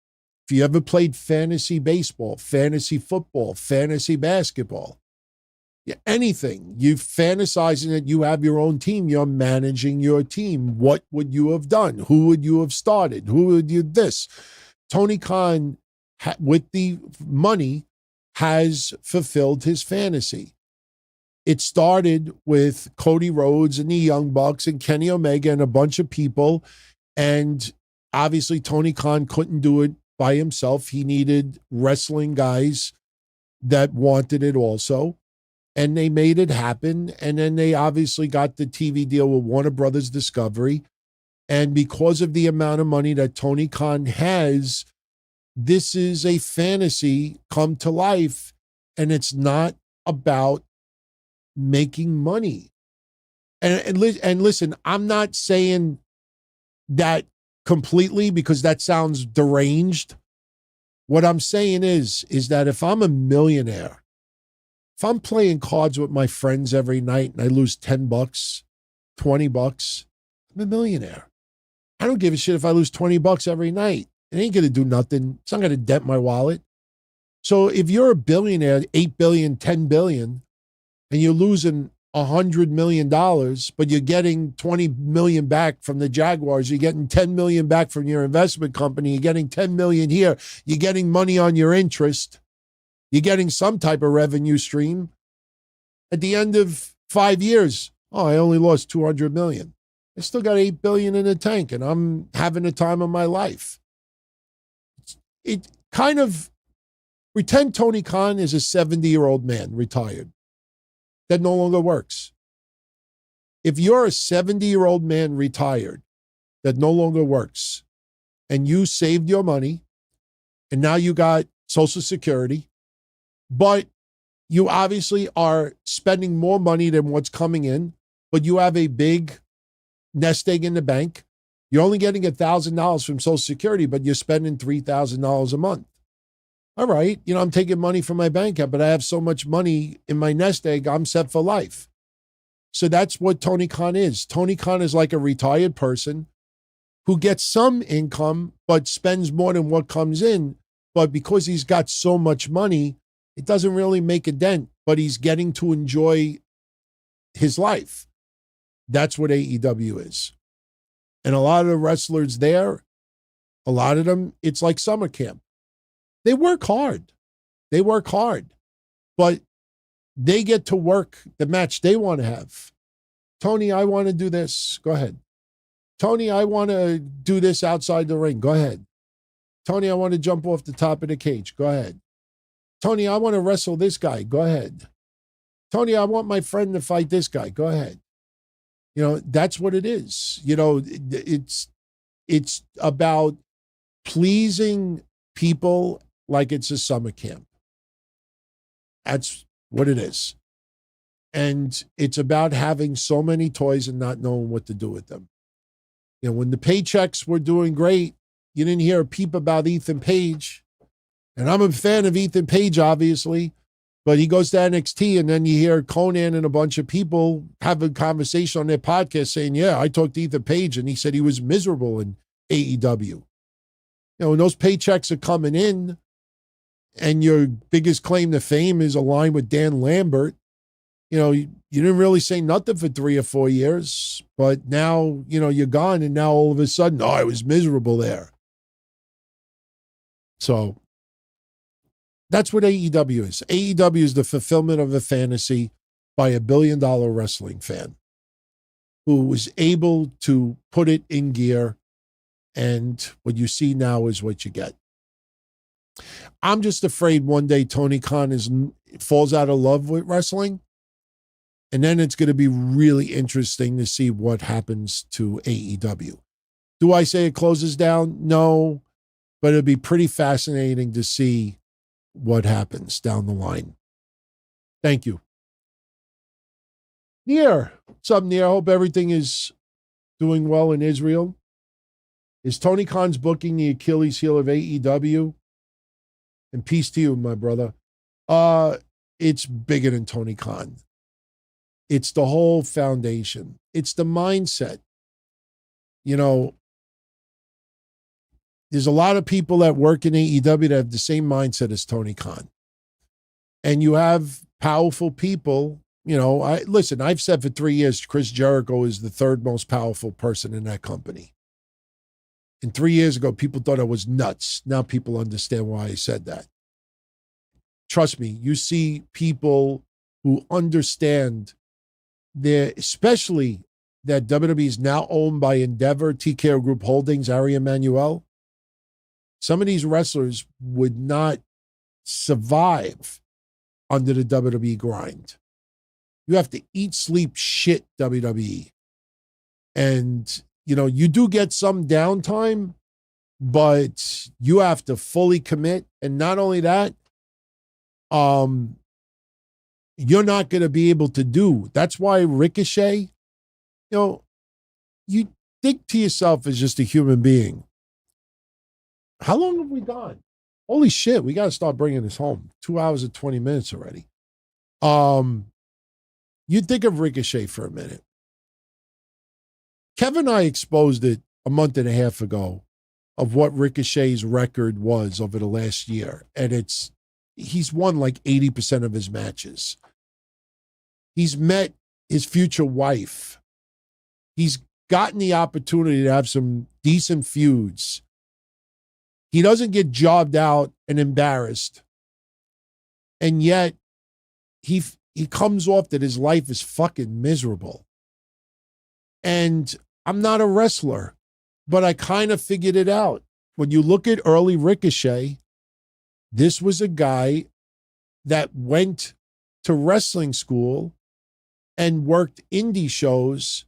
If you ever played fantasy baseball, fantasy football, fantasy basketball, anything, you fantasizing that you have your own team, you're managing your team. What would you have done? Who would you have started? Who would you this? Tony Khan, with the money, has fulfilled his fantasy. It started with Cody Rhodes and the Young Bucks and Kenny Omega and a bunch of people. And obviously Tony Khan couldn't do it by himself. He needed wrestling guys that wanted it also. And they made it happen. And then they obviously got the TV deal with Warner Brothers Discovery. And because of the amount of money that Tony Khan has, this is a fantasy come to life. And it's not about making money. And listen, I'm not saying that completely because that sounds deranged. What I'm saying is that if I'm a millionaire, if I'm playing cards with my friends every night and I lose $10, $20, I'm a millionaire. I don't give a shit if I lose $20 every night. It ain't going to do nothing. It's not going to dent my wallet. So if you're a billionaire, 8 billion, 10 billion, and you're losing $100 million, but you're getting 20 million back from the Jaguars, you're getting 10 million back from your investment company, you're getting 10 million here, you're getting money on your interest, you're getting some type of revenue stream. At the end of 5 years, I only lost 200 million. I still got 8 billion in the tank and I'm having the time of my life. It kind of, pretend Tony Khan is a 70-year-old man, retired, that no longer works. If you're a 70-year-old man retired that no longer works and you saved your money and now you got Social Security, but you obviously are spending more money than what's coming in, but you have a big nest egg in the bank. You're only getting $1,000 from Social Security, but you're spending $3,000 a month. All right, I'm taking money from my bank account, but I have so much money in my nest egg, I'm set for life. So that's what Tony Khan is. Tony Khan is like a retired person who gets some income, but spends more than what comes in. But because he's got so much money, it doesn't really make a dent, but he's getting to enjoy his life. That's what AEW is. And a lot of the wrestlers there, a lot of them, it's like summer camp. They work hard. But they get to work the match they want to have. Tony, I want to do this. Go ahead. Tony, I want to do this outside the ring. Go ahead. Tony, I want to jump off the top of the cage. Go ahead. Tony, I want to wrestle this guy. Go ahead. Tony, I want my friend to fight this guy. Go ahead. That's what it is. It's about pleasing people like it's a summer camp. That's what it is. And it's about having so many toys and not knowing what to do with them. When the paychecks were doing great, you didn't hear a peep about Ethan Page. And I'm a fan of Ethan Page, obviously, but he goes to NXT and then you hear Conan and a bunch of people have a conversation on their podcast saying, yeah, I talked to Ethan Page and he said he was miserable in AEW. When those paychecks are coming in and your biggest claim to fame is aligned with Dan Lambert, you didn't really say nothing for 3 or 4 years, but now, you're gone and now all of a sudden, I was miserable there. So that's what AEW is. AEW is the fulfillment of a fantasy by a billion-dollar wrestling fan who was able to put it in gear, and what you see now is what you get. I'm just afraid one day Tony Khan falls out of love with wrestling, and then it's going to be really interesting to see what happens to AEW. Do I say it closes down? No, but it'll be pretty fascinating to see what happens down the line. Thank you. Near. What's up, Near? I hope everything is doing well in Israel. Is Tony Khan's booking the Achilles heel of AEW? And peace to you, my brother. It's bigger than Tony Khan. It's the whole foundation. It's the mindset. there's a lot of people that work in AEW that have the same mindset as Tony Khan. And you have powerful people. You know, I've said for 3 years, Chris Jericho is the third most powerful person in that company. And 3 years ago, people thought I was nuts. Now people understand why I said that. Trust me, you see people who understand especially that WWE is now owned by Endeavor, TKO Group Holdings, Ari Emanuel. Some of these wrestlers would not survive under the WWE grind. You have to eat, sleep, shit, WWE. And, you know, you do get some downtime, but you have to fully commit. And not only that, you're not going to be able to do. That's why Ricochet, you know, you think to yourself as just a human being, how long have we gone? Holy shit, we got to start bringing this home. 2 hours and 20 minutes already. You think of Ricochet for a minute. Kevin and I exposed it a month and a half ago of what Ricochet's record was over the last year. And he's won like 80% of his matches. He's met his future wife. He's gotten the opportunity to have some decent feuds. He doesn't get jobbed out and embarrassed. And yet, he comes off that his life is fucking miserable. And I'm not a wrestler, but I kind of figured it out. When you look at early Ricochet, this was a guy that went to wrestling school and worked indie shows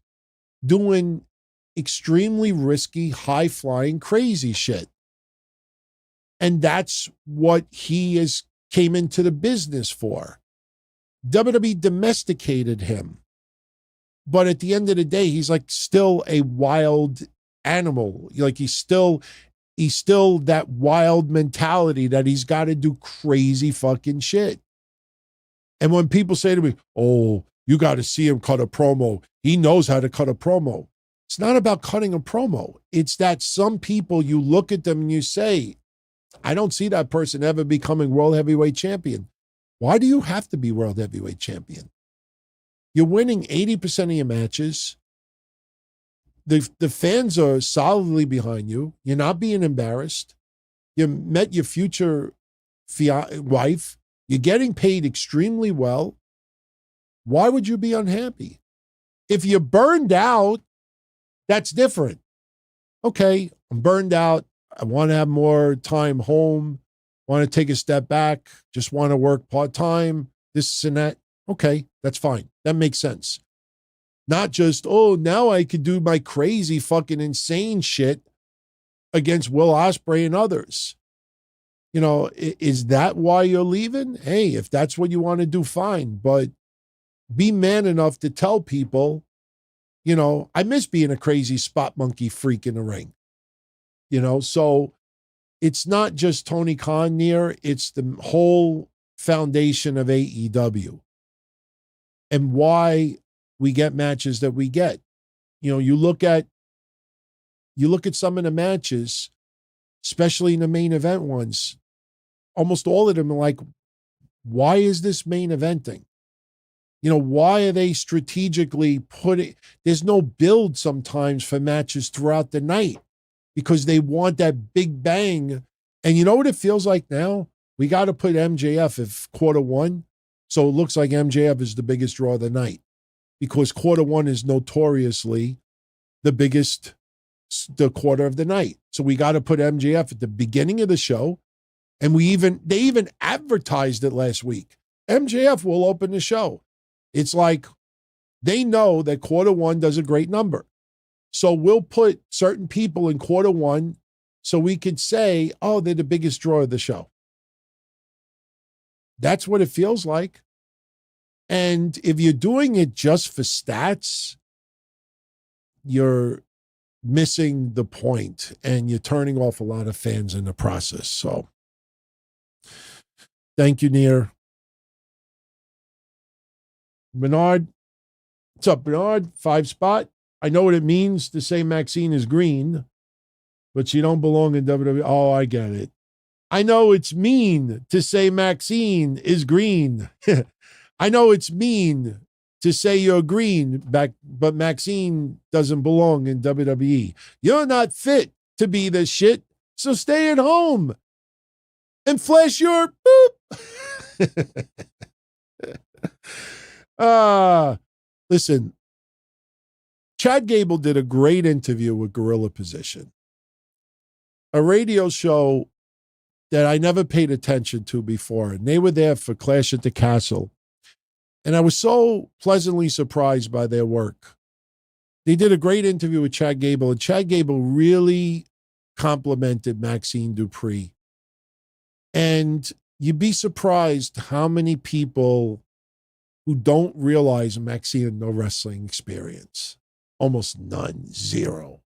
doing extremely risky, high-flying, crazy shit. And that's what he came into the business for. WWE domesticated him. But at the end of the day, he's like still a wild animal. Like he's still that wild mentality that he's got to do crazy fucking shit. And when people say to me, oh, you got to see him cut a promo. He knows how to cut a promo. It's not about cutting a promo. It's that some people, you look at them and you say, I don't see that person ever becoming world heavyweight champion. Why do you have to be world heavyweight champion? You're winning 80% of your matches. The fans are solidly behind you. You're not being embarrassed. You met your future wife. You're getting paid extremely well. Why would you be unhappy? If you're burned out, that's different. Okay, I'm burned out. I want to have more time home. Want to take a step back. Just want to work part-time. This and that. Okay, that's fine. That makes sense. Not just, oh, now I could do my crazy fucking insane shit against Will Ospreay and others. You know, is that why you're leaving? Hey, if that's what you want to do, fine. But be man enough to tell people, you know, I miss being a crazy spot monkey freak in the ring. You know, so it's not just Tony Khan near, it's the whole foundation of AEW and why we get matches that we get. You know, you look at some of the matches, especially in the main event ones, almost all of them are like, why is this main eventing? You know, why are they strategically there's no build sometimes for matches throughout the night because they want that big bang. And you know what it feels like now? We got to put MJF if quarter one. So it looks like MJF is the biggest draw of the night because quarter one is notoriously the biggest, the quarter of the night. So we got to put MJF at the beginning of the show. And they even advertised it last week. MJF will open the show. It's like they know that quarter one does a great number. So we'll put certain people in quarter one so we could say, oh, they're the biggest draw of the show. That's what it feels like. And if you're doing it just for stats, you're missing the point and you're turning off a lot of fans in the process. So thank you, Near. Bernard, what's up, Bernard? 5 spot. I know what it means to say Maxine is green, but she don't belong in WWE. Oh, I get it. I know it's mean to say Maxine is green. I know it's mean to say you're green, but Maxine doesn't belong in WWE. You're not fit to be this shit, so stay at home and flash your boop. Listen, Chad Gable did a great interview with Gorilla Position, a radio show that I never paid attention to before. And they were there for Clash at the Castle. And I was so pleasantly surprised by their work. They did a great interview with Chad Gable, and Chad Gable really complimented Maxine Dupree. And you'd be surprised how many people who don't realize Maxine had no wrestling experience. Almost none, zero,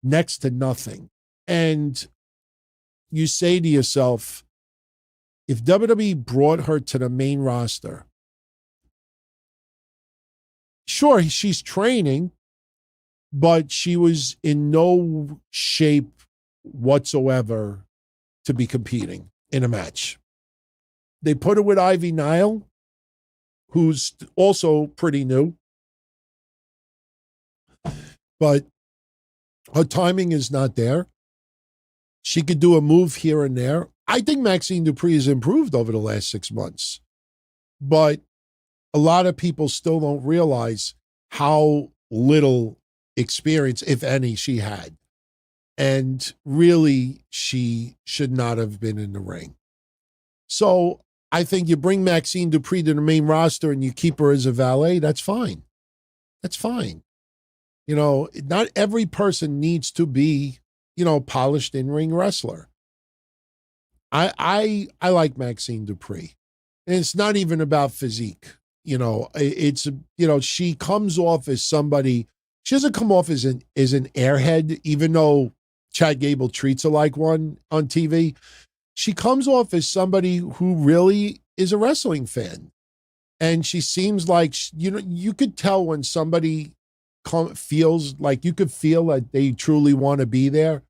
next to nothing. And you say to yourself, if WWE brought her to the main roster, sure, she's training, but she was in no shape whatsoever to be competing in a match. They put her with Ivy Nile, who's also pretty new, but her timing is not there. She could do a move here and there. I think Maxine Dupree has improved over the last 6 months, but a lot of people still don't realize how little experience, if any, she had. And really, she should not have been in the ring. So I think you bring Maxine Dupree to the main roster and you keep her as a valet, that's fine. That's fine. You know, not every person needs to be, you know, polished in-ring wrestler. I like Maxine Dupree. And it's not even about physique. You know, it's, you know, she comes off as somebody, she doesn't come off as an airhead, even though Chad Gable treats her like one on TV. She comes off as somebody who really is a wrestling fan. And she seems like, you know, you could tell when somebody feels like, you could feel that they truly want to be there.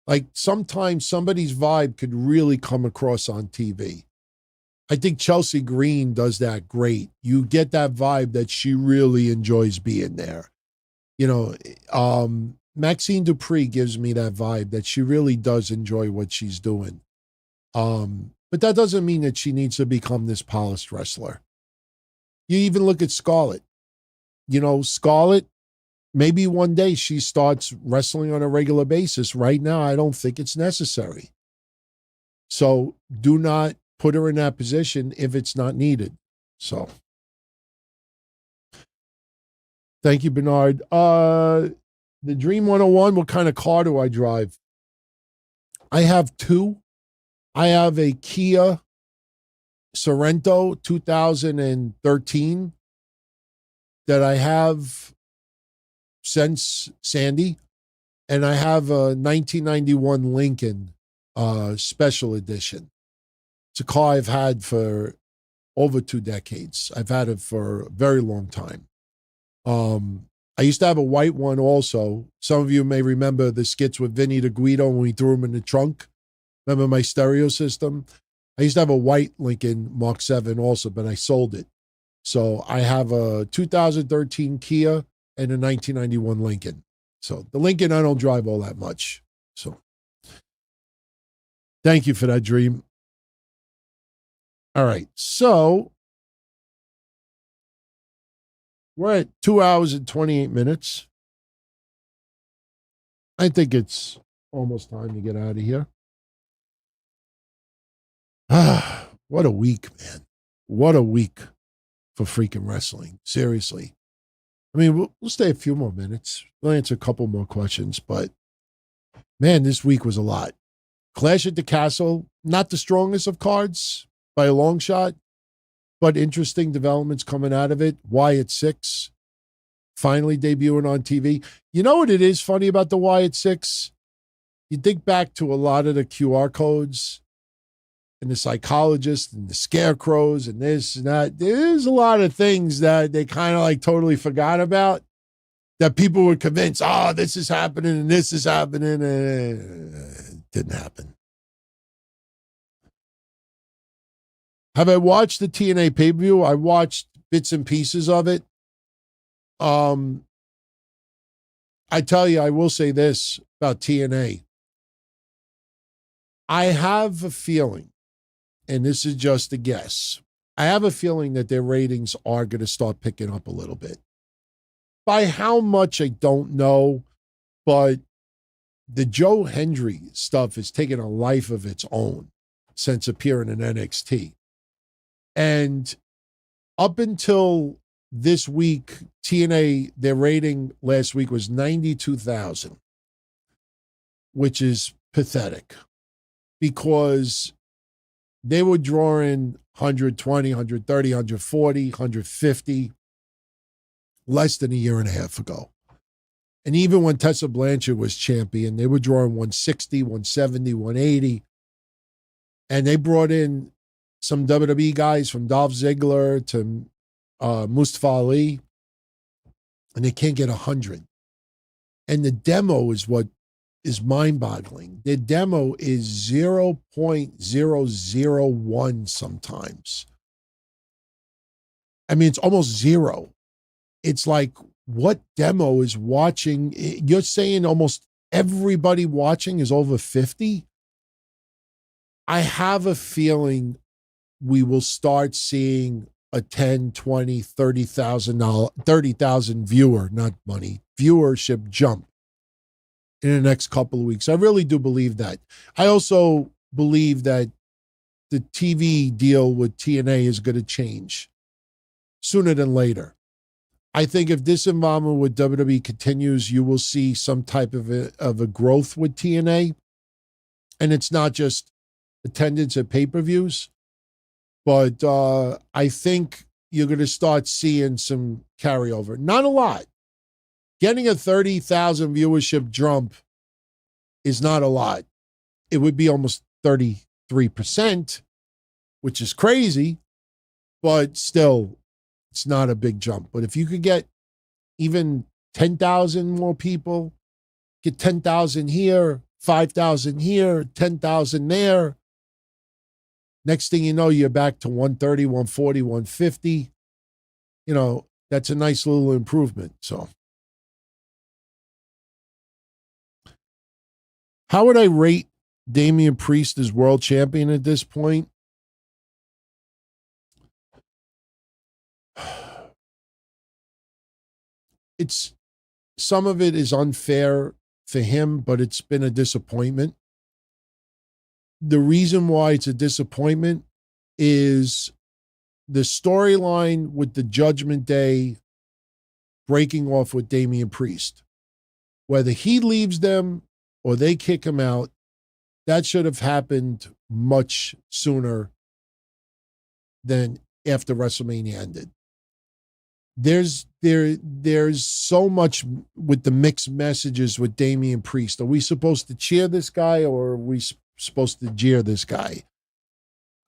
Like sometimes somebody's vibe could really come across on TV. I think Chelsea Green does that great. You get that vibe that she really enjoys being there. You know, Maxine Dupree gives me that vibe that she really does enjoy what she's doing. But that doesn't mean that she needs to become this polished wrestler. You even look at Scarlett. You know, Scarlett, maybe one day she starts wrestling on a regular basis. Right now, I don't think it's necessary. So do not put her in that position if it's not needed. So thank you, Bernard. The Dream 101, what kind of car do I drive? I have two. I have a Kia Sorento 2013 that I have since Sandy, and I have a 1991 Lincoln special edition. It's a car I've had for over 2 decades. I've had it for a very long time. I used to have a white one also. Some of you may remember the skits with Vinny DeGuido when we threw him in the trunk. Remember my stereo system? I used to have a white Lincoln Mark 7 also, but I sold it. So I have a 2013 Kia and a 1991 Lincoln. So the Lincoln I don't drive all that much. So thank you for that, Dream. All right, so we're at 2 hours and 28 minutes. I think it's almost time to get out of here. What a week, man. What a week for freaking wrestling. Seriously. I mean, we'll stay a few more minutes. We'll answer a couple more questions, but man, this week was a lot. Clash at the Castle, not the strongest of cards by a long shot, but interesting developments coming out of it. Wyatt 6 finally debuting on TV. You know what it is funny about the Wyatt 6? You think back to a lot of the QR codes and the psychologists and the scarecrows and this and that. There's a lot of things that they kind of like totally forgot about. that people were convinced, this is happening and this is happening. It didn't happen. Have I watched the TNA pay-per-view? I watched bits and pieces of it. I tell you, I will say this about TNA. I have a feeling, and this is just a guess, I have a feeling that their ratings are going to start picking up a little bit. By how much, I don't know, but the Joe Hendry stuff has taken a life of its own since appearing in NXT. And up until this week, TNA, their rating last week was 92,000, which is pathetic because they were drawing 120, 130, 140, 150 less than a year and a half ago. And even when Tessa Blanchard was champion, they were drawing 160, 170, 180. And they brought in some WWE guys from Dolph Ziggler to Mustafa Ali, and they can't get 100. And the demo is what is mind-boggling. The demo is 0.001 sometimes. I mean, it's almost zero. It's like, what demo is watching? You're saying almost everybody watching is over 50? I have a feeling we will start seeing a 10, 20, 30,000 viewer, not money, viewership jump in the next couple of weeks. I really do believe that. I also believe that the TV deal with TNA is going to change sooner than later. I think if this involvement with WWE continues, you will see some type of a growth with TNA. And it's not just attendance at pay-per-views, but I think you're going to start seeing some carryover. Not a lot. Getting a 30,000 viewership jump is not a lot. It would be almost 33%, which is crazy, but still, it's not a big jump. But if you could get even 10,000 more people, get 10,000 here, 5,000 here, 10,000 there, next thing you know, you're back to 130, 140, 150. You know, that's a nice little improvement. So, how would I rate Damian Priest as world champion at this point? It's, some of it is unfair for him, but it's been a disappointment. The reason why it's a disappointment is the storyline with the Judgment Day breaking off with Damian Priest. Whether he leaves them or they kick him out, that should have happened much sooner than after WrestleMania ended. There's so much with the mixed messages with Damian Priest. Are we supposed to cheer this guy or are we supposed to jeer this guy?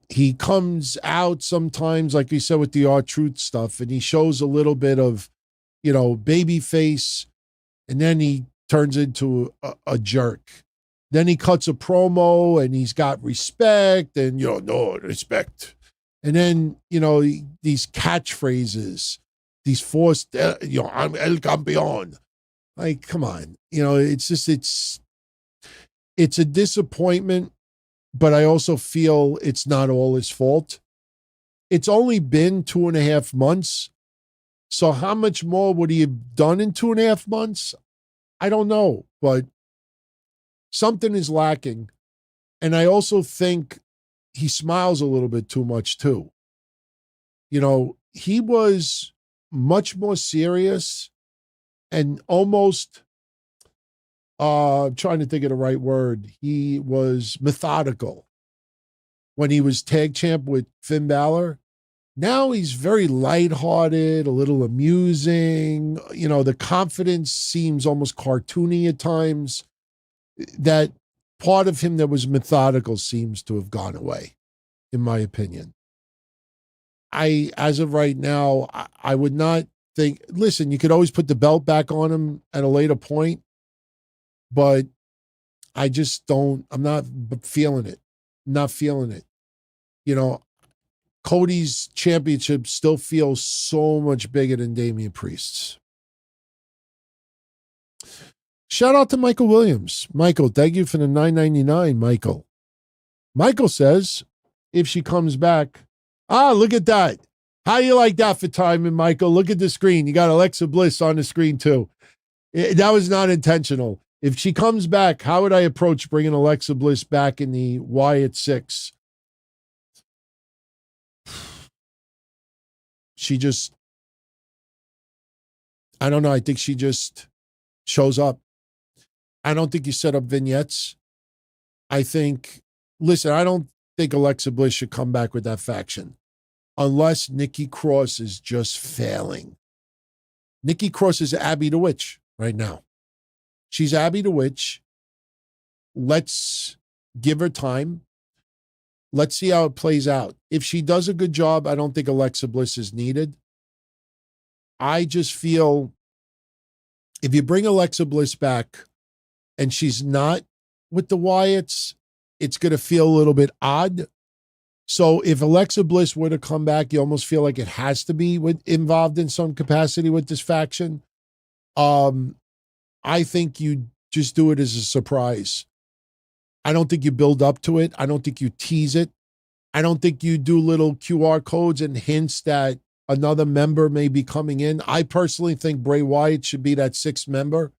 He comes out sometimes, like you said, with the R-Truth stuff, and he shows a little bit of, you know, baby face, and then he turns into a jerk. Then he cuts a promo and he's got respect and, you know, no respect. And then, you know, these catchphrases, these forced, you know, I'm El Campeón. Like, come on. You know, it's just, it's a disappointment, but I also feel it's not all his fault. It's only been 2.5 months. So how much more would he have done in 2.5 months? I don't know, but something is lacking. And I also think he smiles a little bit too much too. You know, he was much more serious and almost, I'm trying to think of the right word. He was methodical when he was tag champ with Finn Balor. Now he's very lighthearted, a little amusing. You know, the confidence seems almost cartoony at times. That part of him that was methodical seems to have gone away, in my opinion. As of right now, I would not think, listen, you could always put the belt back on him at a later point, but I just don't, I'm not feeling it. Not feeling it. You know, Cody's championship still feels so much bigger than Damian Priest's. Shout out to Michael Williams. Michael, thank you for the $9.99, Michael. Michael says, if she comes back, look at that. How you like that for timing, Michael? Look at the screen. You got Alexa Bliss on the screen too. That was not intentional. If she comes back, how would I approach bringing Alexa Bliss back in the Wyatt 6? She just, I don't know. I think she just shows up. I don't think you set up vignettes. I think, listen, I don't think Alexa Bliss should come back with that faction unless Nikki Cross is just failing. Nikki Cross is Abby the Witch right now. She's Abby the Witch. Let's give her time. Let's see how it plays out. If she does a good job, I don't think Alexa Bliss is needed. I just feel if you bring Alexa Bliss back and she's not with the Wyatts, it's going to feel a little bit odd. So if Alexa Bliss were to come back, you almost feel like it has to be involved in some capacity with this faction. I think you just do it as a surprise. I don't think you build up to it. I don't think you tease it. I don't think you do little QR codes and hints that another member may be coming in. I personally think Bray Wyatt should be that 6th member.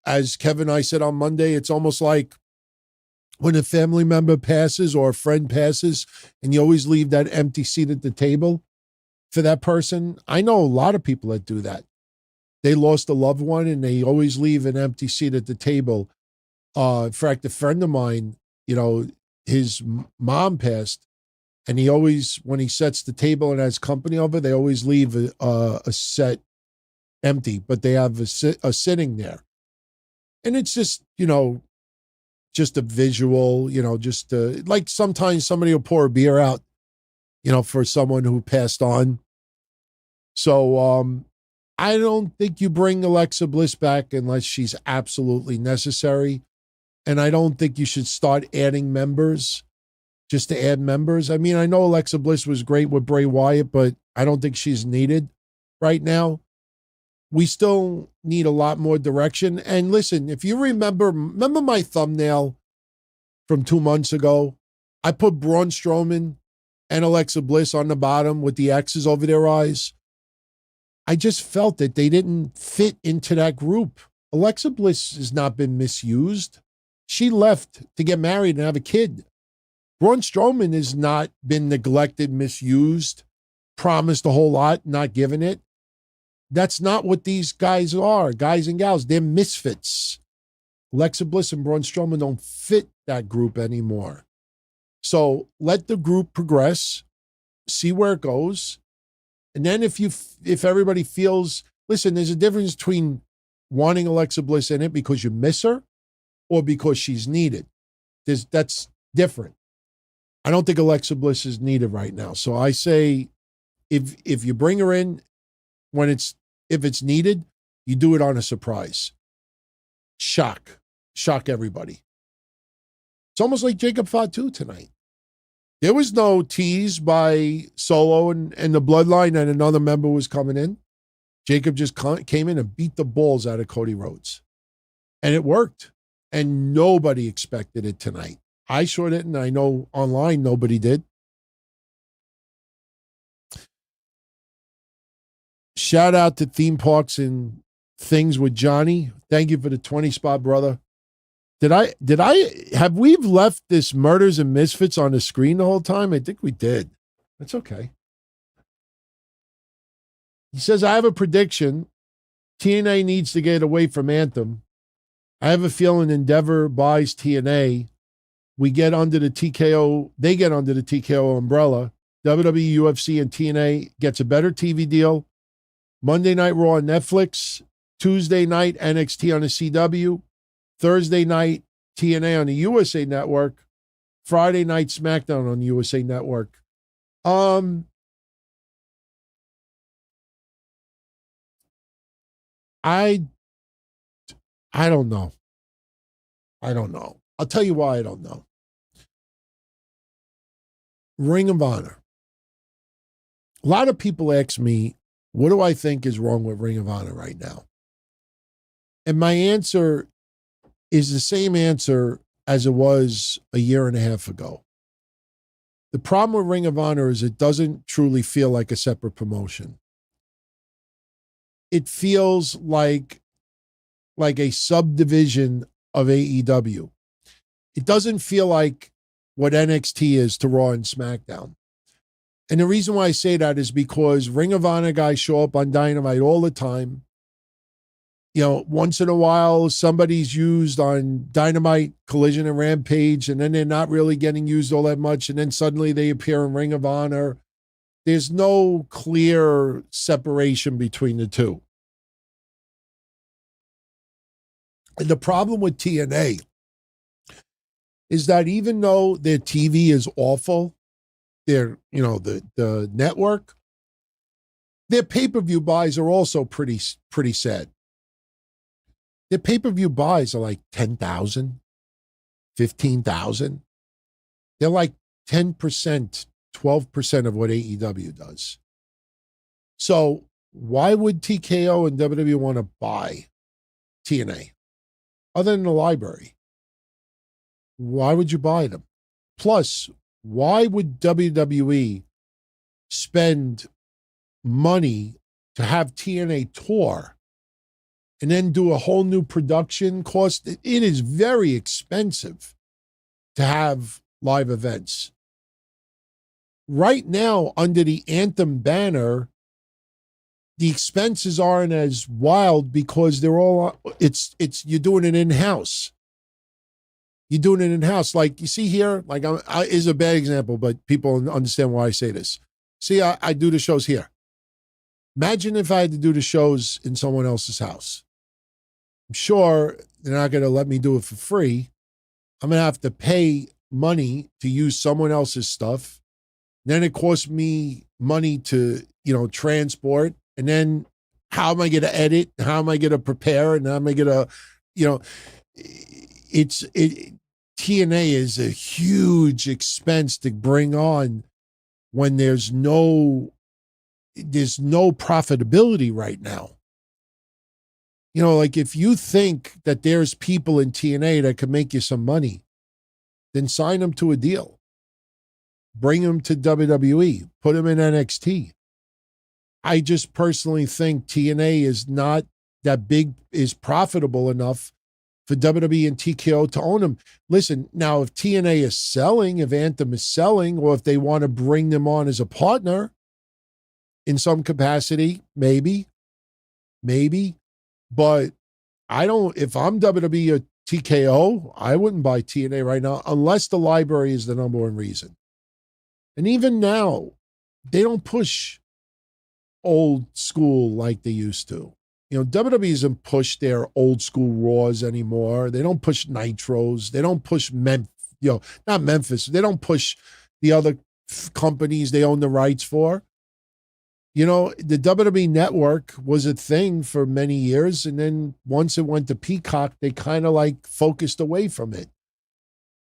As Kevin and I said on Monday, it's almost like when a family member passes or a friend passes and you always leave that empty seat at the table for that person. I know a lot of people that do that. They lost a loved one and they always leave an empty seat at the table. In fact, a friend of mine, his mom passed, and he always, when he sets the table and has company over, they always leave a set empty, but they have a sitting there. And it's just, just a visual, just like sometimes somebody will pour a beer out, for someone who passed on. So I don't think you bring Alexa Bliss back unless she's absolutely necessary. And I don't think you should start adding members just to add members. I mean, I know Alexa Bliss was great with Bray Wyatt, but I don't think she's needed right now. We still need a lot more direction. And listen, if you remember my thumbnail from 2 months ago? I put Braun Strowman and Alexa Bliss on the bottom with the X's over their eyes. I just felt that they didn't fit into that group. Alexa Bliss has not been misused. She left to get married and have a kid. Braun Strowman has not been neglected, misused, promised a whole lot, not given it. That's not what these guys are, guys and gals. They're misfits. Alexa Bliss and Braun Strowman don't fit that group anymore. So let the group progress, see where it goes. And then if everybody feels, listen, there's a difference between wanting Alexa Bliss in it because you miss her or because she's needed. That's different. I don't think Alexa Bliss is needed right now. So I say if you bring her in if it's needed, you do it on a surprise. Shock everybody. It's almost like Jacob Fatu tonight. There was no tease by Solo and the Bloodline that another member was coming in. Jacob just came in and beat the balls out of Cody Rhodes. And it worked. And nobody expected it tonight. I sure didn't. I know online nobody did. Shout out to Theme Parks and Things with Johnny. Thank you for the 20 spot, brother. Have we left this Murders and Misfits on the screen the whole time? I think we did. That's okay. He says, I have a prediction. TNA needs to get away from Anthem. I have a feeling Endeavor buys TNA. They get under the TKO umbrella. WWE, UFC, and TNA gets a better TV deal. Monday Night Raw on Netflix. Tuesday night, NXT on the CW. Thursday night, TNA on the USA Network. Friday night, SmackDown on the USA Network. I don't know. I don't know. I'll tell you why I don't know. Ring of Honor. A lot of people ask me, what do I think is wrong with Ring of Honor right now? And my answer is the same answer as it was a year and a half ago. The problem with Ring of Honor is it doesn't truly feel like a separate promotion. It feels like a subdivision of AEW. It doesn't feel like what NXT is to Raw and SmackDown. And the reason why I say that is because Ring of Honor guys show up on Dynamite all the time. You know, once in a while, somebody's used on Dynamite, Collision, and Rampage, and then they're not really getting used all that much, and then suddenly they appear in Ring of Honor. There's no clear separation between the two. And the problem with TNA is that even though their TV is awful, their, you know, the network, their pay-per-view buys are also pretty sad. Their pay-per-view buys are like 10,000, 15,000. They're like 10%, 12% of what AEW does. So why would TKO and WWE want to buy TNA? Other than the library. Why would you buy them? Plus, why would WWE spend money to have TNA tour and then do a whole new production cost? It is very expensive to have live events. Right now, under the Anthem banner, the expenses aren't as wild because they're all, you're doing it in-house. You're doing it in-house. Like you see here, like is a bad example, but people understand why I say this. See, I do the shows here. Imagine if I had to do the shows in someone else's house. I'm sure they're not going to let me do it for free. I'm going to have to pay money to use someone else's stuff. Then it costs me money to, transport. And then how am I going to edit? How am I going to prepare? And how am I going to, TNA is a huge expense to bring on when there's no profitability right now. Like if you think that there's people in TNA that could make you some money, then sign them to a deal. Bring them to WWE. Put them in NXT. I just personally think TNA is not that big, is profitable enough for WWE and TKO to own them. Listen, now if TNA is selling, if Anthem is selling, or if they want to bring them on as a partner in some capacity, maybe. But if I'm WWE or TKO, I wouldn't buy TNA right now unless the library is the number one reason. And even now, they don't push old school like they used to. WWE doesn't push their old school Raws anymore. They don't push Nitros. They don't push not Memphis. They don't push the other companies they own the rights for. The WWE network was a thing for many years. And then once it went to Peacock, they kind of like focused away from it.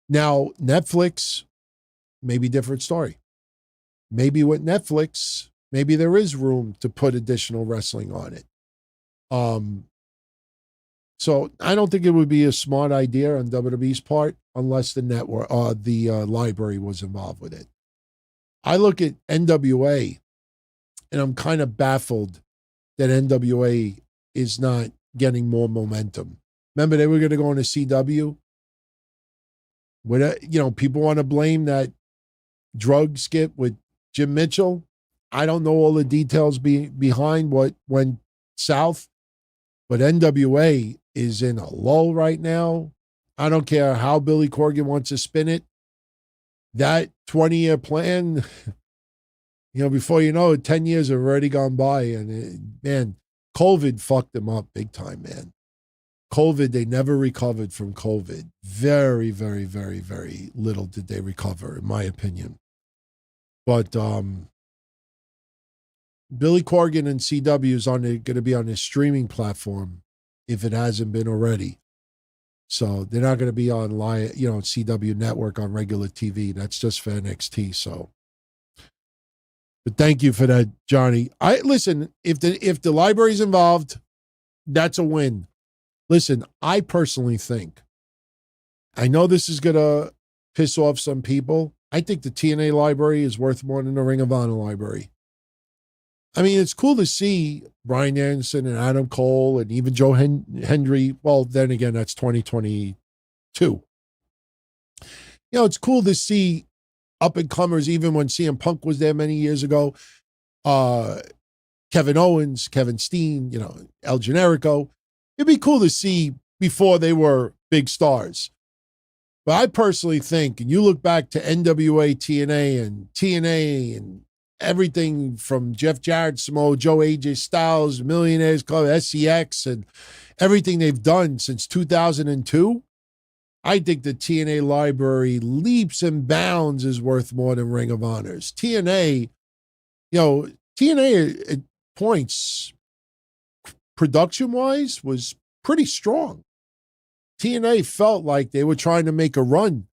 Now, Netflix, maybe different story. Maybe with Netflix, maybe there is room to put additional wrestling on it. So I don't think it would be a smart idea on WWE's part unless the network, the library was involved with it. I look at NWA and I'm kind of baffled that NWA is not getting more momentum. Remember, they were going to go into CW. People want to blame that drug skit with Jim Mitchell. I don't know all the details behind what went south, but NWA is in a lull right now. I don't care how Billy Corgan wants to spin it. That 20-year plan, before you know it, 10 years have already gone by. And COVID fucked them up big time, man. COVID, they never recovered from COVID. Very, very, very, very little did they recover, in my opinion. But Billy Corgan and CW is going to be on his streaming platform if it hasn't been already. So they're not going to be on CW Network on regular TV. That's just for NXT. So, but thank you for that, Johnny. Listen. If the library's involved, that's a win. Listen, I personally think, I know this is going to piss off some people. I think the TNA library is worth more than the Ring of Honor library. I mean, it's cool to see Bryan Anderson and Adam Cole and even Joe Hendry. Well, then again, that's 2022. It's cool to see up-and-comers, even when CM Punk was there many years ago. Kevin Owens, Kevin Steen, El Generico. It'd be cool to see before they were big stars. But I personally think, and you look back to NWA, TNA, and everything from Jeff Jarrett, Samoa Joe, AJ Styles, Millionaires Club, SCX, and everything they've done since 2002, I think the TNA library leaps and bounds is worth more than Ring of Honors. TNA at points, production-wise, was pretty strong. TNA felt like they were trying to make a run.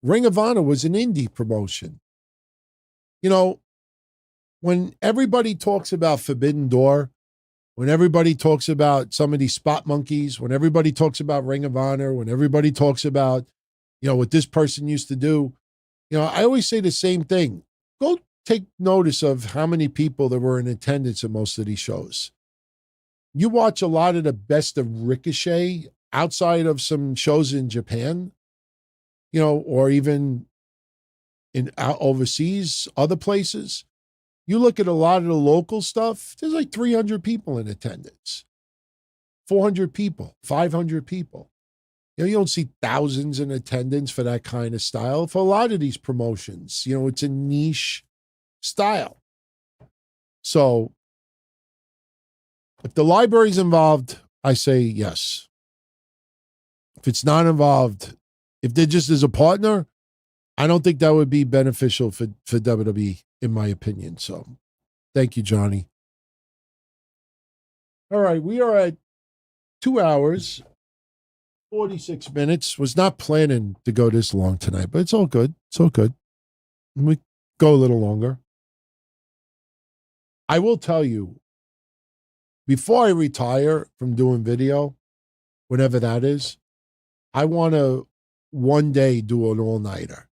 Ring of Honor was an indie promotion. When everybody talks about Forbidden Door, when everybody talks about some of these spot monkeys, when everybody talks about Ring of Honor, when everybody talks about, what this person used to do, I always say the same thing. Go take notice of how many people there were in attendance at most of these shows. You watch a lot of the best of Ricochet outside of some shows in Japan, or even in overseas, other places. You look at a lot of the local stuff, there's like 300 people in attendance, 400 people, 500 people. You don't see thousands in attendance for that kind of style. For a lot of these promotions, it's a niche style. So if the library's involved, I say yes. If it's not involved, if they're just as a partner, I don't think that would be beneficial for WWE, in my opinion. So thank you, Johnny. All right, we are at 2 hours, 46 minutes. Was not planning to go this long tonight, but it's all good. It's all good. We go a little longer. I will tell you, before I retire from doing video, whenever that is, I want to one day do an all-nighter.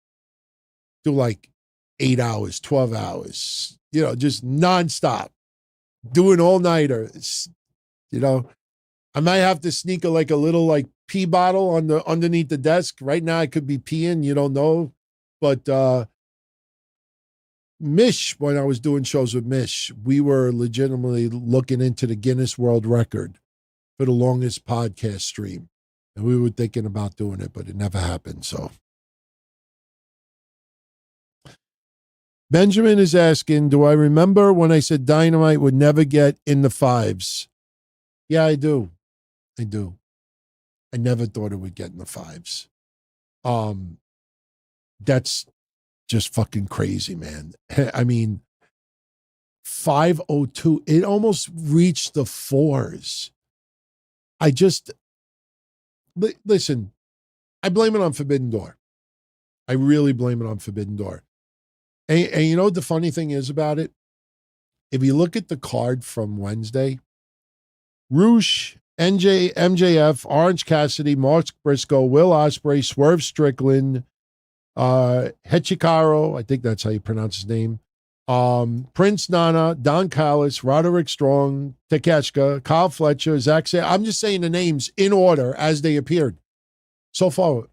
Do like 8 hours, 12 hours, just nonstop. Do an all-nighter. I might have to sneak a little pee bottle underneath the desk. Right now I could be peeing, you don't know. But Mish, when I was doing shows with Mish, we were legitimately looking into the Guinness World Record for the longest podcast stream. And we were thinking about doing it, but it never happened. So Benjamin is asking, do I remember when I said Dynamite would never get in the fives? Yeah, I do. I do. I never thought it would get in the fives. That's just fucking crazy, man. I mean, 502, it almost reached the fours. Listen, I blame it on Forbidden Door. I really blame it on Forbidden Door. And you know what the funny thing is about it? If you look at the card from Wednesday, Roosh, MJF, Orange Cassidy, Mark Briscoe, Will Ospreay, Swerve Strickland, Hechikaro, I think that's how you pronounce his name, Prince Nana, Don Callis, Roderick Strong, Takeshka, Kyle Fletcher, Zach Say. I'm just saying the names in order as they appeared. So far,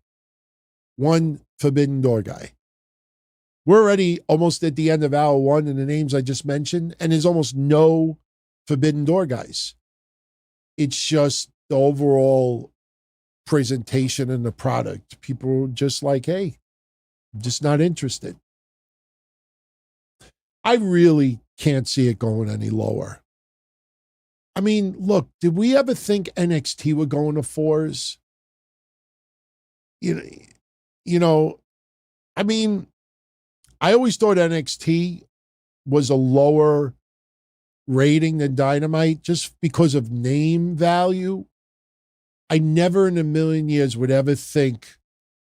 one Forbidden Door guy. We're already almost at the end of hour one and the names I just mentioned, and there's almost no Forbidden Door guys. It's just the overall presentation and the product. People are just like, hey, I'm just not interested. I really can't see it going any lower. I mean, look, did we ever think NXT would go into fours? I mean, I always thought NXT was a lower rating than Dynamite just because of name value. I never in a million years would ever think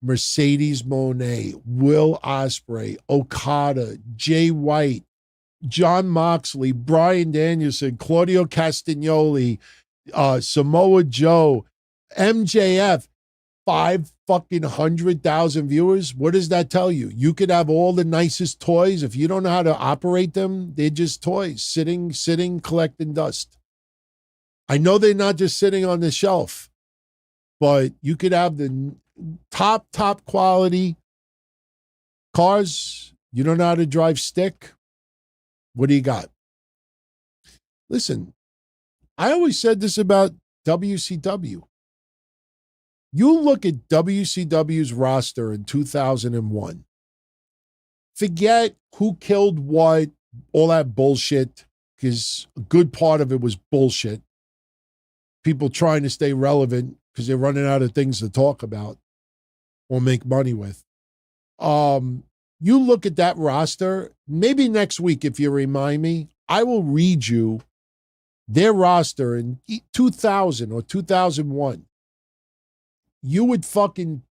Mercedes Moné, Will Ospreay, Okada, Jay White, John Moxley, Bryan Danielson, Claudio Castagnoli, Samoa Joe, MJF, 500,000 viewers. What does that tell you? You could have all the nicest toys. If you don't know how to operate them, they're just toys, sitting, collecting dust. I know they're not just sitting on the shelf, but you could have the top quality cars. You don't know how to drive stick. What do you got? Listen, I always said this about WCW. You look at WCW's roster in 2001. Forget who killed what, all that bullshit, because a good part of it was bullshit. People trying to stay relevant because they're running out of things to talk about or make money with. You look at that roster, maybe next week, if you remind me, I will read you their roster in 2000 or 2001. You would fucking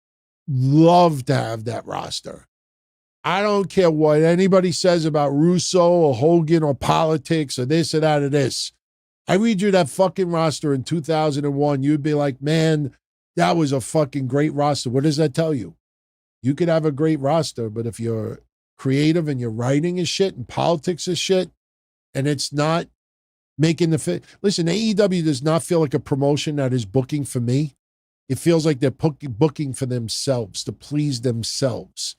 love to have that roster. I don't care what anybody says about Russo or Hogan or politics or this or that or this. I read you that fucking roster in 2001. You'd be like, man, that was a fucking great roster. What does that tell you? You could have a great roster, but if you're creative and your writing is shit and politics is shit and it's not making the fit. Listen, AEW does not feel like a promotion that is booking for me. It feels like they're booking for themselves, to please themselves.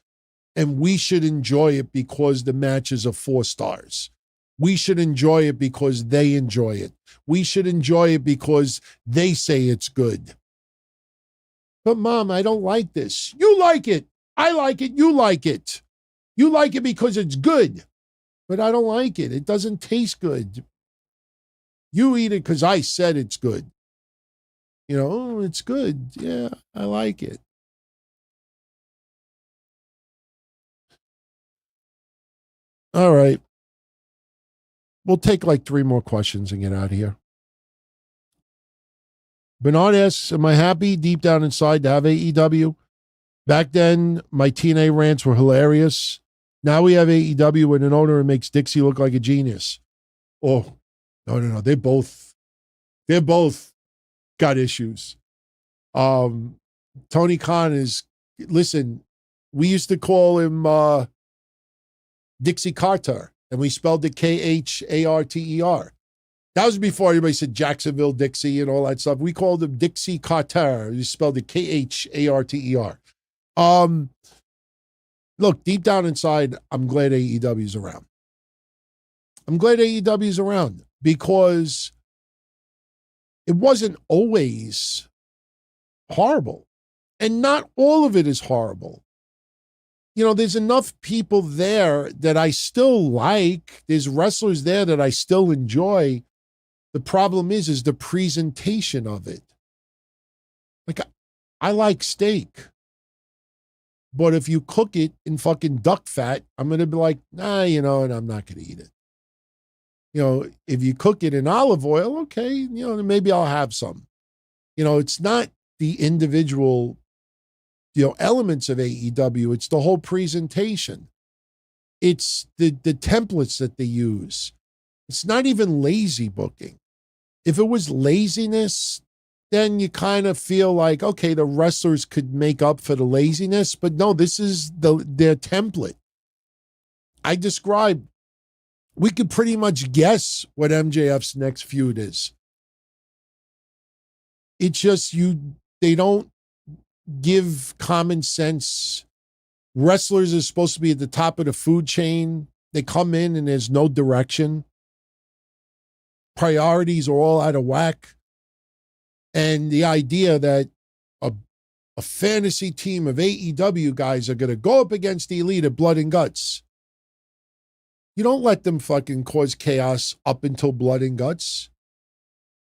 And we should enjoy it because the matches are 4 stars. We should enjoy it because they enjoy it. We should enjoy it because they say it's good. But Mom, I don't like this. You like it. I like it. You like it. You like it because it's good. But I don't like it. It doesn't taste good. You eat it because I said it's good. You know, oh, it's good. Yeah, I like it. All right. We'll take like 3 more questions and get out of here. Bernard asks, am I happy deep down inside to have AEW? Back then, my TNA rants were hilarious. Now we have AEW with an owner who makes Dixie look like a genius. Oh, no. They're both got issues. Tony Khan is, listen, we used to call him Dixie Carter, and we spelled it Kharter. That was before everybody said Jacksonville Dixie and all that stuff. We called him Dixie Carter. We spelled it Kharter. Look, deep down inside, I'm glad AEW's around. I'm glad AEW's around because it wasn't always horrible. And not all of it is horrible. You know, there's enough people there that I still like. There's wrestlers there that I still enjoy. The problem is the presentation of it. Like, I like steak. But if you cook it in fucking duck fat, I'm going to be like, nah, you know, and I'm not going to eat it. You know, if you cook it in olive oil, okay, you know, maybe I'll have some. You know, it's not the individual, you know, elements of AEW. It's the whole presentation. It's the templates that they use. It's not even lazy booking. If it was laziness, then you kind of feel like, okay, the wrestlers could make up for the laziness, but no, this is their template. I described, we could pretty much guess what MJF's next feud is. It's just they don't give common sense. Wrestlers are supposed to be at the top of the food chain. They come in and there's no direction. Priorities are all out of whack. And the idea that a fantasy team of AEW guys are going to go up against the Elite at Blood and Guts. You don't let them fucking cause chaos up until Blood and Guts.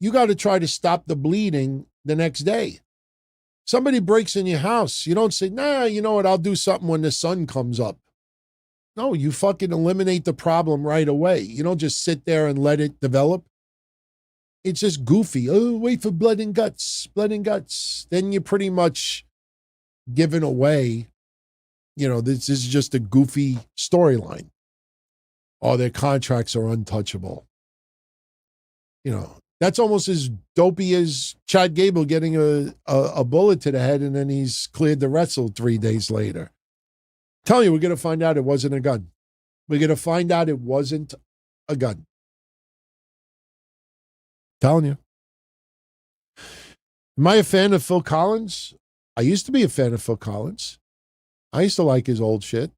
You got to try to stop the bleeding the next day. Somebody breaks in your house. You don't say, nah, you know what, I'll do something when the sun comes up. No, you fucking eliminate the problem right away. You don't just sit there and let it develop. It's just goofy. Oh, wait for blood and guts, blood and guts. Then you're pretty much giving away, this is just a goofy storyline. Oh, their contracts are untouchable. That's almost as dopey as Chad Gable getting a bullet to the head and then he's cleared to wrestle 3 days later. Tell you, we're going to find out it wasn't a gun. We're going to find out it wasn't a gun. Telling you. Am I a fan of Phil Collins? I used to be a fan of Phil Collins. I used to like his old shit.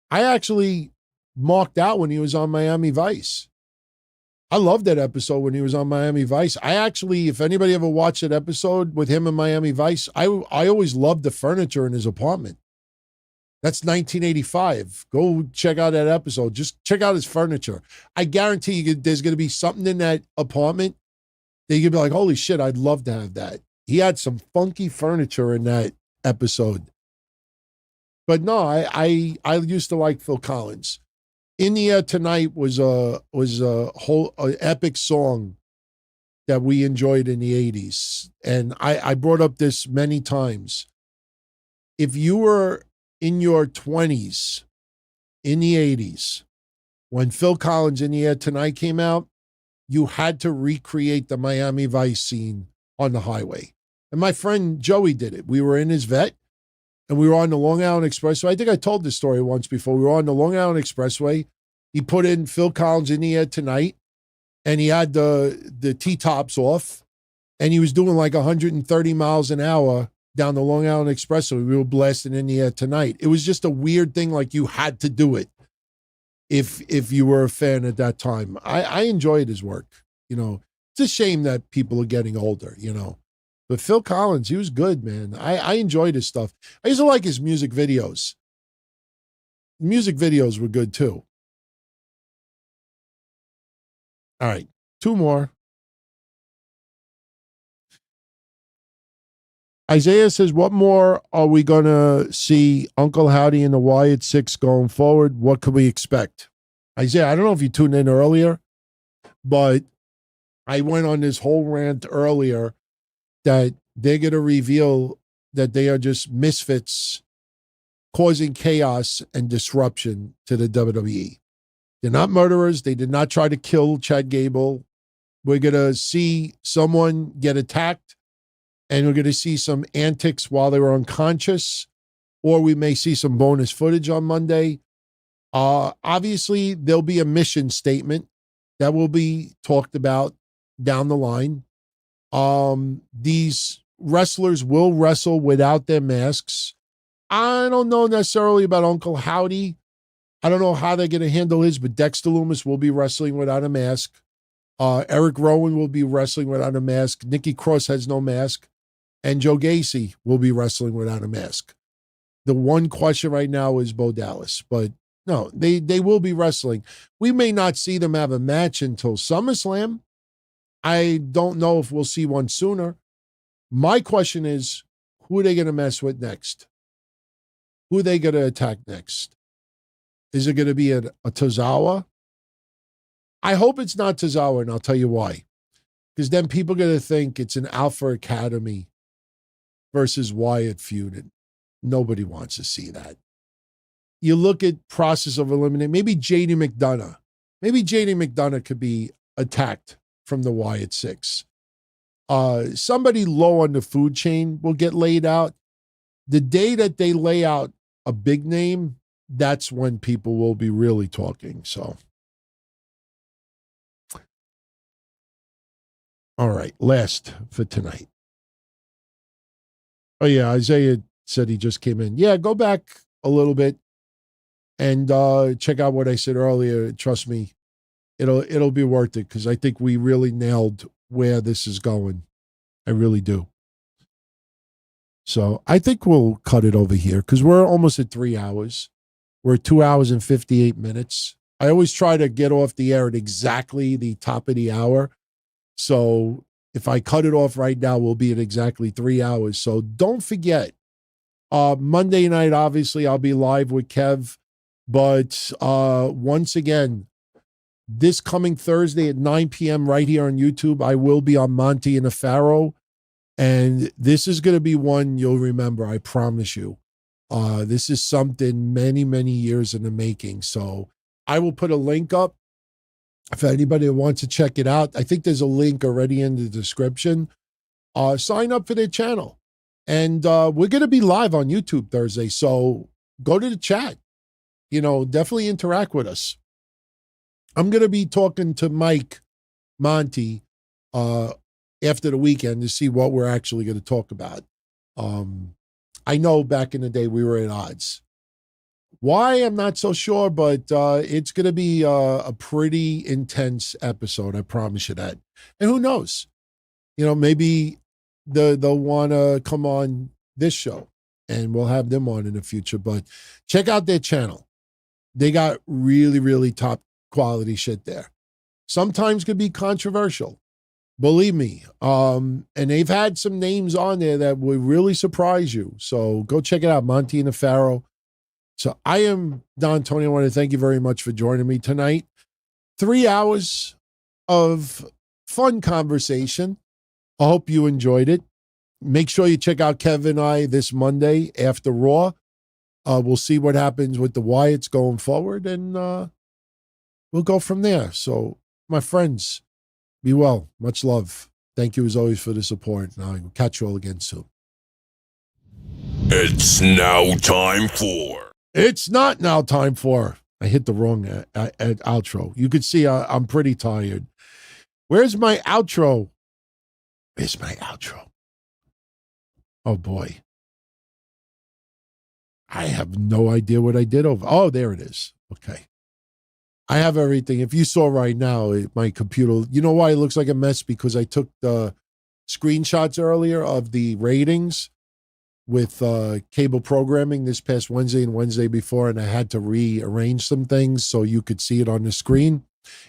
I actually marked out when he was on Miami Vice. I loved that episode when he was on Miami Vice. I actually, if anybody ever watched that episode with him in Miami Vice, I always loved the furniture in his apartment. That's 1985. Go check out that episode. Just check out his furniture. I guarantee you there's going to be something in that apartment that you could be like, holy shit, I'd love to have that. He had some funky furniture in that episode. But no, I used to like Phil Collins. In the Air Tonight was a whole epic song that we enjoyed in the 80s. And I brought up this many times. If you were in your 20s, in the 80s, when Phil Collins' In the Air Tonight came out, you had to recreate the Miami Vice scene on the highway. And my friend Joey did it. We were in his vet, and we were on the Long Island Expressway. I think I told this story once before. We were on the Long Island Expressway. He put in Phil Collins' In the Air Tonight, and he had the T-tops off, and he was doing like 130 miles an hour down the Long Island Expressway. We were blasting In the Air Tonight. It was just a weird thing, like you had to do it if you were a fan at that time. I enjoyed his work. It's a shame that people are getting older, But Phil Collins, he was good, man. I enjoyed his stuff. I used to like his music videos. Music videos were good too. All right, 2 more. Isaiah says, what more are we going to see Uncle Howdy and the Wyatt Six going forward? What can we expect? Isaiah, I don't know if you tuned in earlier, but I went on this whole rant earlier that they're going to reveal that they are just misfits causing chaos and disruption to the WWE. They're not murderers. They did not try to kill Chad Gable. We're going to see someone get attacked, and we're going to see some antics while they were unconscious, or we may see some bonus footage on Monday. Obviously, there'll be a mission statement that will be talked about down the line. These wrestlers will wrestle without their masks. I don't know necessarily about Uncle Howdy. I don't know how they're going to handle his, but Dexter Lumis will be wrestling without a mask. Eric Rowan will be wrestling without a mask. Nikki Cross has no mask. And Joe Gacy will be wrestling without a mask. The one question right now is Bo Dallas, but no, they will be wrestling. We may not see them have a match until SummerSlam. I don't know if we'll see one sooner. My question is, who are they going to mess with next? Who are they going to attack next? Is it going to be a Tozawa? I hope it's not Tozawa, and I'll tell you why. Because then people are going to think it's an Alpha Academy versus Wyatt feud, and nobody wants to see that. You look at process of elimination, maybe JD McDonough. Maybe JD McDonough could be attacked from the Wyatt Six. Somebody low on the food chain will get laid out. The day that they lay out a big name, that's when people will be really talking. So, all right, last for tonight. Oh yeah, Isaiah said he just came in. Yeah, go back a little bit and check out what I said earlier. Trust me, it'll be worth it, because I think we really nailed where this is going. I really do. So I think we'll cut it over here, because we're almost at 3 hours. We're at 2 hours and 58 minutes. I always try to get off the air at exactly the top of the hour. So if I cut it off right now, we'll be at exactly 3 hours. So don't forget, Monday night, obviously, I'll be live with Kev. But once again, this coming Thursday at 9 p.m. right here on YouTube, I will be on Monty and the Pharaoh. And this is going to be one you'll remember, I promise you. This is something many, many years in the making. So I will put a link up if anybody wants to check it out. I think there's a link already in the description. Sign up for their channel. And we're going to be live on YouTube Thursday. So go to the chat. Definitely interact with us. I'm going to be talking to Mike Monty after the weekend to see what we're actually going to talk about. I know back in the day we were at odds. Why, I'm not so sure, but it's going to be a pretty intense episode. I promise you that. And who knows? Maybe they'll want to come on this show and we'll have them on in the future. But check out their channel. They got really, really top quality shit there. Sometimes could be controversial. Believe me. And they've had some names on there that will really surprise you. So go check it out, Monty and the Pharaoh. So I am Don Tony. I want to thank you very much for joining me tonight. 3 hours of fun conversation. I hope you enjoyed it. Make sure you check out Kevin and I this Monday after Raw. We'll see what happens with the Wyatts going forward, and we'll go from there. So, my friends, be well. Much love. Thank you as always for the support. And I'll catch you all again soon. It's now time for... It's not now time for... I hit the wrong outro. You can see I'm pretty tired. Where's my outro? Where's my outro? Oh, boy. I have no idea what I did over. Oh, there it is. Okay. I have everything. If you saw right now, my computer, you know why it looks like a mess? Because I took the screenshots earlier of the ratings with cable programming this past Wednesday and Wednesday before, and I had to rearrange some things so you could see it on the screen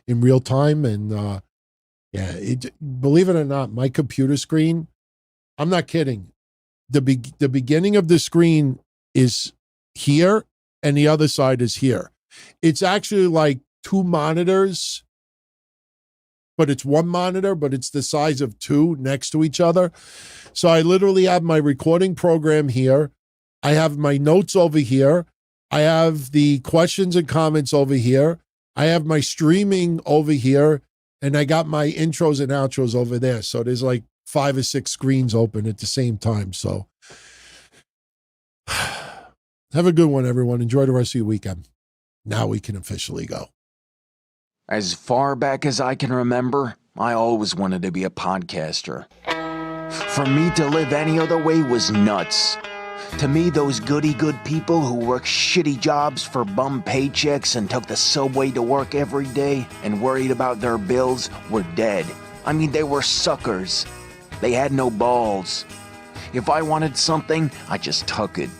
in real time. And believe it or not, my computer screen, I'm not kidding. The beginning of the screen is here and the other side is here. It's actually like two monitors, but it's one monitor, but it's the size of two next to each other. So I literally have my recording program here. I have my notes over here. I have the questions and comments over here. I have my streaming over here, and I got my intros and outros over there. So there's like 5 or 6 screens open at the same time. So have a good one, everyone. Enjoy the rest of your weekend. Now we can officially go. As far back as I can remember, I always wanted to be a podcaster. For me to live any other way was nuts. To me, those goody-good people who worked shitty jobs for bum paychecks and took the subway to work every day and worried about their bills were dead. I mean, they were suckers. They had no balls. If I wanted something, I just took it.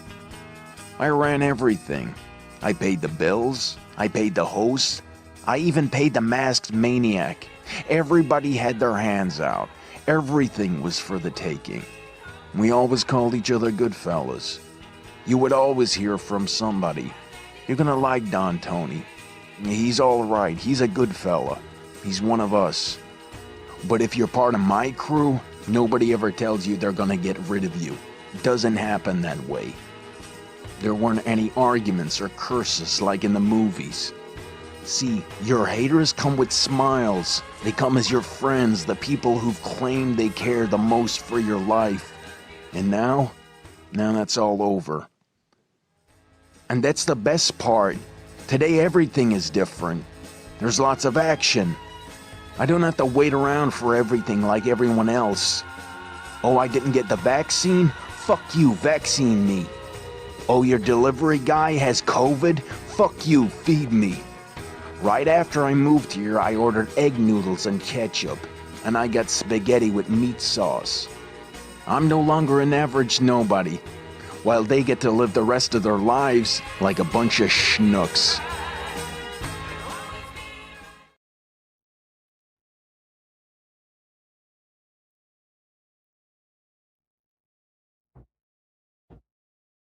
I ran everything. I paid the bills. I paid the host. I even paid the masked maniac. Everybody had their hands out. Everything was for the taking. We always called each other good fellas. You would always hear from somebody. You're gonna like Don Tony. He's all right. He's a good fella. He's one of us. But if you're part of my crew, nobody ever tells you they're gonna get rid of you. It doesn't happen that way. There weren't any arguments or curses like in the movies. See, your haters come with smiles. They come as your friends, the people who've claimed they care the most for your life. And now that's all over. And that's the best part. Today everything is different. There's lots of action. I don't have to wait around for everything like everyone else. Oh, I didn't get the vaccine? Fuck you, vaccine me. Oh, your delivery guy has COVID? Fuck you, feed me. Right after I moved here, I ordered egg noodles and ketchup, and I got spaghetti with meat sauce. I'm no longer an average nobody, while they get to live the rest of their lives like a bunch of schnooks.